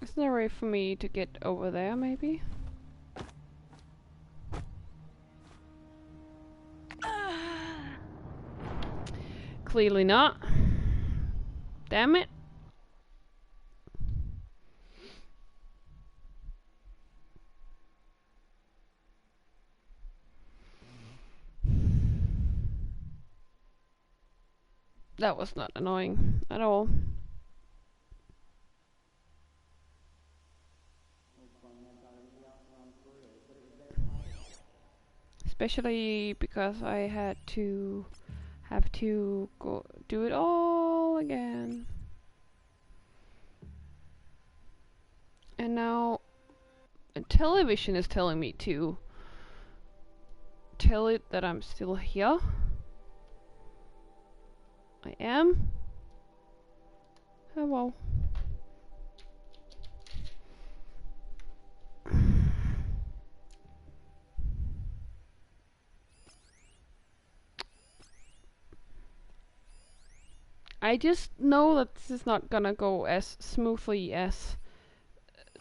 Is there a way for me to get over there, maybe? Clearly not. Damn it. That was not annoying at all. Especially because I have to go do it all again. And now a television is telling me to tell it that I'm still here. I am. Oh well. I just know that this is not gonna go as smoothly as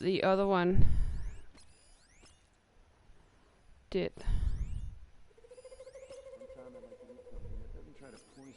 the other one did. Doesn't try to poison me.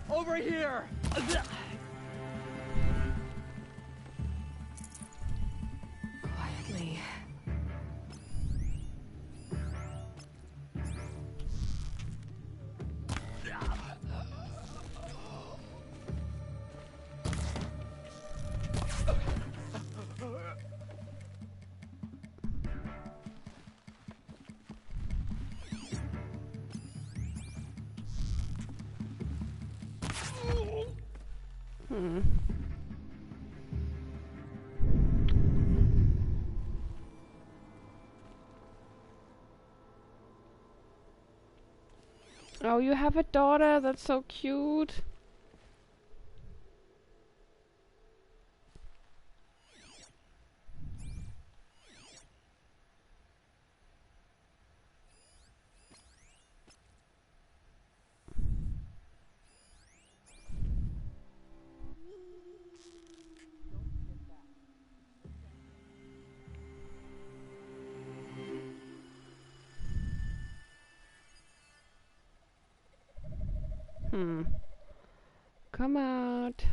Over here! Quietly. Oh, you have a daughter? That's so cute. Come out.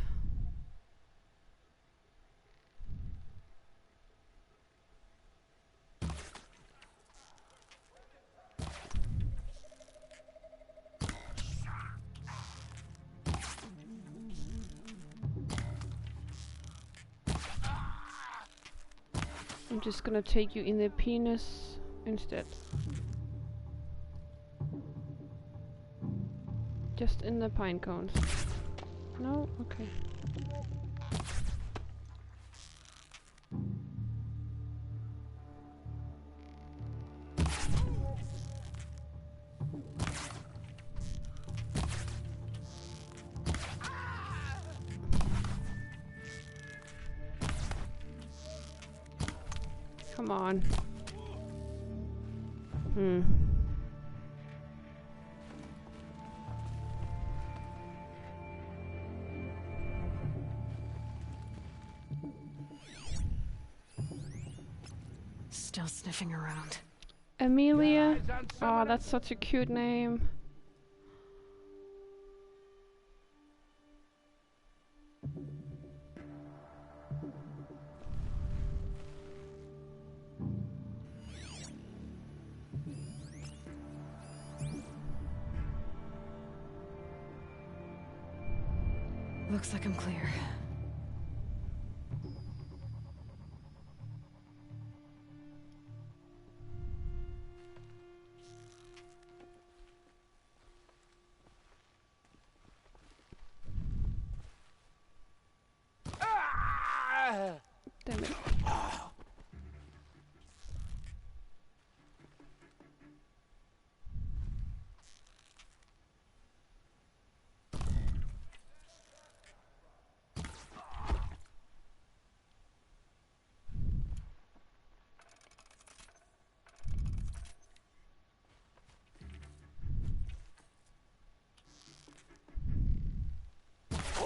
I'm just gonna take you in the penis instead. Just in the pine cones. No? Okay. Come on. Hmm. Still sniffing around. Amelia? Oh, that's such a cute name. Looks like I'm clear. Damn it.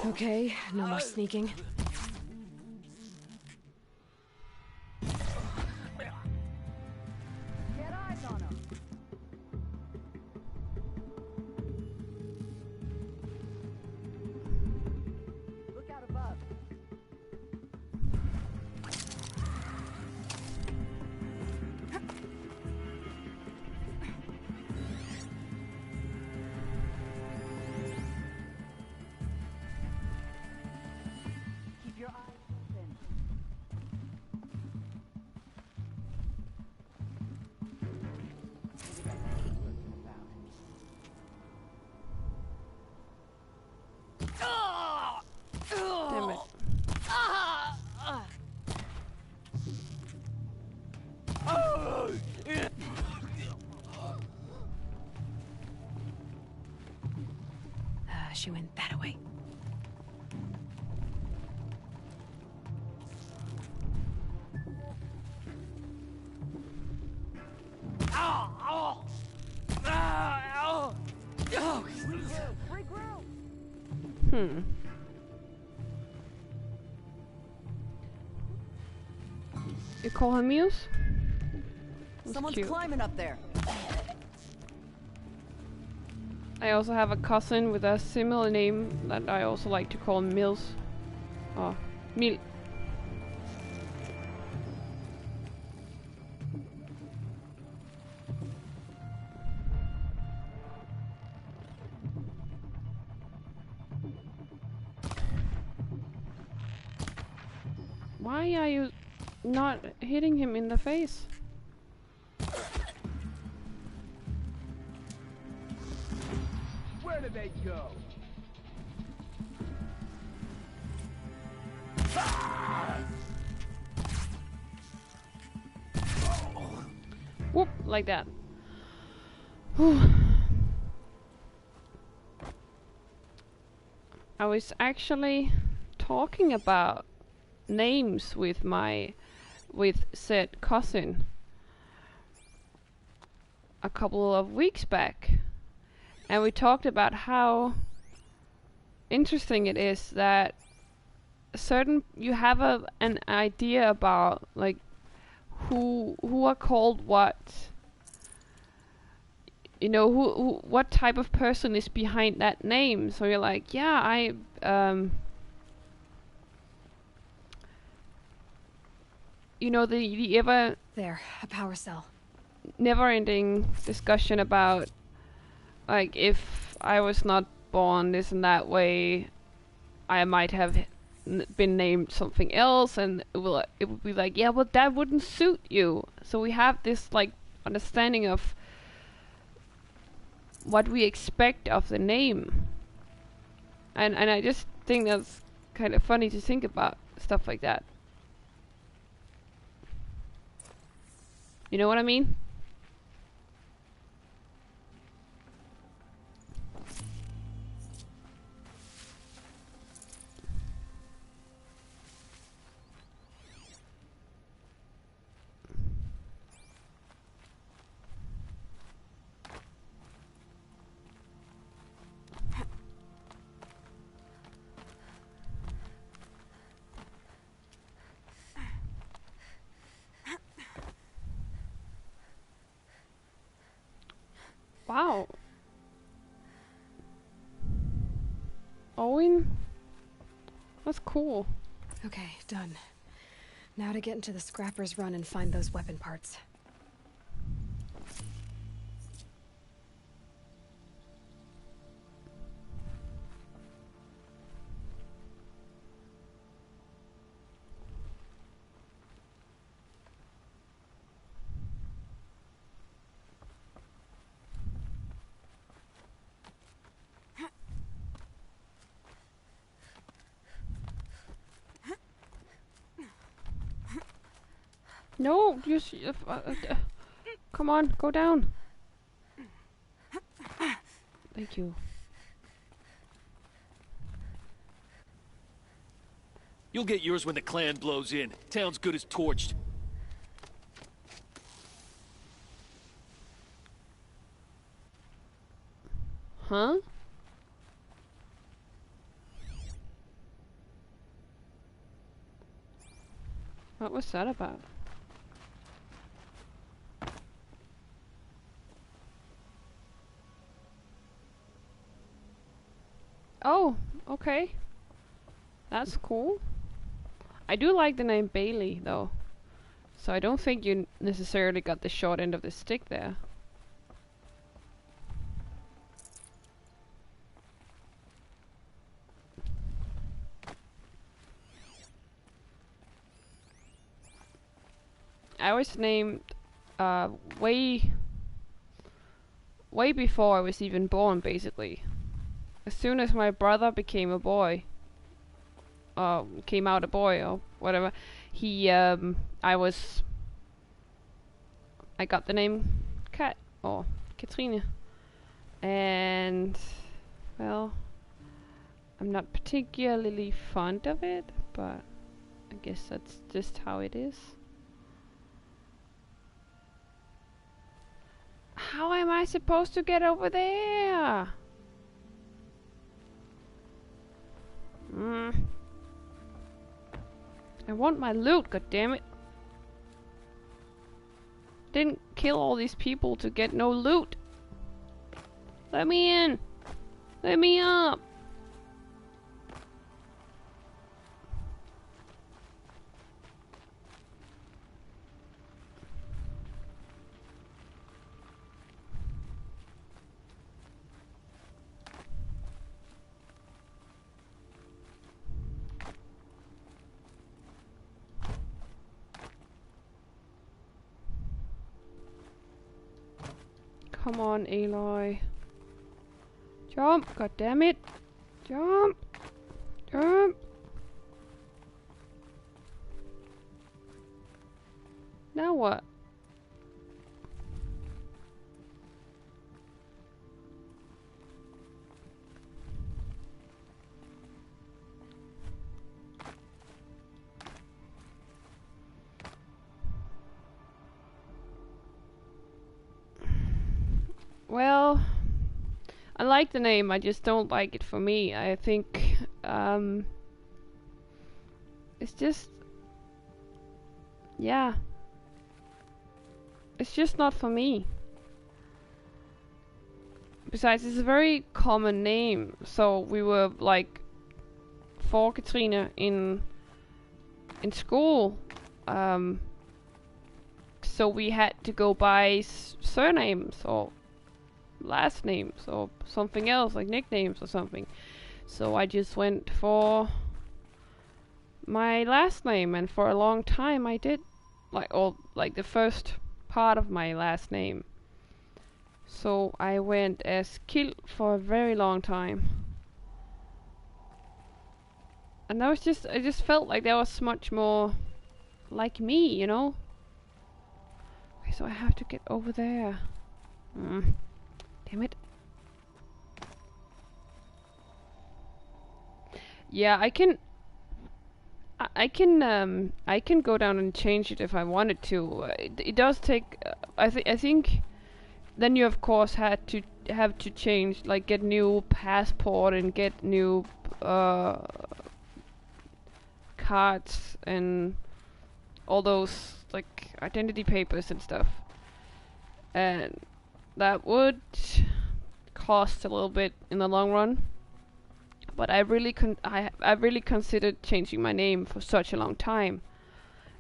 Okay, no more sneaking. Get eyes on him. Look out above. Keep your eyes open. Damn it. She went that way. Hmm. You call her Muse? That's Someone's cute. climbing up there. I also have a cousin with a similar name that I also like to call Mills. Oh, Mil. Why are you not hitting him in the face? Where did they go? Whoop, like that. Whew. I was actually talking about names with said cousin a couple of weeks back, and we talked about how interesting it is that you have an idea about like who are called what, you know, who what type of person is behind that name. So you're like, yeah, you know, the ever There, a power cell. never-ending discussion about like if I was not born this and that way, I might have been named something else, and it would be like, yeah, well, that wouldn't suit you. So we have this like understanding of what we expect of the name, and I just think that's kind of funny to think about stuff like that. You know what I mean? Wow. Owen? That's cool. Okay, done. Now to get into the Scrapper's Run and find those weapon parts. No, come on, go down. Thank you. You'll get yours when the clan blows in. Town's good as torched. Huh? What was that about? Oh, okay. That's cool. I do like the name Bailey, though. So I don't think you necessarily got the short end of the stick there. I was named way before I was even born, basically. As soon as my brother became a boy, came out a boy or whatever, I got the name Kat or Katrine, and well, I'm not particularly fond of it, but I guess that's just how it is. How am I supposed to get over there? I want my loot, goddammit. Didn't kill all these people to get no loot. Let me in. Let me up. Come on, Aloy. Jump, goddammit. Jump. Jump. Now what? Well, I like the name, I just don't like it for me. I think, it's just, yeah. It's just not for me. Besides, it's a very common name, so we were like, for Katrina in school, so we had to go by surnames or last names or something else, like nicknames or something. So I just went for my last name, and for a long time I did, like the first part of my last name. So I went as Kill for a very long time. And that was just, I just felt like that was much more like me, you know? Okay, so I have to get over there. Damn it. Yeah, I can go down and change it if I wanted to. It does take. I think. Then you of course have to change, like get new passport and get new cards and all those like identity papers and stuff. And that would cost a little bit in the long run. But I really considered changing my name for such a long time.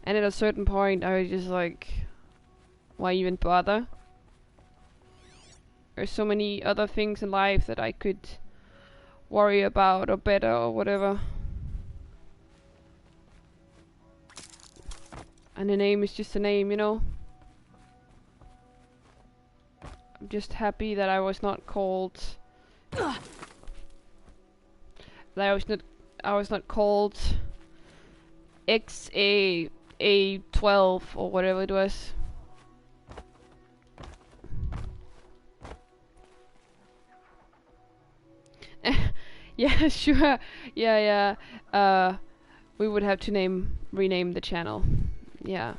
And at a certain point I was just like, why even bother? There's so many other things in life that I could worry about or better or whatever. And a name is just a name, you know? I'm just happy that I was not called... that I was not called XA12 or whatever it was. Yeah, sure. Yeah. We would have to rename the channel. Yeah.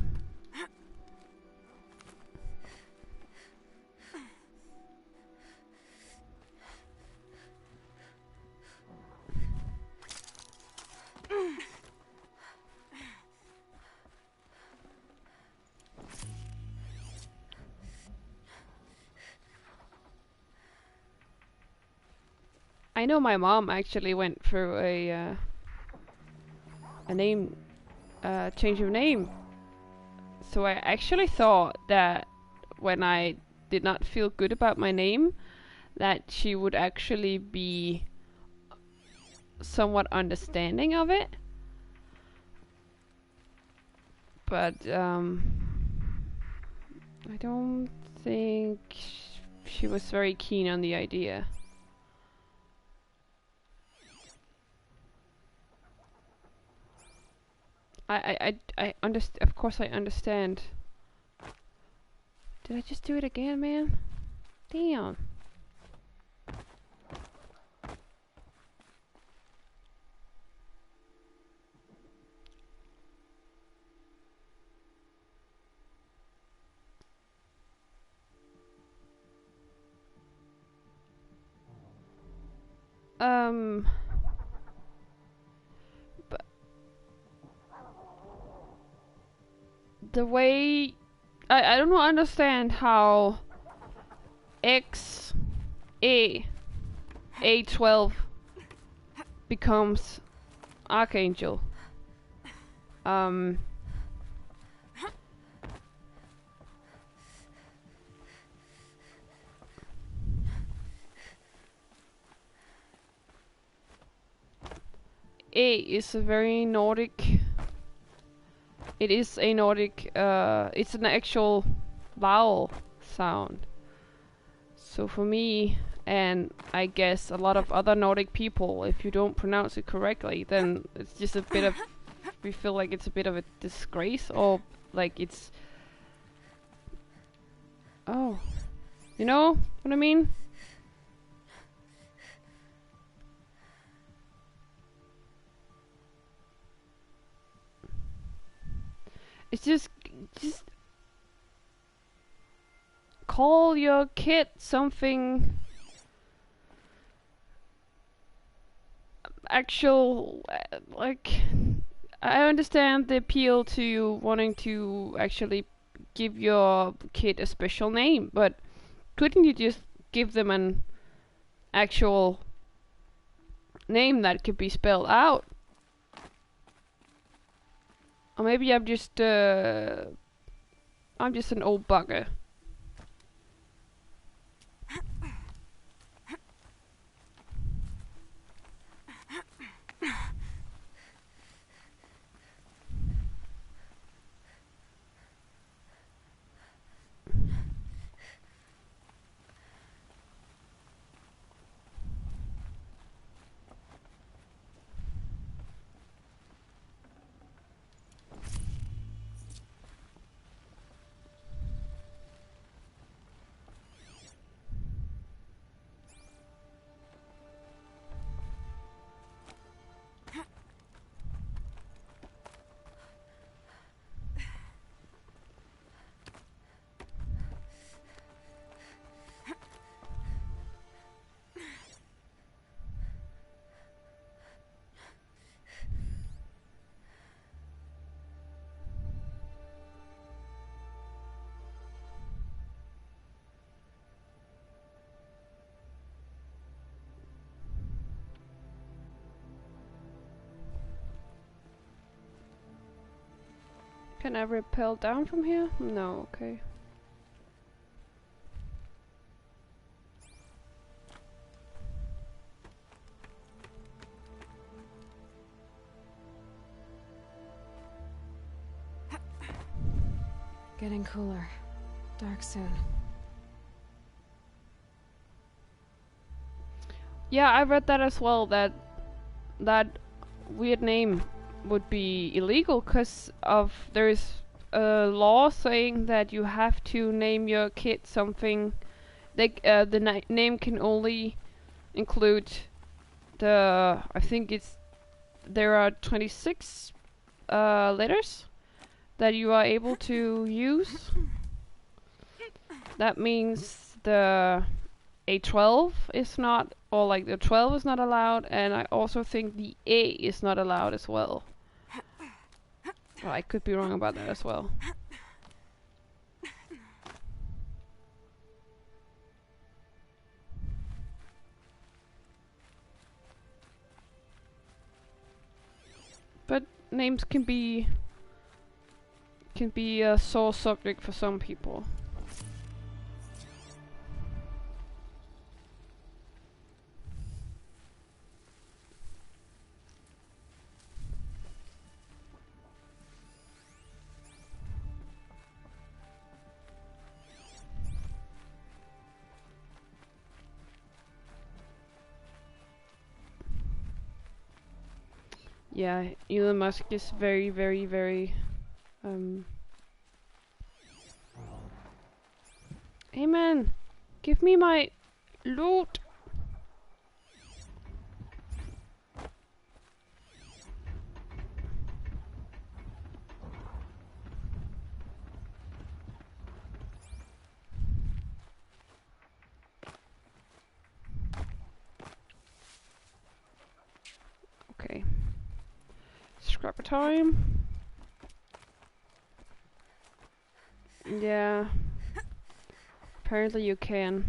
I know my mom actually went through a name change of name. So I actually thought that when I did not feel good about my name, that she would actually be somewhat understanding of it. But I don't think she was very keen on the idea. Of course I understand. Did I just do it again, man? Damn. But the way I don't understand how A12 becomes Archangel. A is a very Nordic. It is a Nordic. It's an actual vowel sound. So for me, and I guess a lot of other Nordic people, if you don't pronounce it correctly, then it's just a bit of. We feel like it's a bit of a disgrace, or like it's. Oh, you know what I mean? It's just call your kid something actual, like, I understand the appeal to wanting to actually give your kid a special name, but couldn't you just give them an actual name that could be spelled out? Or maybe I'm just an old bugger. Can I rappel down from here? No, okay. Getting cooler. Dark soon. Yeah, I read that as well, that that weird name would be illegal because of there's a law saying that you have to name your kid something. The name can only include the, I think there are 26 letters that you are able to use. That means the A12 is not, or like the 12 is not allowed, and I also think the A is not allowed as well. Well, I could be wrong about that as well. But names can be a sore subject for some people. Yeah, Elon Musk is very, very, very Hey man, give me my loot. Okay. Scrapper time. Yeah. Apparently you can.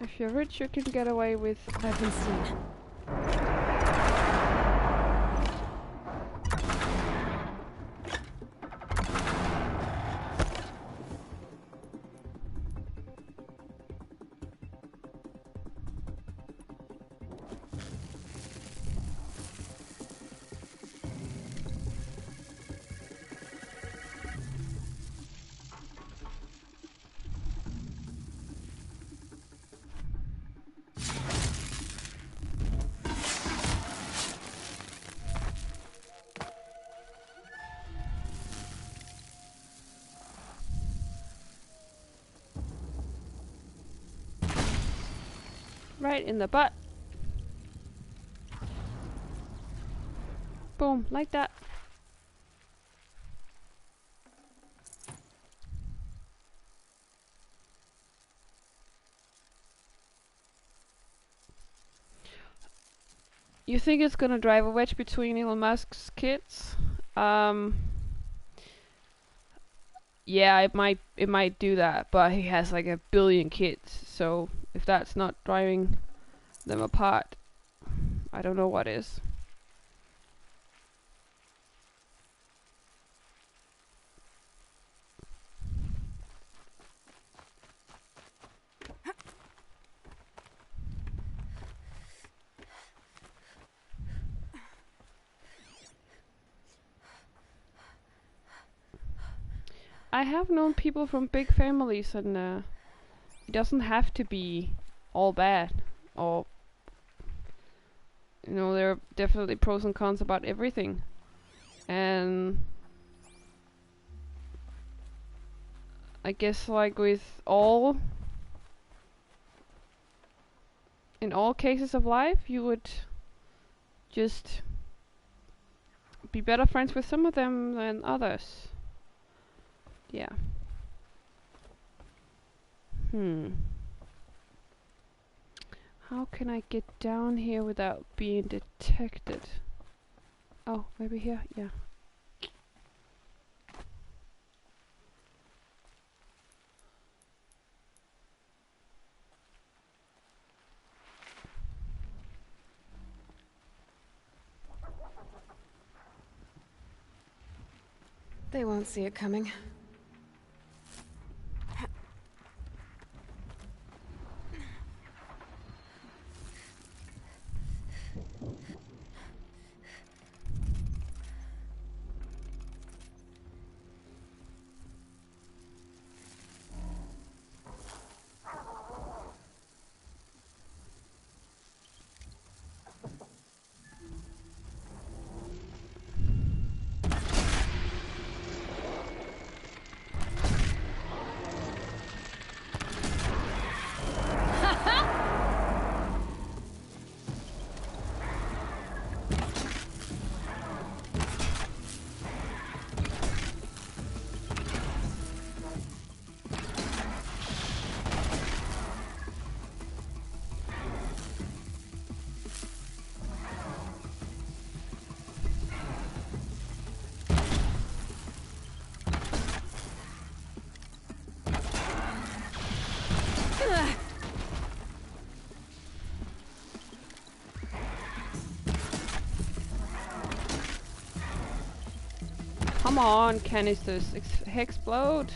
If you're rich, you can get away with. I've been seen. Right in the butt. Boom, like that. You think it's gonna drive a wedge between Elon Musk's kids? Yeah, it might do that, but he has like 1 billion kids, so if that's not driving them apart, I don't know what is. I have known people from big families, and it doesn't have to be all bad, or you know, there are definitely pros and cons about everything, and I guess like with in all cases of life, you would just be better friends with some of them than others. Yeah. How can I get down here without being detected? Oh, maybe here? Yeah. They won't see it coming. Come on, canisters, explode!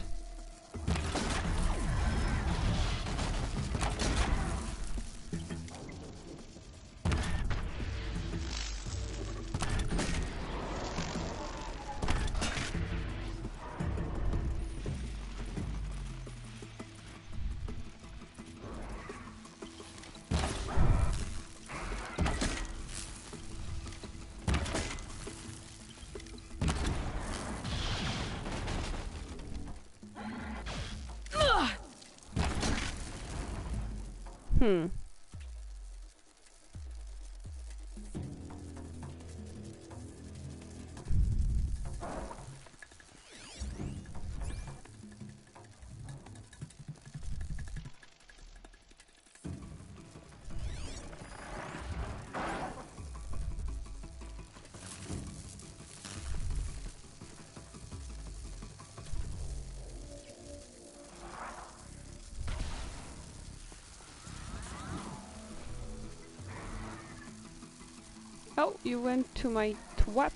Hmm. Oh, you went to my twap.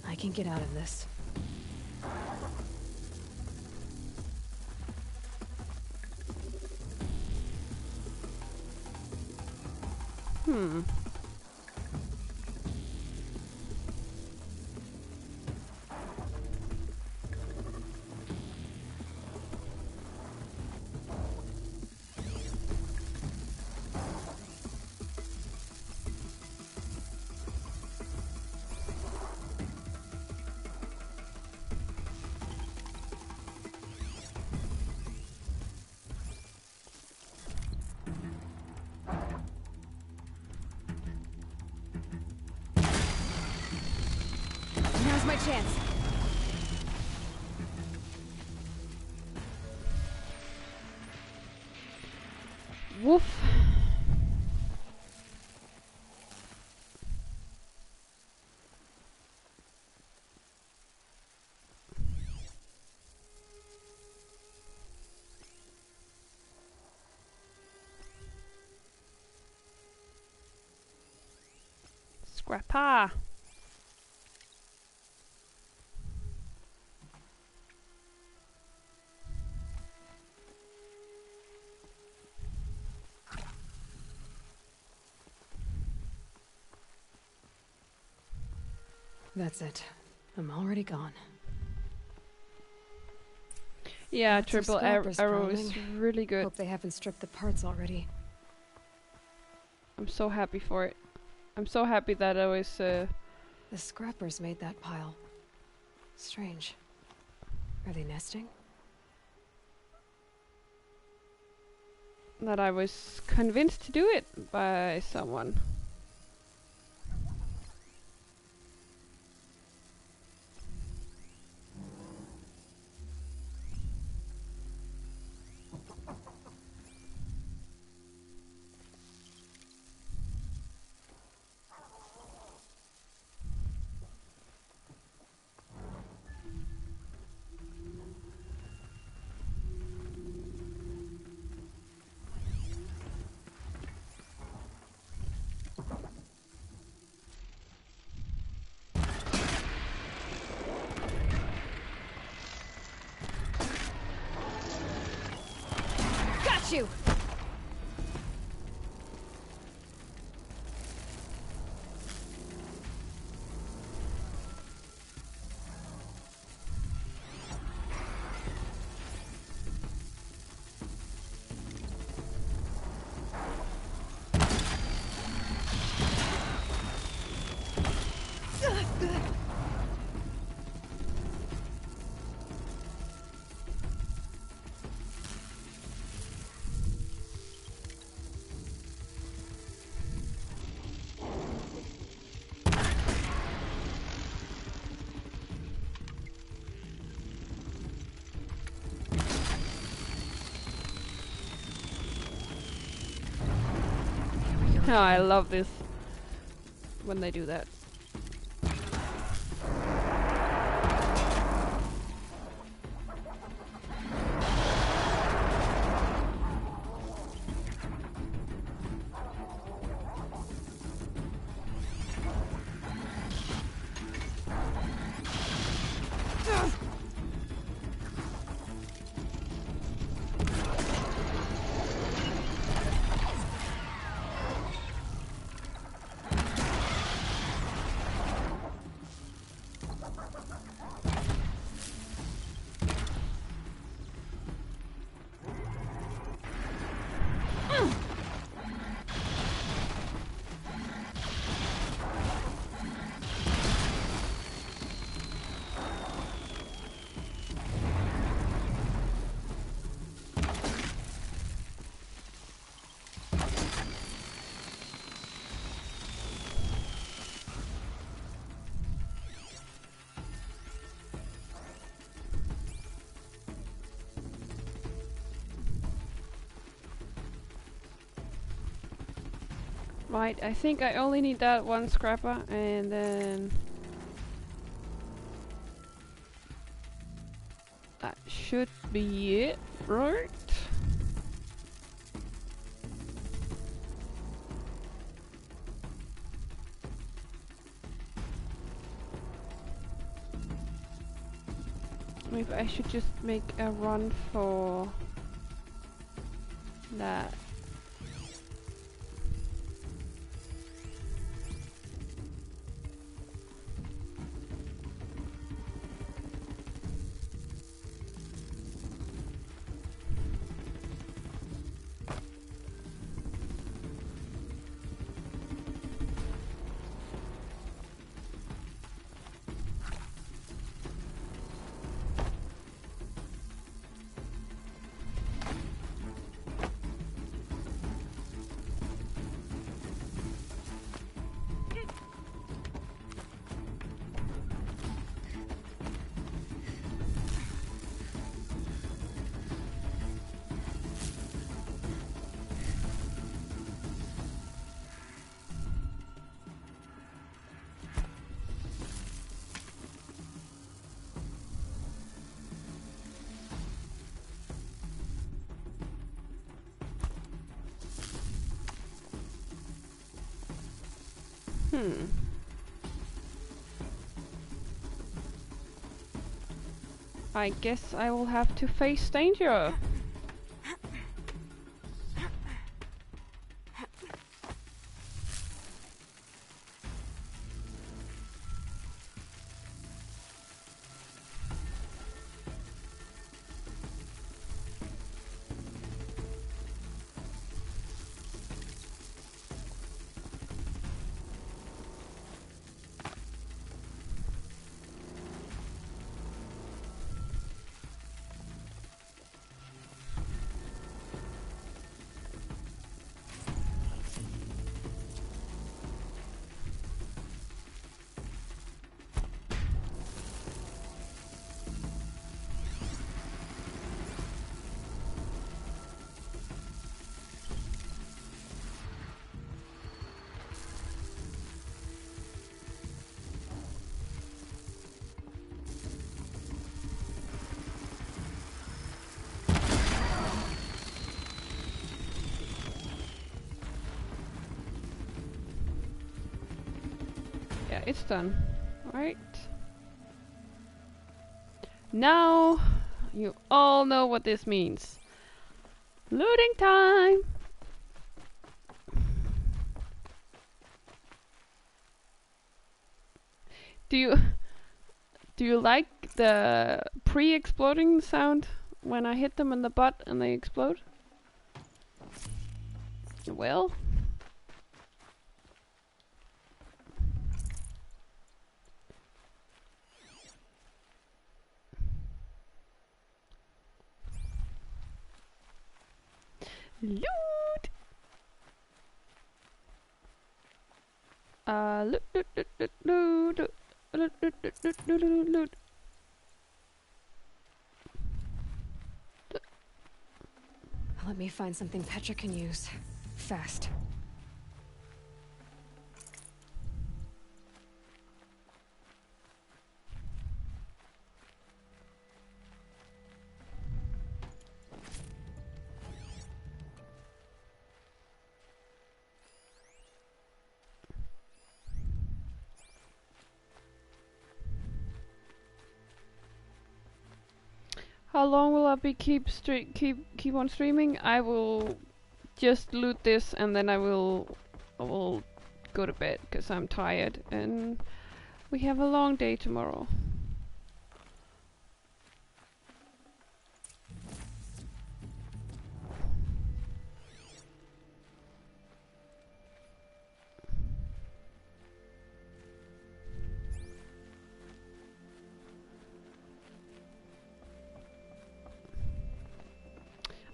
I can get out of this. Hmm. Now's my chance. Woof. Scrapper. That's it. I'm already gone. Yeah, Lots of triple scrappers arrow is prowling. really good. Hope they haven't stripped the parts already. I'm so happy for it. I'm so happy that I was The scrappers made that pile. Strange. Are they nesting? that I was convinced to do it by someone. Got you! Oh, I love this when they do that. Right, I think I only need that one scrapper, and then that should be it, right? Maybe I should just make a run for that. I guess I will have to face danger. Yeah, it's done. Right. Now, you all know what this means. Looting time! Do you like the pre-exploding sound when I hit them in the butt and they explode? Well, loot. Loot, loot, loot, loot, loot, loot, loot, loot, loot, loot, loot, loot. Let me find something Petra can use. Fast. How long will I be keep on streaming? I will just loot this and then I will go to bed because I'm tired and we have a long day tomorrow.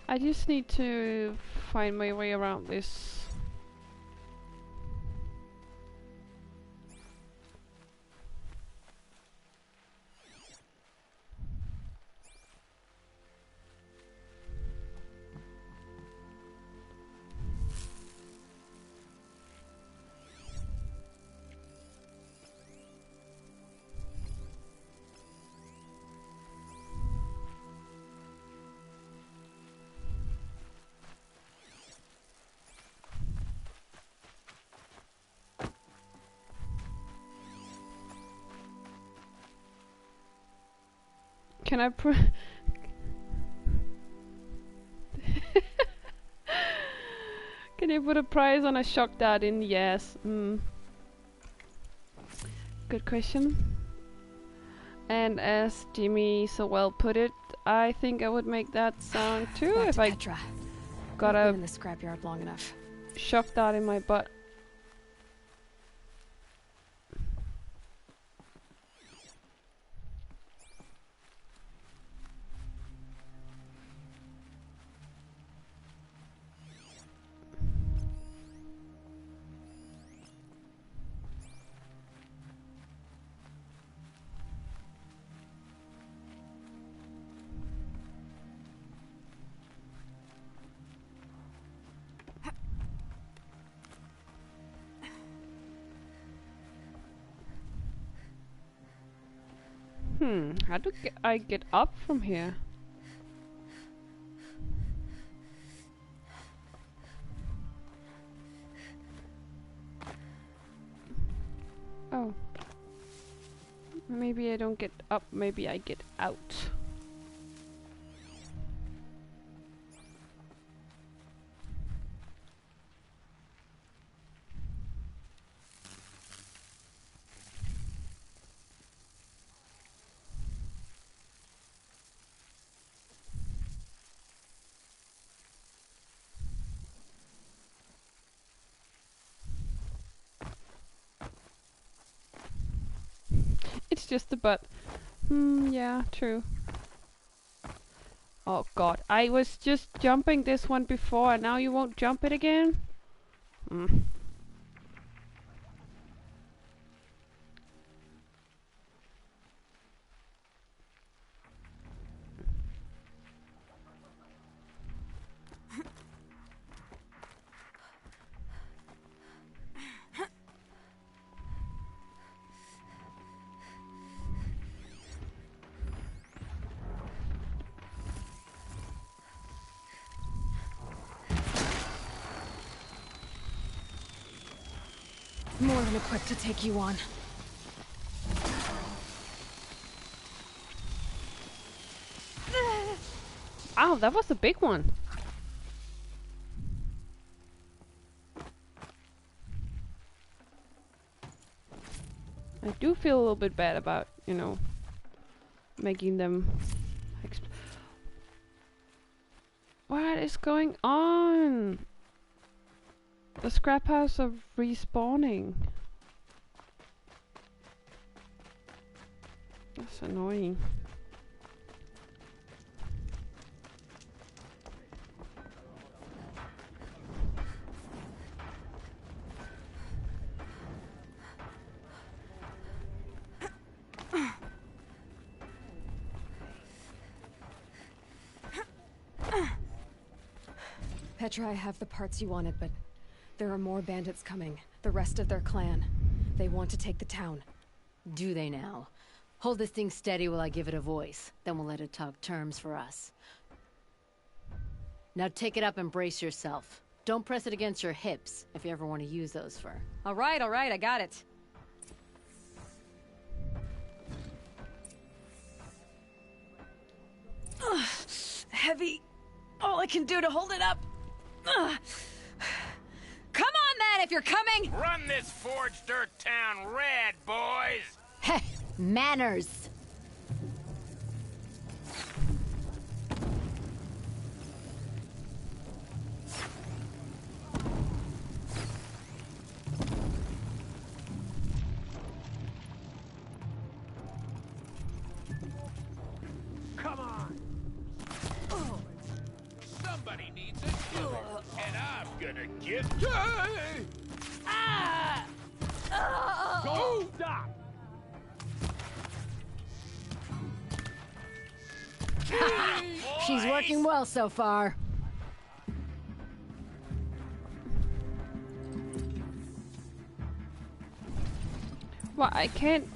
I just need to find my way around this. Can I Can you put a price on a shock dart in? Yes. Good question. And as Jimmy so well put it, I think I would make that sound too if I Petra. got I've a been in the scrapyard long enough. shock dart in my butt. How do I get up from here? Oh. Maybe I don't get up, maybe I get out. It's just the butt. Yeah, true. Oh god, I was just jumping this one before and now you won't jump it again? More than equipped to take you on. Ow, that was a big one. I do feel a little bit bad about, you know, making them what is going on? The scrap house are respawning. That's annoying. Petra, I have the parts you wanted, but there are more bandits coming. The rest of their clan. They want to take the town. Do they now? Hold this thing steady while I give it a voice. Then we'll let it talk terms for us. Now take it up and brace yourself. Don't press it against your hips, if you ever want to use those for... All right, I got it. Heavy. All I can do to hold it up. Come on, then, if you're coming! Run this forged dirt town red, boys! Heh, manners! Come on! Somebody needs a killer, and I'm gonna give... Go! Stop! She's working well so far. Well, I can't...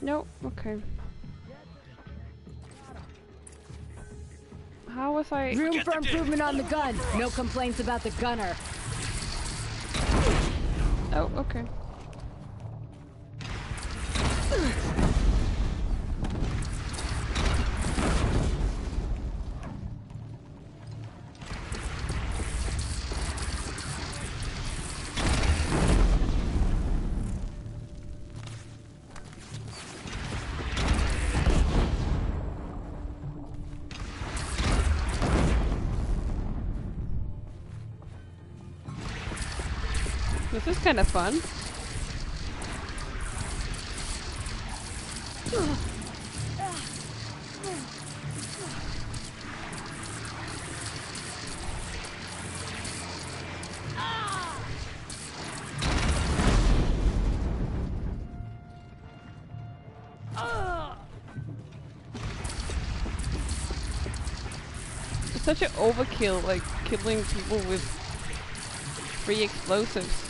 Nope, okay. How was I... Room for improvement on the gun. No complaints about the gunner. Oh, okay. This is kind of fun. It's such an overkill, like killing people with free explosives.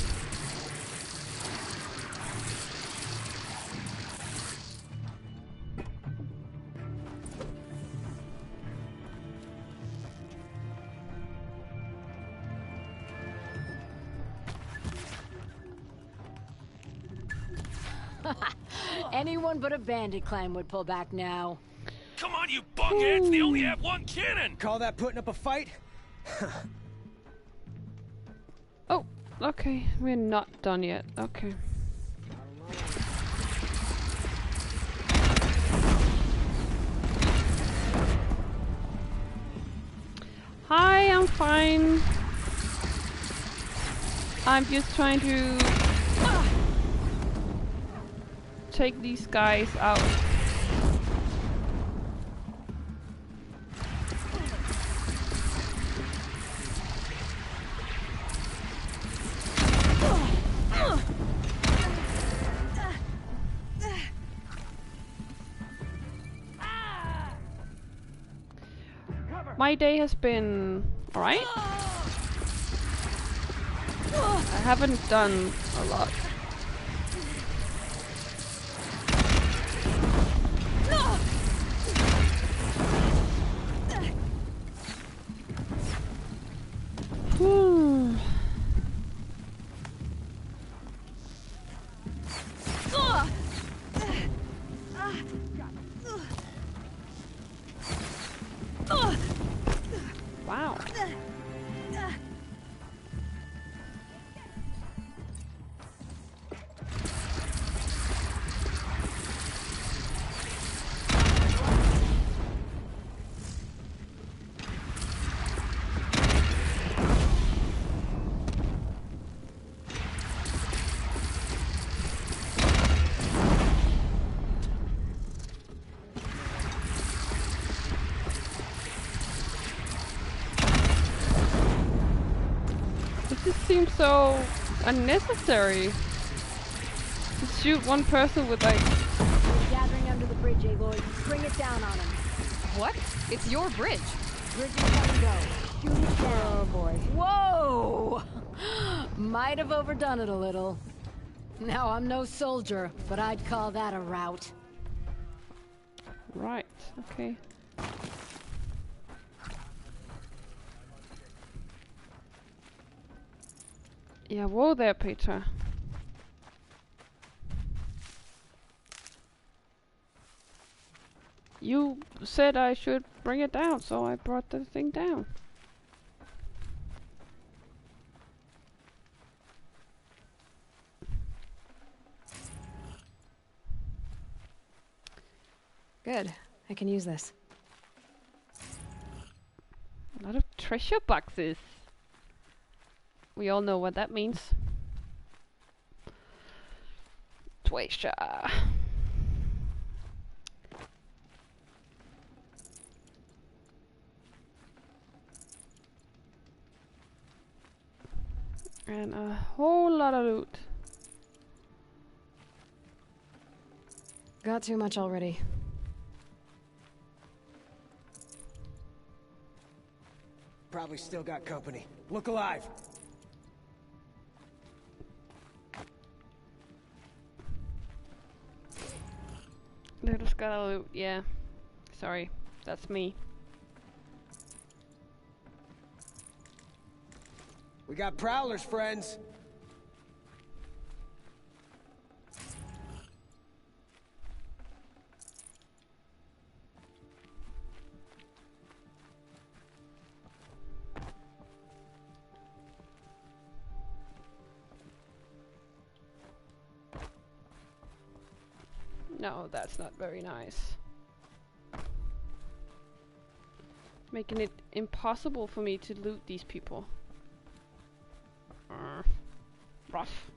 Anyone but a bandit clan would pull back now. Come on, you bugheads! They only have one cannon! Call that putting up a fight? Oh, okay. We're not done yet. Okay. Hi, I'm fine. I'm just trying to take these guys out. My day has been alright. I haven't done a lot. Wow. This seems so unnecessary. To shoot one person with like... We're gathering under the bridge, Aloy. Bring it down on him. What? It's your bridge. Bridge is gonna go. Shoot it down. Oh boy. Whoa! Might have overdone it a little. Now, I'm no soldier, but I'd call that a rout. Right, okay. Yeah, whoa there, Petra. You said I should bring it down, so I brought the thing down. Good. I can use this. A lot of treasure boxes. We all know what that means. Treasure. And a whole lot of loot. Got too much already. Probably still got company. Look alive. Little scuttle loot, yeah. Sorry, that's me. We got prowlers, friends. No, that's not very nice. Making it impossible for me to loot these people. Rough.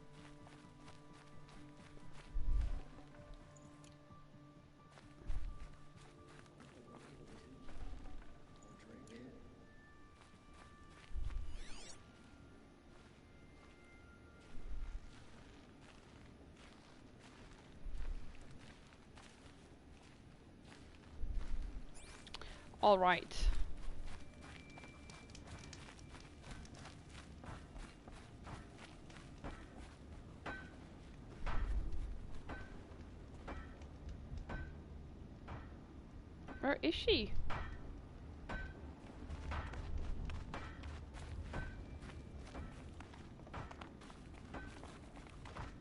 All right. Where is she?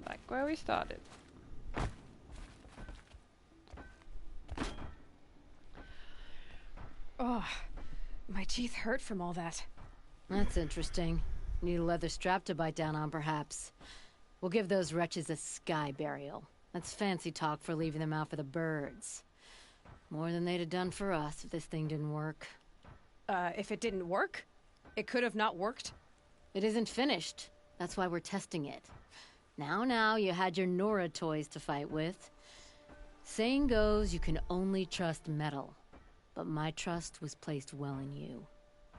Back where we started. Oh, my teeth hurt from all that. That's interesting. Need a leather strap to bite down on, perhaps. We'll give those wretches a sky burial. That's fancy talk for leaving them out for the birds. More than they'd have done for us if this thing didn't work. If it didn't work? It could have not worked? It isn't finished. That's why we're testing it. Now, you had your Nora toys to fight with. Saying goes, you can only trust metal. But my trust was placed well in you.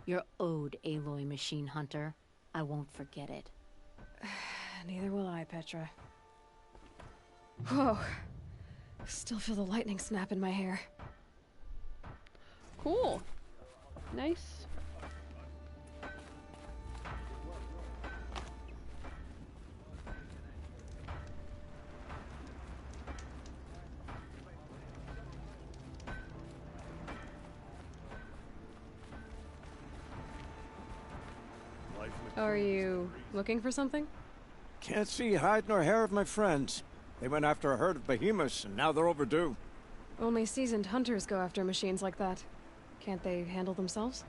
You're owed, Aloy Machine Hunter. I won't forget it. Neither will I, Petra. Whoa. Still feel the lightning snap in my hair. Cool. Nice. Are you looking for something? Can't see hide nor hair of my friends. They went after a herd of behemoths, and now they're overdue. Only seasoned hunters go after machines like that. Can't they handle themselves?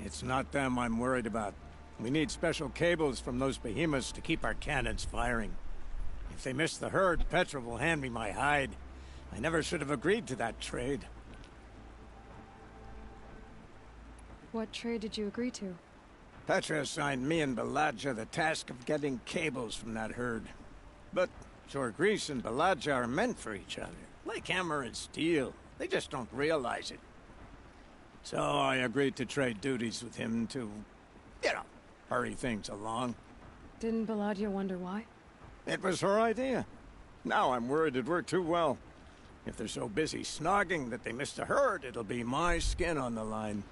It's not them I'm worried about. We need special cables from those behemoths to keep our cannons firing. If they miss the herd, Petra will hand me my hide. I never should have agreed to that trade. What trade did you agree to? Petra assigned me and Baladja the task of getting cables from that herd. But Jorgris and Baladja are meant for each other, like hammer and steel. They just don't realize it. So I agreed to trade duties with him to, you know, hurry things along. Didn't Baladja wonder why? It was her idea. Now I'm worried it worked too well. If they're so busy snogging that they missed the herd, it'll be my skin on the line.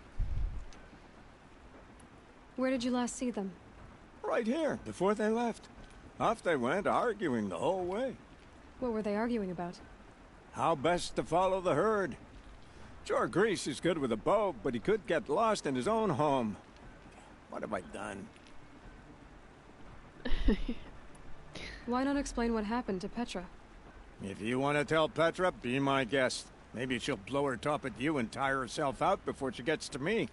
Where did you last see them? Right here, before they left. Off they went, arguing the whole way. What were they arguing about? How best to follow the herd. Jorgris is good with a bow, but he could get lost in his own home. What have I done? Why not explain what happened to Petra? If you want to tell Petra, be my guest. Maybe she'll blow her top at you and tire herself out before she gets to me.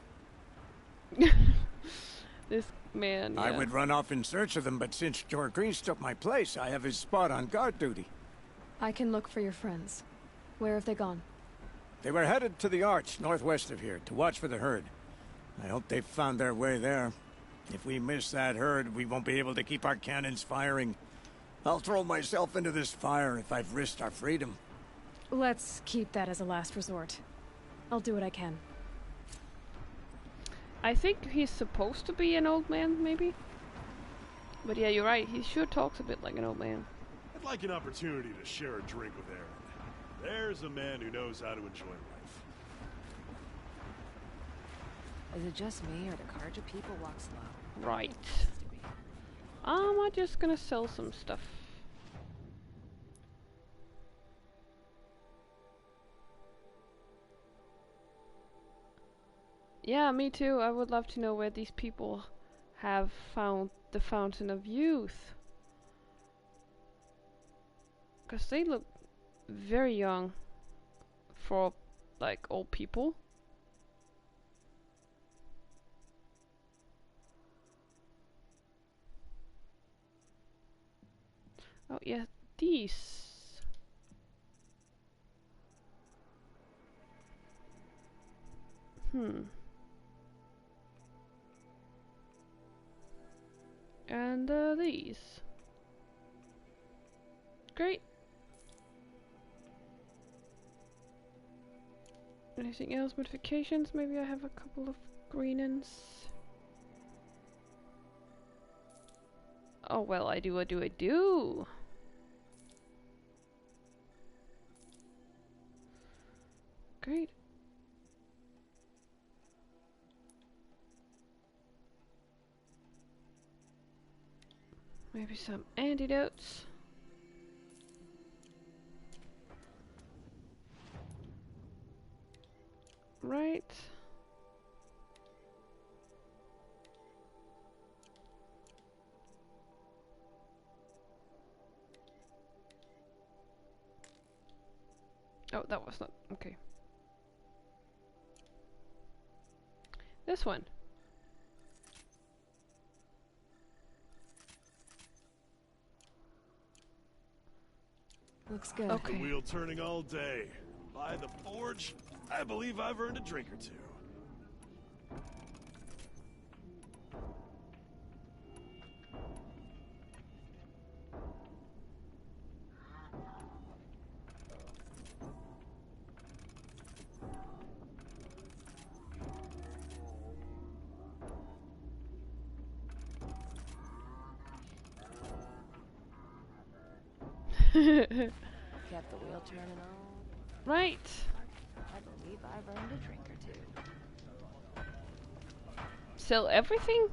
This man, yeah. I would run off in search of them, but since Jorgris took my place, I have his spot on guard duty. I can look for your friends. Where have they gone? They were headed to the Arch, northwest of here, to watch for the herd. I hope they've found their way there. If we miss that herd, we won't be able to keep our cannons firing. I'll throw myself into this fire if I've risked our freedom. Let's keep that as a last resort. I'll do what I can. I think he's supposed to be an old man, maybe? But yeah, you're right, he sure talks a bit like an old man. I'd like an opportunity to share a drink with Aaron. There's a man who knows how to enjoy life. Is it just me, or do Karja people walk slow? Right. I'm just gonna sell some stuff. Yeah, me too. I would love to know where these people have found the Fountain of Youth. Because they look very young for, like, old people. Oh yeah, these. And these. Great. Anything else? Modifications? Maybe I have a couple of green ones. Oh well, I do. Great. Maybe some antidotes. Right. Oh, that was not okay. This one. Looks good. Okay. The wheel turning all day. By the forge, I believe I've earned a drink or two. Kept the wheel turning on. Right. I believe I've earned a drink or two. Sell everything?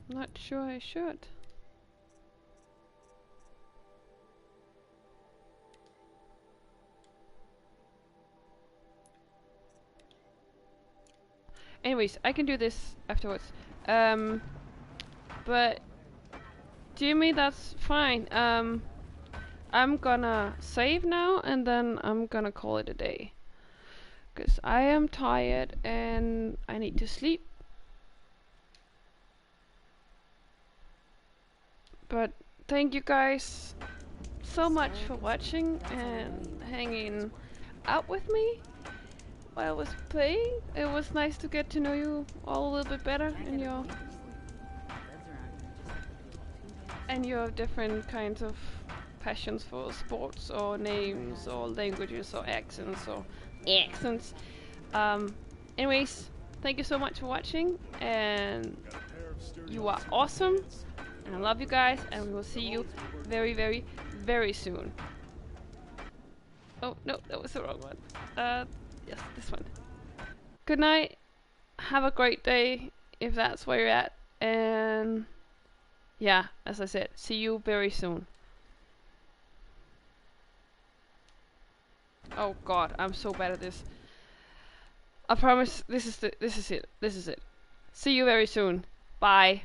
Not sure I should. Anyways, I can do this afterwards. But Jimmy, that's fine. I'm gonna save now and then I'm gonna call it a day. Because I am tired and I need to sleep. But thank you guys so much for watching and hanging out with me while I was playing. It was nice to get to know you all a little bit better and your different kinds of passions for sports or names or languages or accents. Anyways, thank you so much for watching, and you are awesome, and I love you guys, and we will see you very, very, very soon. Oh no, that was the wrong one. Yes, this one. Good night, have a great day if that's where you're at, and yeah, as I said, see you very soon. Oh god, I'm so bad at this. I promise this is it. See you very soon. Bye.